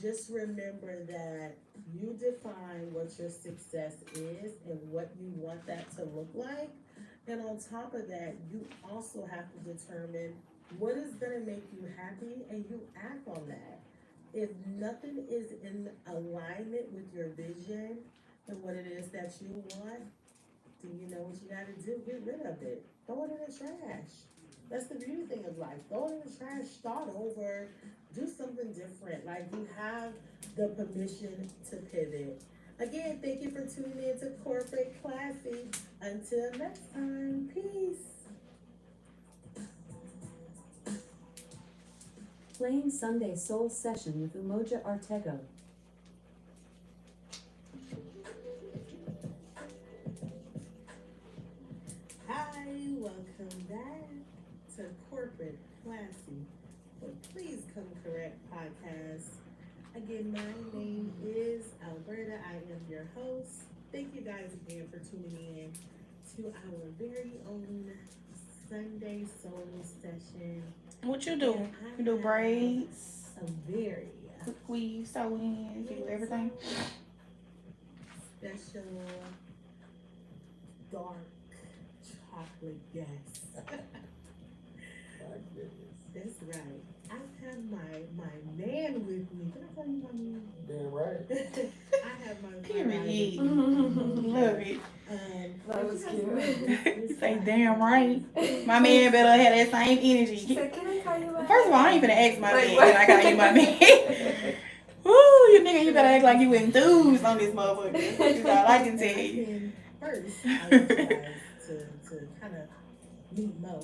Just remember that you define what your success is and what you want that to look like. And on top of that, you also have to determine what is going to make you happy and you act on that. If nothing is in alignment with your vision and what it is that you want, do you know what you got to do? Get rid of it. Throw it in the trash. That's the beauty thing of life. Throw it in the trash, start over, do something different. Like, you have the permission to pivot. Again, thank you for tuning in to Corporate Classy. Until next time, peace. Playing Sunday Soul Session with Umoja Artego. Hi, welcome back to Corporate Classy, but Please Come Correct podcast. Again, my name is Alberta. I am your host. Thank you guys again for tuning in to our very own Sunday Soul Session. What you do? You do braids, A very weave, sew-ins, you do everything? special dark chocolate guest. That's right. I have my man with me. Can I tell you my man? Damn right. I have my Period. man. Love it. That was cute. Say damn right. My man better have that same energy. She said, can I call you my First of all, I ain't finna ask my Like, man. what? Can I call you my man? Woo, you nigga, you better act like you enthused on this motherfucker. That's all I can tell you. First, I want you guys to kind of meet Mo.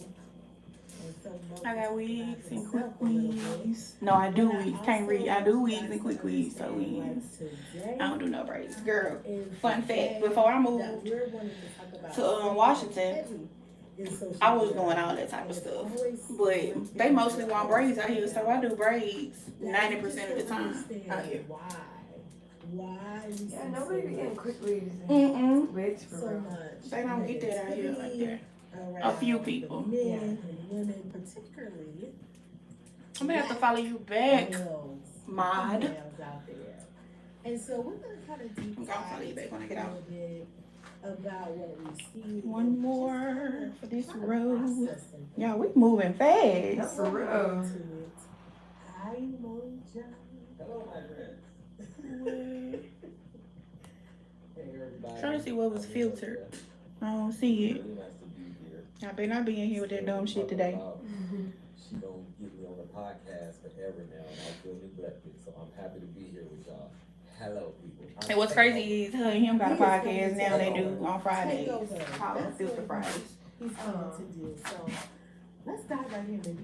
And so Mo I got can wigs talk and about quick himself a little bit. weaves. No, I do But wigs. Can't read. I do wigs and quick also weaves. So understand, wigs. like, today I don't do no braids. Girl, is fun the fact, day before I that moved we're wanting to talk about to something Washington, heavy in social I was media. doing all that type of And it's stuff. always But they mostly want braids out here, so I do braids that you 90% just of the don't time understand out here. why we Yeah, see nobody so be getting much- quick weaves and Mm-mm. wigs for so real. much They don't get that out here like negativity that. A few around people. the men Yeah. and women, particularly I'm gonna have to follow you back, males, mod. females out there. And so we're gonna kind of deep I'm gonna follow dive you back when I get a out. little bit about what we see. One and more just for this kinda road. processing Yeah, we things. moving fast. That's for Before we get real. into it, hi, Moja. Hello, my friends. Hey, everybody. Trying to see what was filtered. I don't see it. Really nice to be here. I better not be in here with that dumb shit today. She don't get me on the podcast forever now, and I feel neglected, so I'm happy to be here with y'all. Hello, people. And what's crazy is her and him got a podcast now they do on Fridays. Take over. Called That's Filter what Fridays. He's coming to do. So let's dive right in, baby.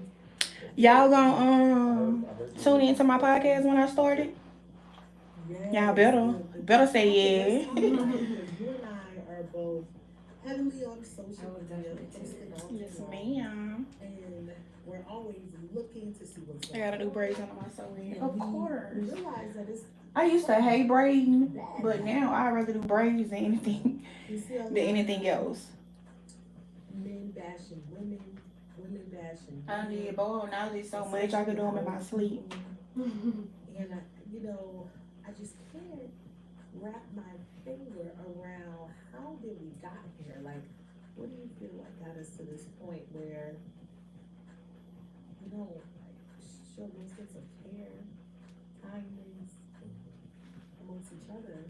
Y'all gonna tune into my podcast when I started? Y'all better say yeah. You and I are both heavily on social media, posting all day Yes, long, ma'am. and we're always looking to see what's I going gotta do on. braids under my sewing. And Of we course. realize that it's I used to hate braiding, but now I rather do braids than anything you see a lot than anything of else. men bashing women, women bashing I men. did Boho knowledge so much I could do them in my sleep. And I just can't wrap my finger got here? Like, what do you feel like got us to this point where you don't like show no sense of care, kindness amongst each other?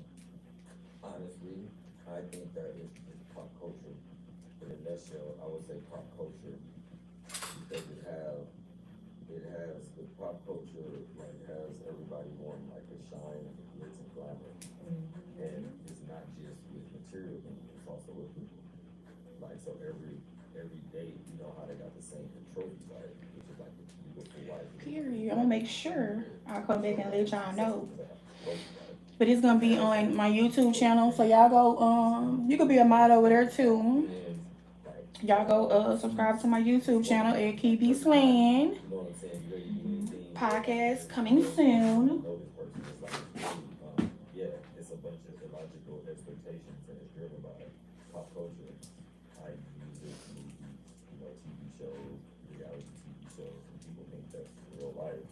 Honestly, I think that it's pop culture. In a nutshell, I would say pop culture because the pop culture like has everybody wanting like a shine and the glitz and glamour, and it's not just with material things; it's also with people. Like so, every day, you know how they got the same trophy, right? Which is like the beautiful wife. Period. I'm gonna make sure I'll come back and let y'all know. But it's gonna be on my YouTube channel, so y'all go. You could be a mod over there too. Y'all go subscribe to my YouTube channel at KB Swan. Podcast coming soon. Yeah, it's a bunch of illogical expectations and it's driven by pop culture, like music, movies, TV shows, reality TV shows, and people think that's real life.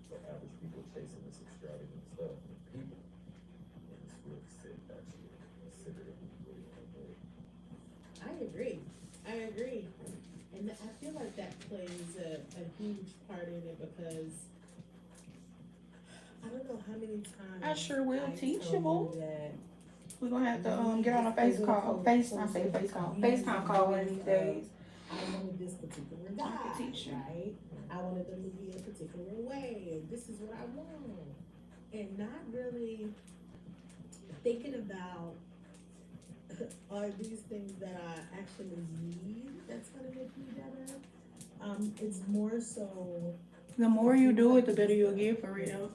So average people chasing this extravagant stuff with people. And it's really sick, actually. It's sicker than we really want to do. I agree. And I feel like that plays a huge part in it because I don't know how many times I sure will teach you, boo. that We're gonna have to get on a FaceTime call one of these days. I wanted this particular guy, I can teach you. right? I wanted them to be a particular way, and this is what I want, and not really thinking about are these things that I actually need that's gonna make me better. It's more so. The more you do it, the better you'll get, for real.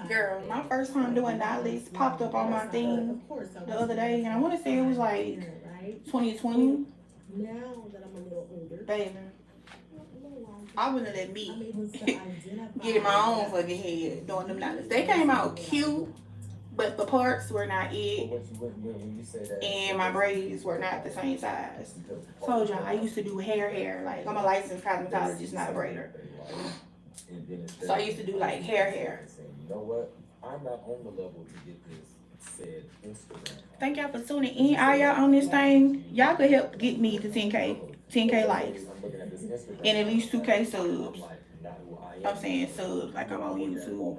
Girl, my first time doing Knotless popped up on my thing the other day, and I want to say it was like 2020. Now that I'm a little older, baby, I wouldn't let me get in my own fucking head doing them Knotless. They came out cute, but the parts were not it, and my braids were not the same size. Told y'all I used to do hair. Like I'm a licensed cosmetologist, not a braider. So I used to do like hair. You know what? I'm not on the level to get this said Instagram. Thank y'all for tuning in. All y'all on this thing, y'all could help get me to 10K likes, and at least 2K subs. I'm saying subs, like I'm on YouTube.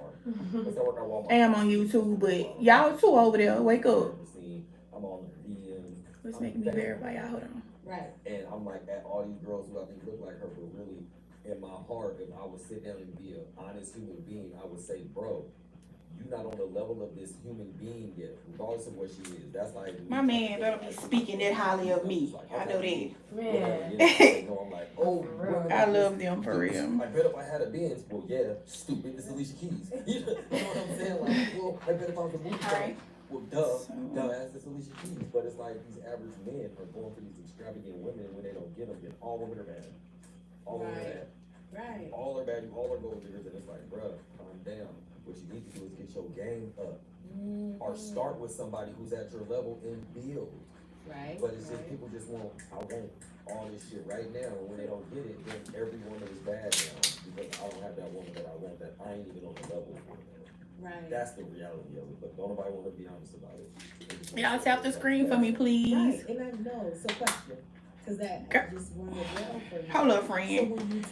I am on YouTube, but y'all too over there. Wake up. I'm on the DMs. Let's make me verify y'all. Hold on. right? And I'm like at all these girls who I think look like her, but really in my heart, if I would sit down and be an honest human being, I would say, bro, you're not on the level of this human being yet, regardless of what she is. That's like my man better be speaking that highly of me. I know that. Man. I'm like, oh, I love them for real. I bet if I had a Benz, well, yeah, stupid, it's Alicia Keys. You know what I'm saying? Like, well, I bet if I was a movie star, well, dumbass, it's Alicia Keys. But it's like these average men are going for these extravagant women, and when they don't get them, then all women are bad. All women are bad. Right. All are bad, all are gold diggers, and it's like, bruh, calm down. What you need to do is get your game up. Or start with somebody who's at your level and build. Right. But it's just people just want, I want all this shit right now, and when they don't get it, then every woman is bad now. Because I don't have that woman that I want, that I ain't even on the level for. Right. That's the reality of it, but don't nobody want to be honest about it. Y'all tap the screen for me, please. Right. And I know, so question. Cause that just rung a bell for me. Hold up, friend.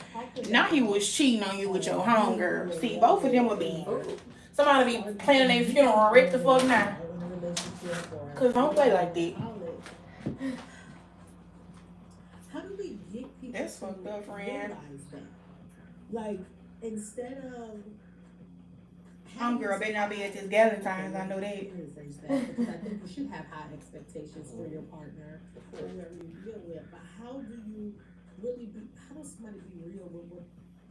Now he was cheating on you with your homegirl. See, both of them would be. Somebody be planning their funeral right the fuck now. Cause don't play like that. How do we get people That's fucked up, friend. realize that? Like, instead of Homegirl better not be at this Valentine's, I know that. Because I think you should have high expectations for your partner or whoever you deal with. But how do you really be? How does somebody be real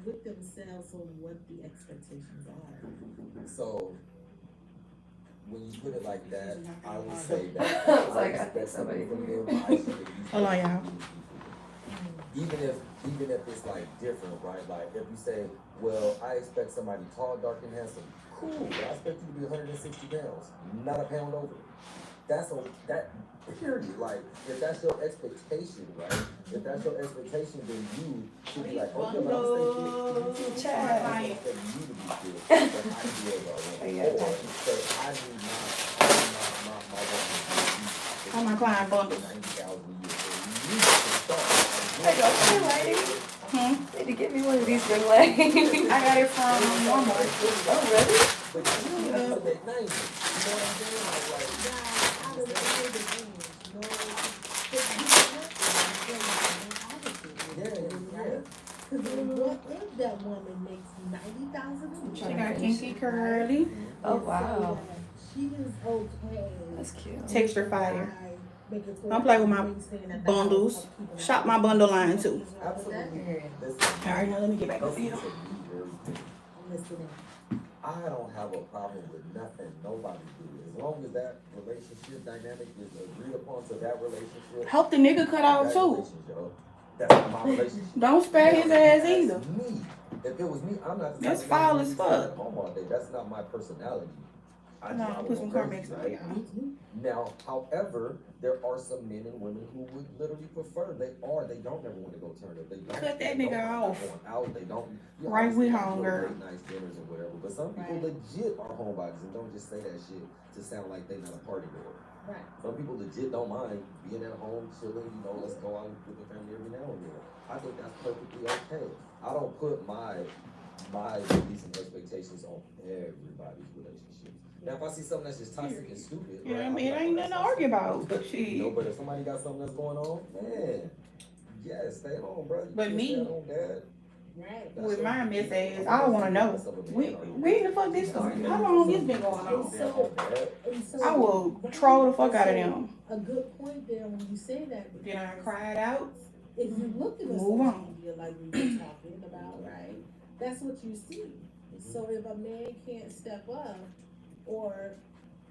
with themselves on what the expectations are? So when you put it like that, I would say that I Like, expect somebody- something from them. I should Hold on, y'all. even if it's like different, right? Like if you say, well, I expect somebody tall, dark, and handsome. Cool, but I expect you to be 160 pounds, not a pound over. That period. Like if that's your expectation, right? If that's your expectation, then you should be like, okay, but I'm stay fit. I expect you to be fit, but I feel about it. Or say I need my woman to be On my client bundles. 90,000 a year. So you can start. I go, hey, lady. Need to give me one of these young ladies. I got it from Walmart. Oh, really? But you need to make 90. You know what I'm saying? Like, Out of the yeah. Because what if that woman makes 90,000 a year? She got kinky curly. Oh, wow. She is okay. That's cute. Texture fire. Don't play with my bundles. Shop my bundle line too. Absolutely. Alright, now let me get back over here. Listening. I don't have a problem with nothing nobody do. As long as that relationship dynamic is agreed upon to that relationship. Hope the nigga cut out too. congratulations, yo. That's not my relationship. Don't spare his ass That's either. Me. If it was me, I'm not the That's type of guy foul who as be fuck. sitting at home all day. That's not my personality. I No, would put some go Carmex crazy. on y'all. Now, however, there are some men and women who would literally prefer. They don't ever want to go turn up. They don't. Cut that they nigga don't off. Going out. They don't. You Right with obviously home, go to girl. late nights, dinners, and whatever. But some people Right. legit are homebodies and don't just say that shit to sound like they not a party girl. Right. Some people legit don't mind being at home, chilling. You know, let's go out with the family every now and then. I think that's perfectly okay. I don't put my beliefs and expectations on everybody's relationships. Now, if I see something that's just toxic and stupid, Yeah, right, I I'm mean, it like, ain't oh, nothing that's to argue toxic. about, but You know, shit. but if somebody got something that's going on, man, yeah, stay home, bro. You But can't me- stay at home, Dad. Right. That's With your- my miss ass, I'm I not wanna saying know. that's of a man, When are you? when the fuck this started? How long this been going on? Stay at home, Dad. And so I will troll the fuck out of them. A good point there when you say that. Then I because cried out. If you look at the Move social on. media like we were talking about, right? That's what you see. So if a man can't step up, or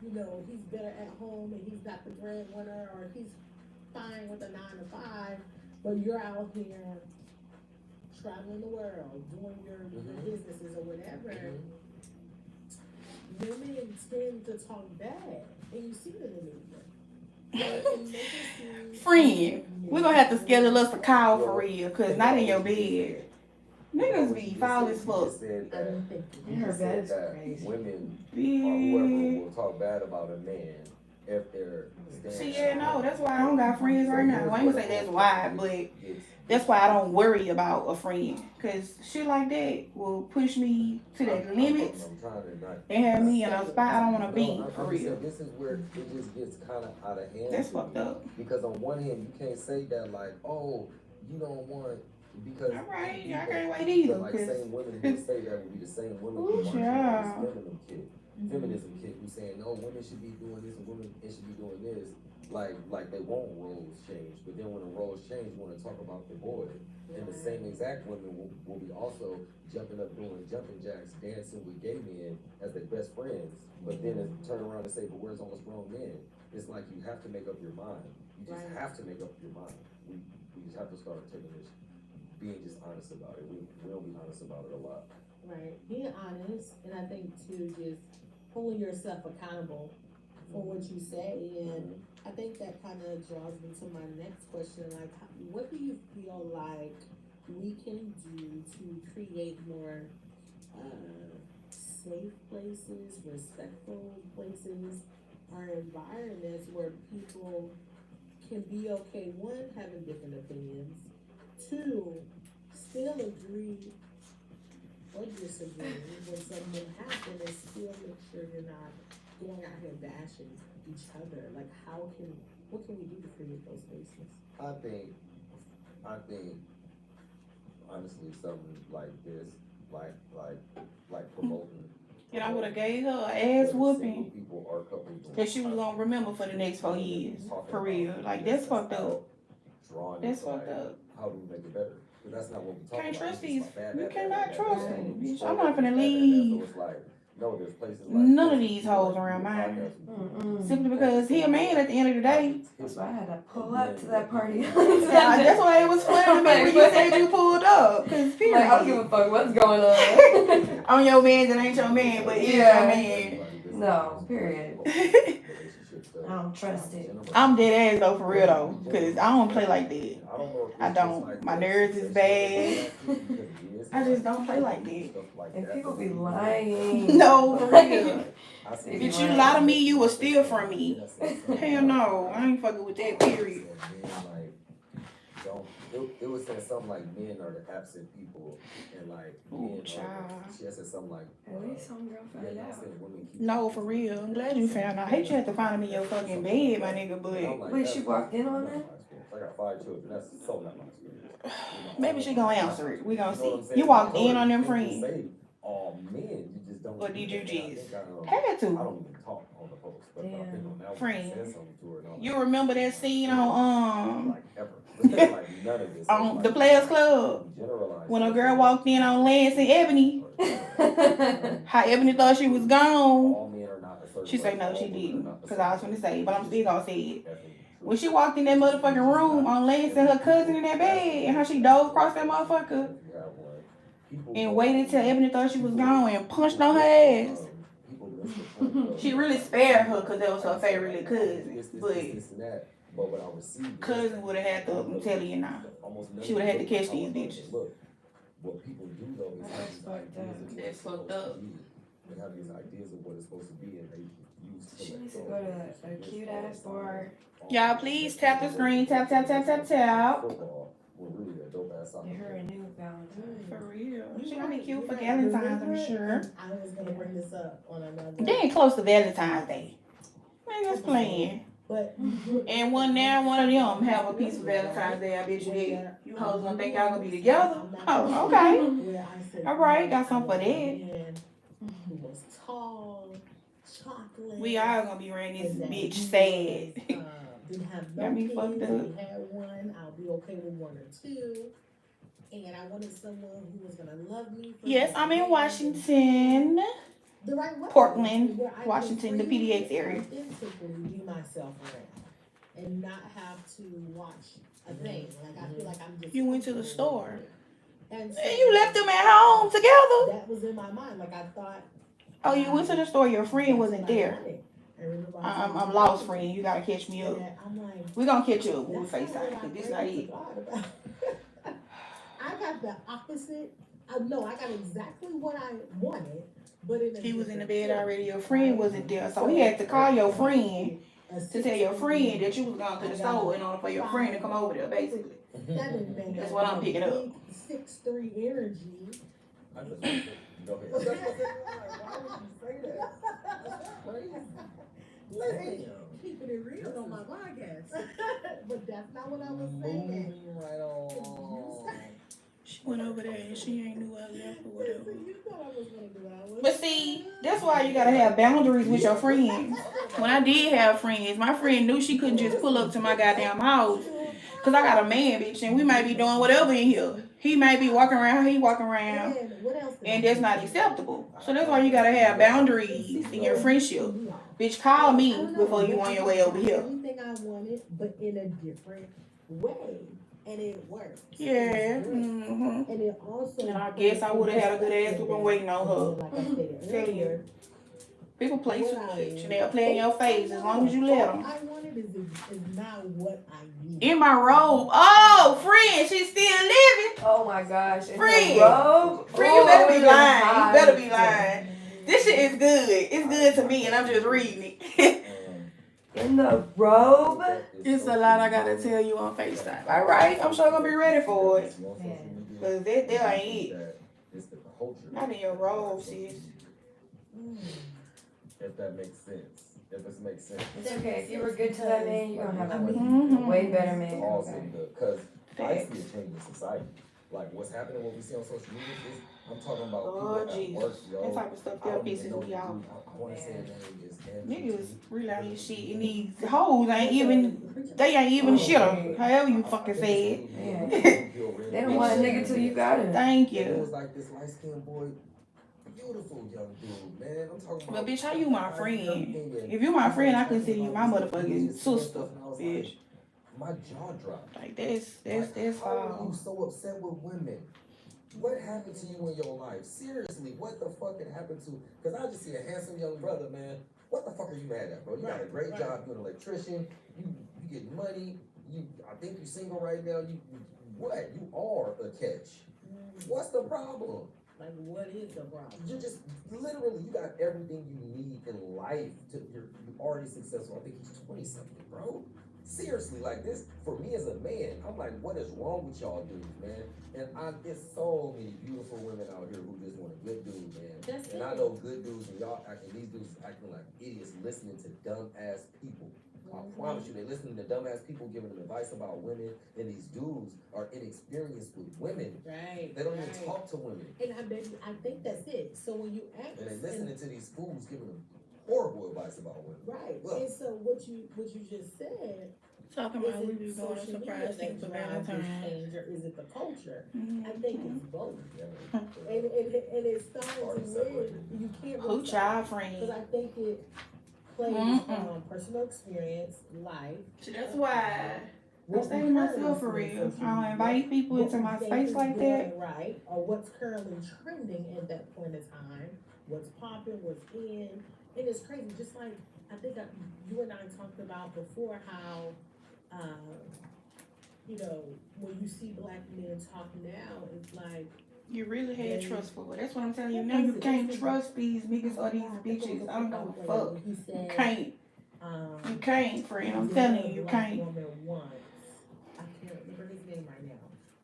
you know he's better at home and he's not the breadwinner, or he's fine with a 9 to 5, but you're out here traveling the world, doing your businesses or whatever, women tend to talk bad, and you see it in the media. Friend, we gonna have to schedule us a call for real, cause not in your bed. Niggas be foul as fuck. Her bed is crazy. Women or whoever Bitch. will talk bad about a man if they're See, yeah, no, that's why I don't got friends right now. I ain't gonna say that's why, but that's why I don't worry about a friend. Cause shit like that will push me to the limits I'm trying to not. and have me in a spot I don't wanna be, No, for I'm real. saying this is where it just gets kind of out of hand. That's to fucked me. up. Because on one hand, you can't say that like, oh, you don't want because. Alright, people- I can't wait either, But like cause- same women who say that would be the same women who Ooh, march child. against feminism kid who's saying no, women should be doing this and women should be doing this. Like they want roles change, but then when the roles change, you want to talk about the boy. And the same exact women will be also jumping up doing jumping jacks, dancing with gay men as their best friends. But then it turn around and say, but where's all the grown men? It's like you have to make up your mind. You just have to make up your mind. We just have to start taking this, being just honest about it. We don't be honest about it a lot. Right, being honest, and I think too, just holding yourself accountable for what you say, and I think that kind of draws me to my next question, like, what do you feel like we can do to create more, safe places, respectful places, or environments where people can be okay, one, having different opinions, two, still agree or disagree when something happens, and still make sure you're not going out here bashing each other. Like, what can we do to create those spaces? I think honestly something like this, like promoting. And I would've gave her an ass whooping People or couples that she was gonna remember for the next 4 years. For real. Like, that's fucked up. Drawing That's it, like, fucked up. how do we make it better? Because that's not what we talk Can't about. trust It's just these. like bad, You bad, cannot bad, trust bad, them, bad. bitch. So I'm not finna bad, bad, bad. leave So it's like, no, there's places like none of this, these you hoes like, around you mine. podcast, Simply because he a man at the end of the day. That's why I had to pull up to that party. Yeah, that's why it was funny to me when you said you pulled up. Cause Like, I don't give period. a fuck what's going on. On your man that ain't your man, but is Yeah. your man. No, period. I don't trust it. I'm dead ass though, for real though. Cause I don't play like that. I don't know if I it's just don't. like My the nerves is sensation of bad. it, because it I just don't play like that. And people be lying. No, for real. They be If you lying. lie to me, you will steal from me. Hell no, I ain't fucking with that, period. It was saying something like men are the absent people, and like men child. she had said something like At least some girl found yeah, out. said women keep No, for real. I'm glad you found out. I hate you had to find him in your fucking bed, my nigga, but Wait, she walked in on that? I got 5 children. That's so not my experience. maybe she gonna answer it. We gonna You know what I'm see. saying? You walked in on them You can't friends. say all men, you just don't. Or did you do that. just I think had I to? don't even talk on the post, but I think on that one, I Friend. said something to her. And I was You remember that scene on like ever. Like none of this. on the Players Club when a girl walked in on Lance and Ebony? How Ebony thought she was gone. All men are not a certain She said no, way. she All women are didn't. not a Cause certain I was gonna way. say, but I'm still gonna say it. Definitely true. When she walked in that motherfucking room on Lance and her cousin in that bed, and how she dove across that motherfucker and waited till Ebony thought she was gone and punched on her ass. She really spared her because that was her favorite little cousin. But cousin would have had to, I'm telling you now. She would have had to catch these bitches. What people do though is have these ideas of That's fucked up. They have these ideas of what it's supposed to be, and they use. She needs to go to a cute ass bar. Y'all please tap the screen, tap, tap, tap, tap, tap. Football, well, really a dope ass soccer Get her a player. new Valentine. For real. She gonna be cute for Valentine's, I'm sure. I was gonna bring this up on another. They ain't close to Valentine's Day. Man, that's playing. But And one now, one of them have a piece of Valentine's Day. I bet you did. You hoes gonna think y'all gonna be together? Oh, okay. where I said, All right, got something for that. man who was tall, chocolate. We all gonna be running this and that bitch he sad. was, didn't have no Got me kids. fucked If up. he had one, I'll be okay with 1 or 2. And I wanted someone who was gonna love me. For Yes, who I'm I in am, Washington. the right way. Portland, Where I can Washington, the freely, PDX area. authentically be myself around and not have to watch a thing. Like I feel like I'm just. You went to the store. And so And you left them at home together. that was in my mind. Like I thought. Oh, you went to the store. Your friend wasn't there. I remember I'm lost, friend. You gotta catch me up. I'm like, We gonna catch you up when we that's not FaceTime. what I Cause this prayed not to it. God about. I got the opposite. I got exactly what I wanted, but in a He was in the different bed form. already. Your friend wasn't there, so he had to call your friend to tell your friend that you was going to the store in order for your friend to come over there. Basically, that's what I'm picking up. 6'3" energy. I just go ahead. Why would you say that? Listen, keeping it real on my podcast. But that's not what I was saying. Moving right on. She went over there and she ain't knew I left or whatever. You thought I was gonna do what I was. But see, that's why you gotta have boundaries with your friends. When I did have friends, my friend knew she couldn't just pull up to my goddamn house. Cause I got a man, bitch, and we might be doing whatever in here. He might be walking around how he walking around. And that's not acceptable. So that's why you gotta have boundaries in your friendship. Bitch, call me before you on your way over here. Everything I wanted, but in a different way. And it works. Yeah. And it also. And I guess I would have had a good ass whoop and waiting on her. Like I said Telling earlier, you. People play too much and they'll play in your face as long as you let them. What I wanted is not what I need. In my robe. Oh, friend, she's still living. Oh my gosh. In Friend. her robe? Friend, you better be Oh, lying. You hot. better be lying. This shit is good. It's good to me and I'm just reading it. In the robe? It's a lot I gotta tell you on FaceTime. All right, I'm sure I'm gonna be ready for it. Cause that ain't it. Not in your robe, sis. If that makes sense. If this makes sense. It's okay. If you were good to that man, you're gonna have a Mhm. way better man. Awesome, because I see a change in society. Like what's happening, what we see on social media is, I'm talking about people Oh, at Jesus. work, yo. That type of stuff I there don't even pisses know me the off. dude. I wanna say his name is Niggas really out here shit and these hoes ain't even, they ain't even shit them. However you fucking say it. They don't want a nigga till you got him. Thank It you. was like this light skinned boy, beautiful young dude, man. I'm talking But about. bitch, how you my friend? If you my friend, I consider you my motherfucking sister, bitch. My jaw dropped. Like that's How are all. you so upset with women? What happened to you in your life? Seriously, what the fuck had happened to? Because I just see a handsome young brother, man. What the fuck are you mad at, bro? You got a great job. You're an electrician. You get money. I think you're single right now. What? You are a catch. What's the problem? Like, what is the problem? You just literally you got everything you need in life to you're already successful. I think he's 20 something, bro. Seriously, like this for me as a man, I'm like, what is wrong with y'all dudes, man? And there's so many beautiful women out here who just want a good dude, man. That's and it. I know good dudes and y'all acting these dudes acting like idiots listening to dumb ass people. I promise you, they listening to dumbass people giving them advice about women, and these dudes are inexperienced with women. Right. They don't even talk to women. And I think that's it. So when you ask, and they listening to these fools giving them horrible advice about women. Right. Look. And so what you just said, Talking is about we it be going to social surprise media things that for drives this Valentine's. change, or is it the culture? Mm-hmm. I think it's both. Yeah. And it starts with you can't Who really child because friend? I think it plays on personal experience, life. So that's why I what stay we to heard myself for on real. social I don't media, invite people what into we my think space is like going that. right, or what's currently trending at that point in time, what's popping, what's in. And it's crazy, just like I think you and I talked about before how, you know, when you see black men talk now, it's like, You really had They- trustful. That's what I'm telling you now. You can't trust these niggas or these bitches. I don't give a fuck. he You said, can't. You can't, friend. I'm telling you, you can't. Woman once. I can't remember his name right now.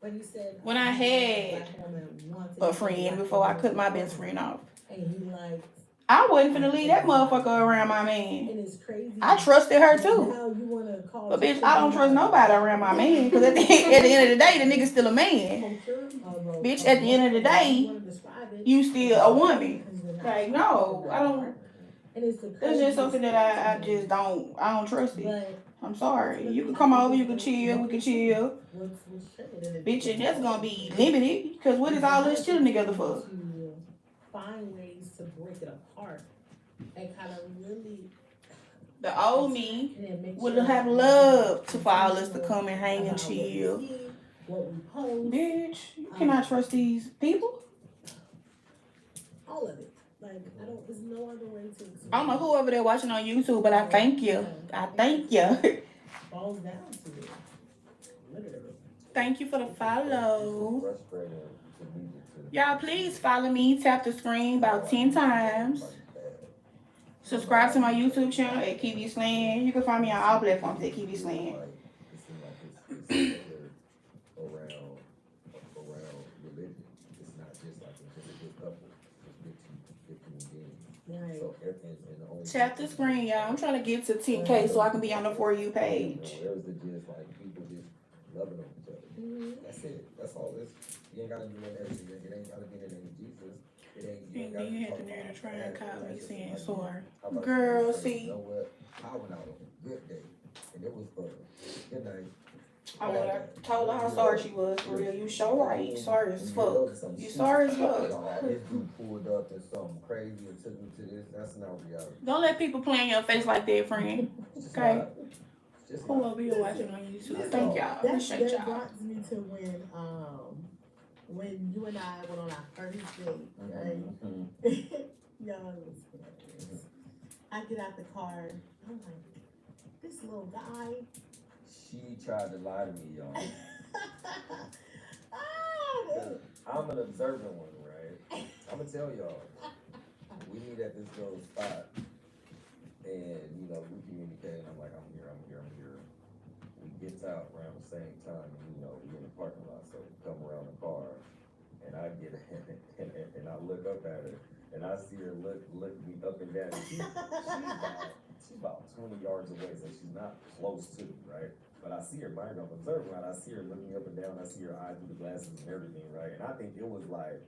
But he said When I had a friend before I cut my best friend off, and he like, I wasn't finna leave that motherfucker around my man. and it's crazy. I trusted her too. Now you wanna call But bitch, I don't trust nobody around my man. Because at the end of the day, the nigga's still a man. Bitch, at the end of the day, you still a woman. Like, no, I don't. That's just something that I just don't, I don't trust it. I'm sorry. You can come over, you can chill, we can chill. Bitch, and that's gonna be limited. Because what is all this chilling together for? Find ways to break it apart and kind of really. The old me would have loved for all us to come and hang and chill. Bitch, you cannot trust these people. All of it. Like, there's no other way to explain. I don't know who over there watching on YouTube, but I thank you. I thank you. Falls down to it. Literally. Thank you for the follow. Y'all, please follow me. Tap the screen about 10 times. Subscribe to my YouTube channel at Kiwi Slan. You can find me on all platforms at Kiwi Slan. Tap the screen, y'all. I'm trying to get to 10K so I can be on the For You page. There's the just like people just loving on each other. That's it. That's all this. You ain't gotta do nothing extra. It ain't gotta be in the name of Jesus. It ain't. You ain't gotta You had talk the nerve to about try and that. call me That's saying just sorry. like, Girl, you see. know what? I went out on a good day, and it was fun. Good night. I told her how sorry she was for real. You sure right. You sorry as fuck. You sorry as fuck. This dude pulled up and something crazy and took me to this. That's not reality. Don't let people play in your face like that, friend. Okay? Just Who will be watching on YouTube? Thank y'all. Appreciate That y'all. brought me to when you and I went on our first date, right? Y'all was hilarious. I get out the car. I'm like, this little guy. She tried to lie to me, y'all. I'm an observant one, right? I'm gonna tell y'all. We meet at this girl's spot, and we communicate. I'm like, I'm here. We get out around the same time, we in the parking lot, so we come around the car, and I get and I look up at her, and I see her look me up and down. And she's about 20 yards away, so she's not close to me, right? But I see her, mind I'm observing, right? I see her looking up and down. I see her eyes through the glasses and everything, right? And I think it was like,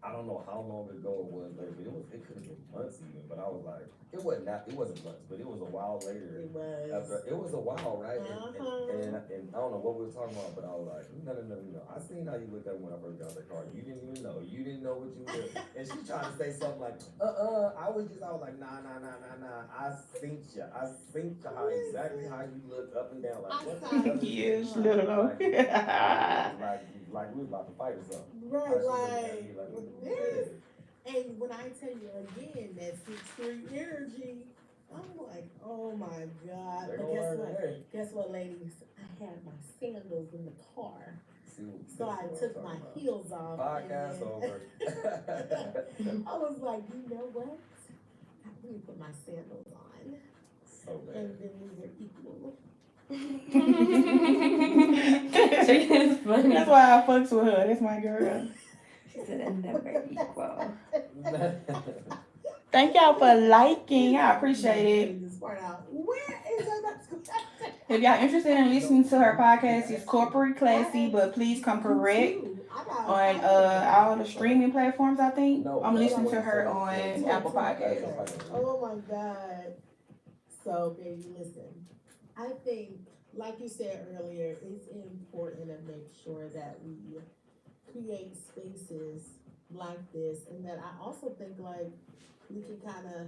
I don't know how long ago it was later, but it could have been months even. But I was like, it wasn't months, but it was a while later. It was. It was a while, right? And I don't know what we were talking about, but I was like, no. I seen how you looked at me when I first got in the car. You didn't even know. You didn't know what you were. And she tried to say something like, I was like, nah. I seen you how exactly how you looked up and down. Like, what? Yes, little. Like we was about to fight or something. Right, like and when I tell you again that 6'3" energy, I'm like, oh my God. But guess what, ladies? I had my sandals in the car. So I took my heels off. Podcast over. I was like, you know what? Let me put my sandals on. So bad. And then we were equal. It's funny. That's why I fucks with her. That's my girl. She said, and then we're equal. Thank y'all for liking. I appreciate it. This part out. Where is her basketball? If y'all interested in listening to her podcast, it's corporate classy, but please come correct on all the streaming platforms. I think I'm listening to her on Apple Podcasts. Oh my God. So baby, listen. I think, like you said earlier, it's important to make sure that we create spaces like this, and that I also think like we can kind of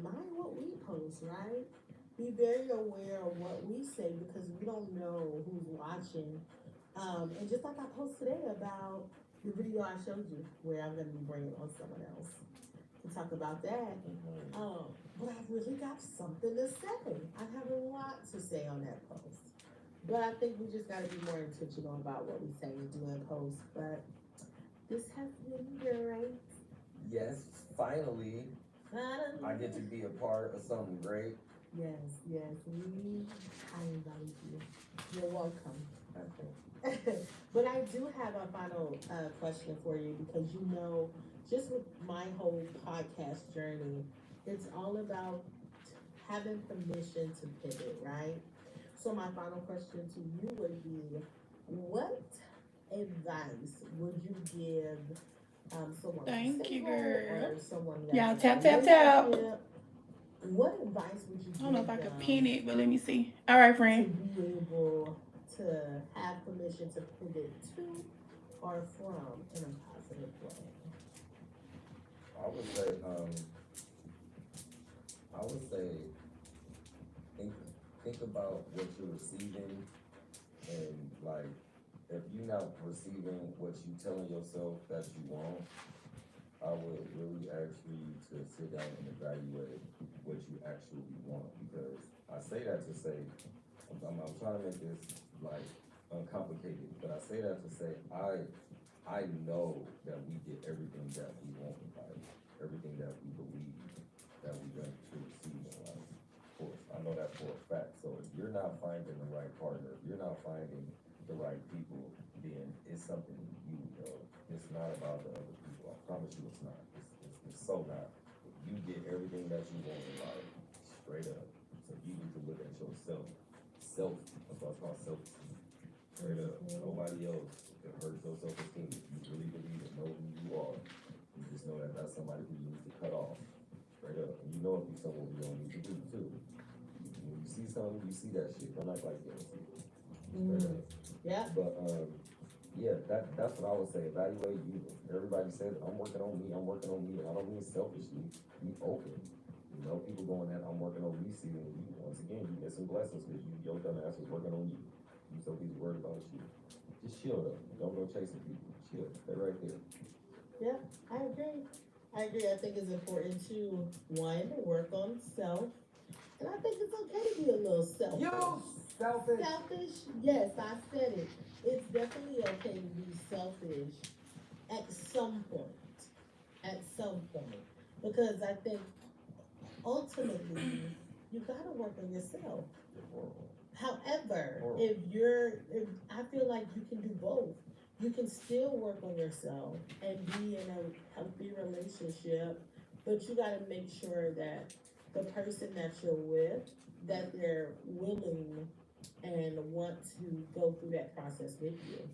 mind what we post, right? Be very aware of what we say because we don't know who's watching. And just like I posted today about the video I showed you, where I'm going to be bringing on someone else to talk about that. But I really got something to say. I have a lot to say on that post. But I think we just got to be more intentional about what we say and do in posts. But this has been great. Yes, finally, I get to be a part of something great. Yes, I invite you. You're welcome. Okay. But I do have a final question for you because you know, just with my whole podcast journey, it's all about having permission to pivot, right? So my final question to you would be, what advice would you give someone Thank you, single girl. or someone Y'all that's in a tap, tap, tap. relationship? What advice would you give I don't know if I them could pin it, but let me see. All right, to friend. be able to have permission to pivot to or from in a positive way? I would say, think about what you're receiving, and like, if you're not receiving what you telling yourself that you want, I would really ask you to sit down and evaluate what you actually want, because I say that to say, I'm trying to make this like uncomplicated, but I say that to say, I know that we get everything that we want in life, everything that we believe that we're going to receive in life. Of course, I know that for a fact. So if you're not finding the right partner, if you're not finding the right people, then it's something you know. It's not about the other people. I promise you it's not. It's so not. You get everything that you want in life, straight up. So you need to look at yourself. That's why it's called self-esteem. Straight up. Nobody else can hurt your self-esteem. If you really believe and know who you are, you just know that that's somebody who you need to cut off. Straight up. And you know if you're someone you don't need to do too. When you see something, you see that shit. Don't act like you don't see it. Straight up. Yeah. But yeah, that's what I would say. Evaluate you. Everybody says I'm working on me. And I don't mean selfishly. Be open. You know, people going that I'm working on me, seeing you. Once again, you get some blessings because your dumb ass was working on you. You so busy worried about you. Just chill though. Don't go chasing people. Chill. Stay right there. Yeah, I agree. I think it's important to, one, work on self. And I think it's okay to be a little selfish. Yo, selfish. Selfish? Yes, I said it. It's definitely okay to be selfish at some point. At some point. Because I think ultimately you gotta work on yourself. However, if I feel like you can do both. You can still work on yourself and be in a healthy relationship, but you gotta make sure that the person that you're with, that they're willing and want to go through that process with you.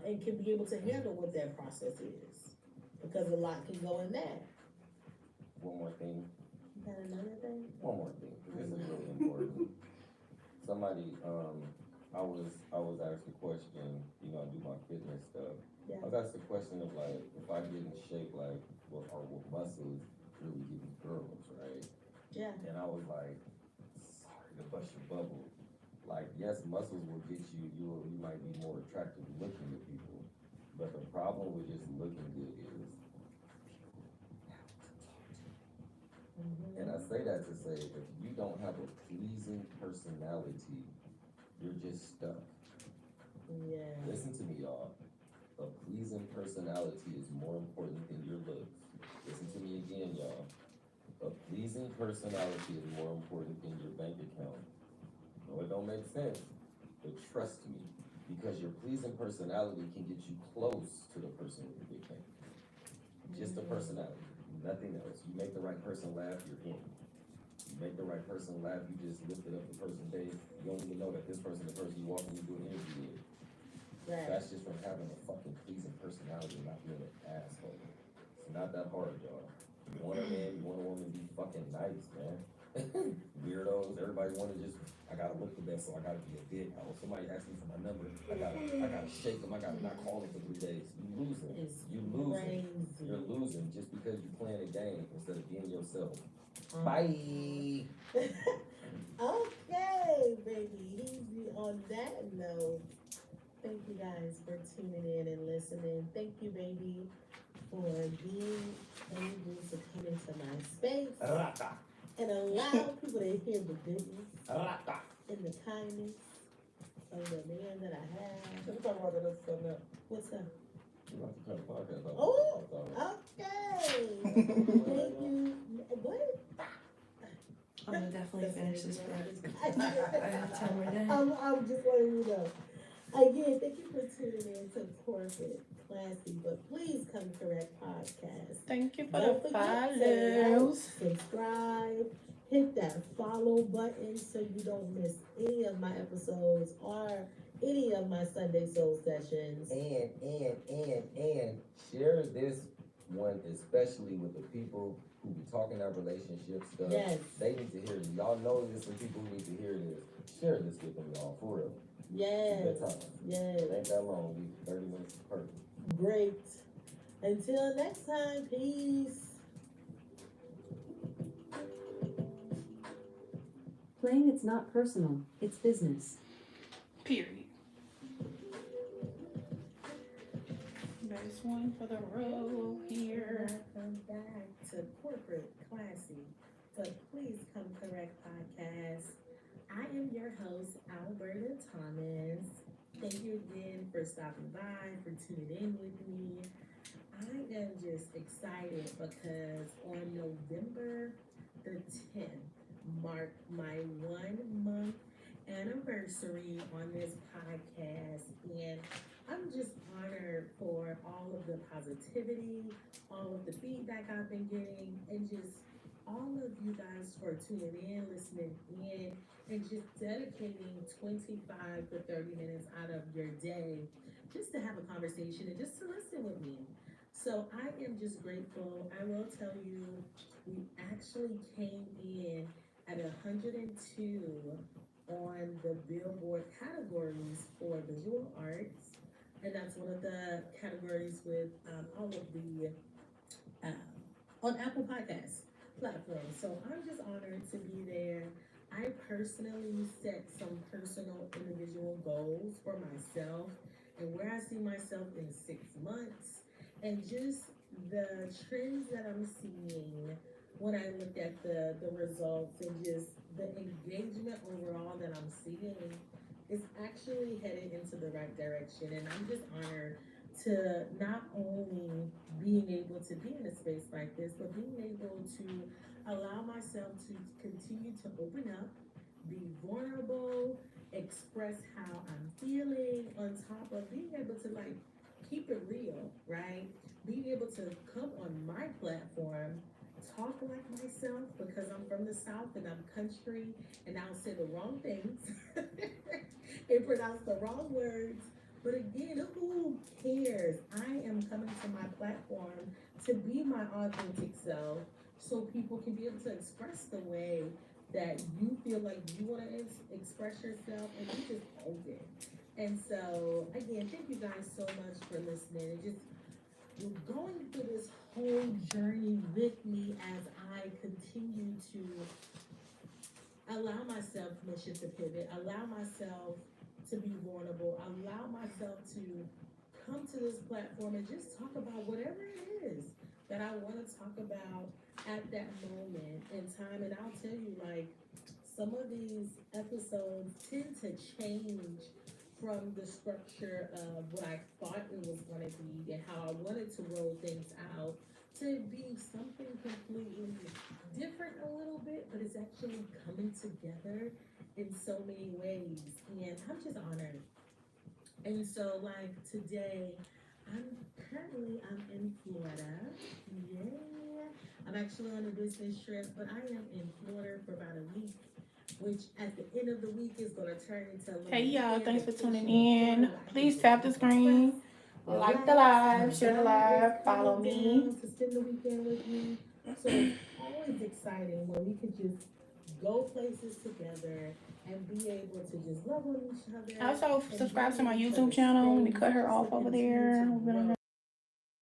And can be able to handle what that process is. Because a lot can go in that. One more thing. You got another thing? One more thing. This is really important. Somebody, I was asked a question, you know, I do my fitness stuff. Yeah. I was asked the question of like, if I get in shape, like, what muscles really give me girls, right? Yeah. And I was like, sorry to bust your bubble. Like, yes, muscles will get you, you might be more attractive looking to people. But the problem with just looking good is and I say that to say, if you don't have a pleasing personality, you're just stuck. Yeah. Listen to me, y'all. A pleasing personality is more important than your looks. Listen to me again, y'all. A pleasing personality is more important than your bank account. No, it don't make sense, but trust me, because your pleasing personality can get you close to the person with the big bank. Just a personality, nothing else. You make the right person laugh, you're in. You make the right person laugh, you just lifted up the person's day. You don't even know that this person, the person you walk in, you do an interview with. Right. That's just from having a fucking pleasing personality and not being an asshole. It's not that hard, y'all. You want a man, you want a woman to be fucking nice, man. Weirdos, everybody wanna just, I gotta look the best, so I gotta be a dick. Oh, somebody asked me for my number, I gotta shake them, I gotta not call them for 3 days. You losing. You losing. Crazy. You're losing just because you playing a game instead of being yourself. Bye. Okay, baby. Easy on that note. Thank you guys for tuning in and listening. Thank you, baby, for being able to come into my space and allow people to hear the goodness and the kindness of the man that I have. Let's talk about that other stuff now. What's up? You have to cut the podcast off. Oh, okay. Thank you. What? I'm gonna definitely finish this part. I I have 10 more days. I'm just letting you know. Again, thank you for tuning in to Corporate Classy, but please come correct podcast. Thank you for Don't the forget to follows. subscribe, hit that follow button so you don't miss any of my episodes or any of my Sunday Soul sessions. And share this one especially with the people who be talking that relationship stuff. Yes. They need to hear this. Y'all know this and people who need to hear this. Share this with them, y'all, for real. Yes. Good time. Yes. Ain't that long. 30 minutes is perfect. Great. Until next time, peace. Playing it's not personal, it's business. Period. There's one for the road here. Welcome back to Corporate Classy, but please come correct podcast. I am your host, Alberta Thomas. Thank you again for stopping by, for tuning in with me. I am just excited because on November the 10th marked my 1 month anniversary on this podcast, and I'm just honored for all of the positivity, all of the feedback I've been getting, and just all of you guys for tuning in, listening in, and just dedicating 25 to 30 minutes out of your day just to have a conversation and just to listen with me. So I am just grateful. I will tell you, we actually came in at 102 on the Billboard categories for visual arts. And that's one of the categories with all of the on Apple Podcasts platforms. So I'm just honored to be there. I personally set some personal individual goals for myself and where I see myself in 6 months, and just the trends that I'm seeing when I look at the results and just the engagement overall that I'm seeing is actually headed into the right direction. And I'm just honored to not only being able to be in a space like this, but being able to allow myself to continue to open up, be vulnerable, express how I'm feeling, on top of being able to like keep it real, right? Being able to come on my platform, talk like myself because I'm from the South and I'm country and I'll say the wrong things and pronounce the wrong words. But again, who cares? I am coming to my platform to be my authentic self so people can be able to express the way that you feel like you want to express yourself, and you just own it. And so, again, thank you guys so much for listening and just going through this whole journey with me as I continue to allow myself mission to pivot, allow myself to be vulnerable, allow myself to come to this platform and just talk about whatever it is that I want to talk about at that moment in time. And I'll tell you, like, some of these episodes tend to change from the structure of what I thought it was going to be and how I wanted to roll things out to be something completely different a little bit, but it's actually coming together in so many ways. And I'm just honored. And so, like, today, I'm in Florida. Yeah. I'm actually on a business trip, but I am in Florida for about a week, which at the end of the week is going to turn into a little Hey y'all, weekend thanks for tuning vacation. in. Please tap the screen, like the live, share the live, follow me. To spend the weekend with me. So it's always exciting when we could just go places together and be able to just love on each other. Also, subscribe to my YouTube channel. Let me cut her off over there.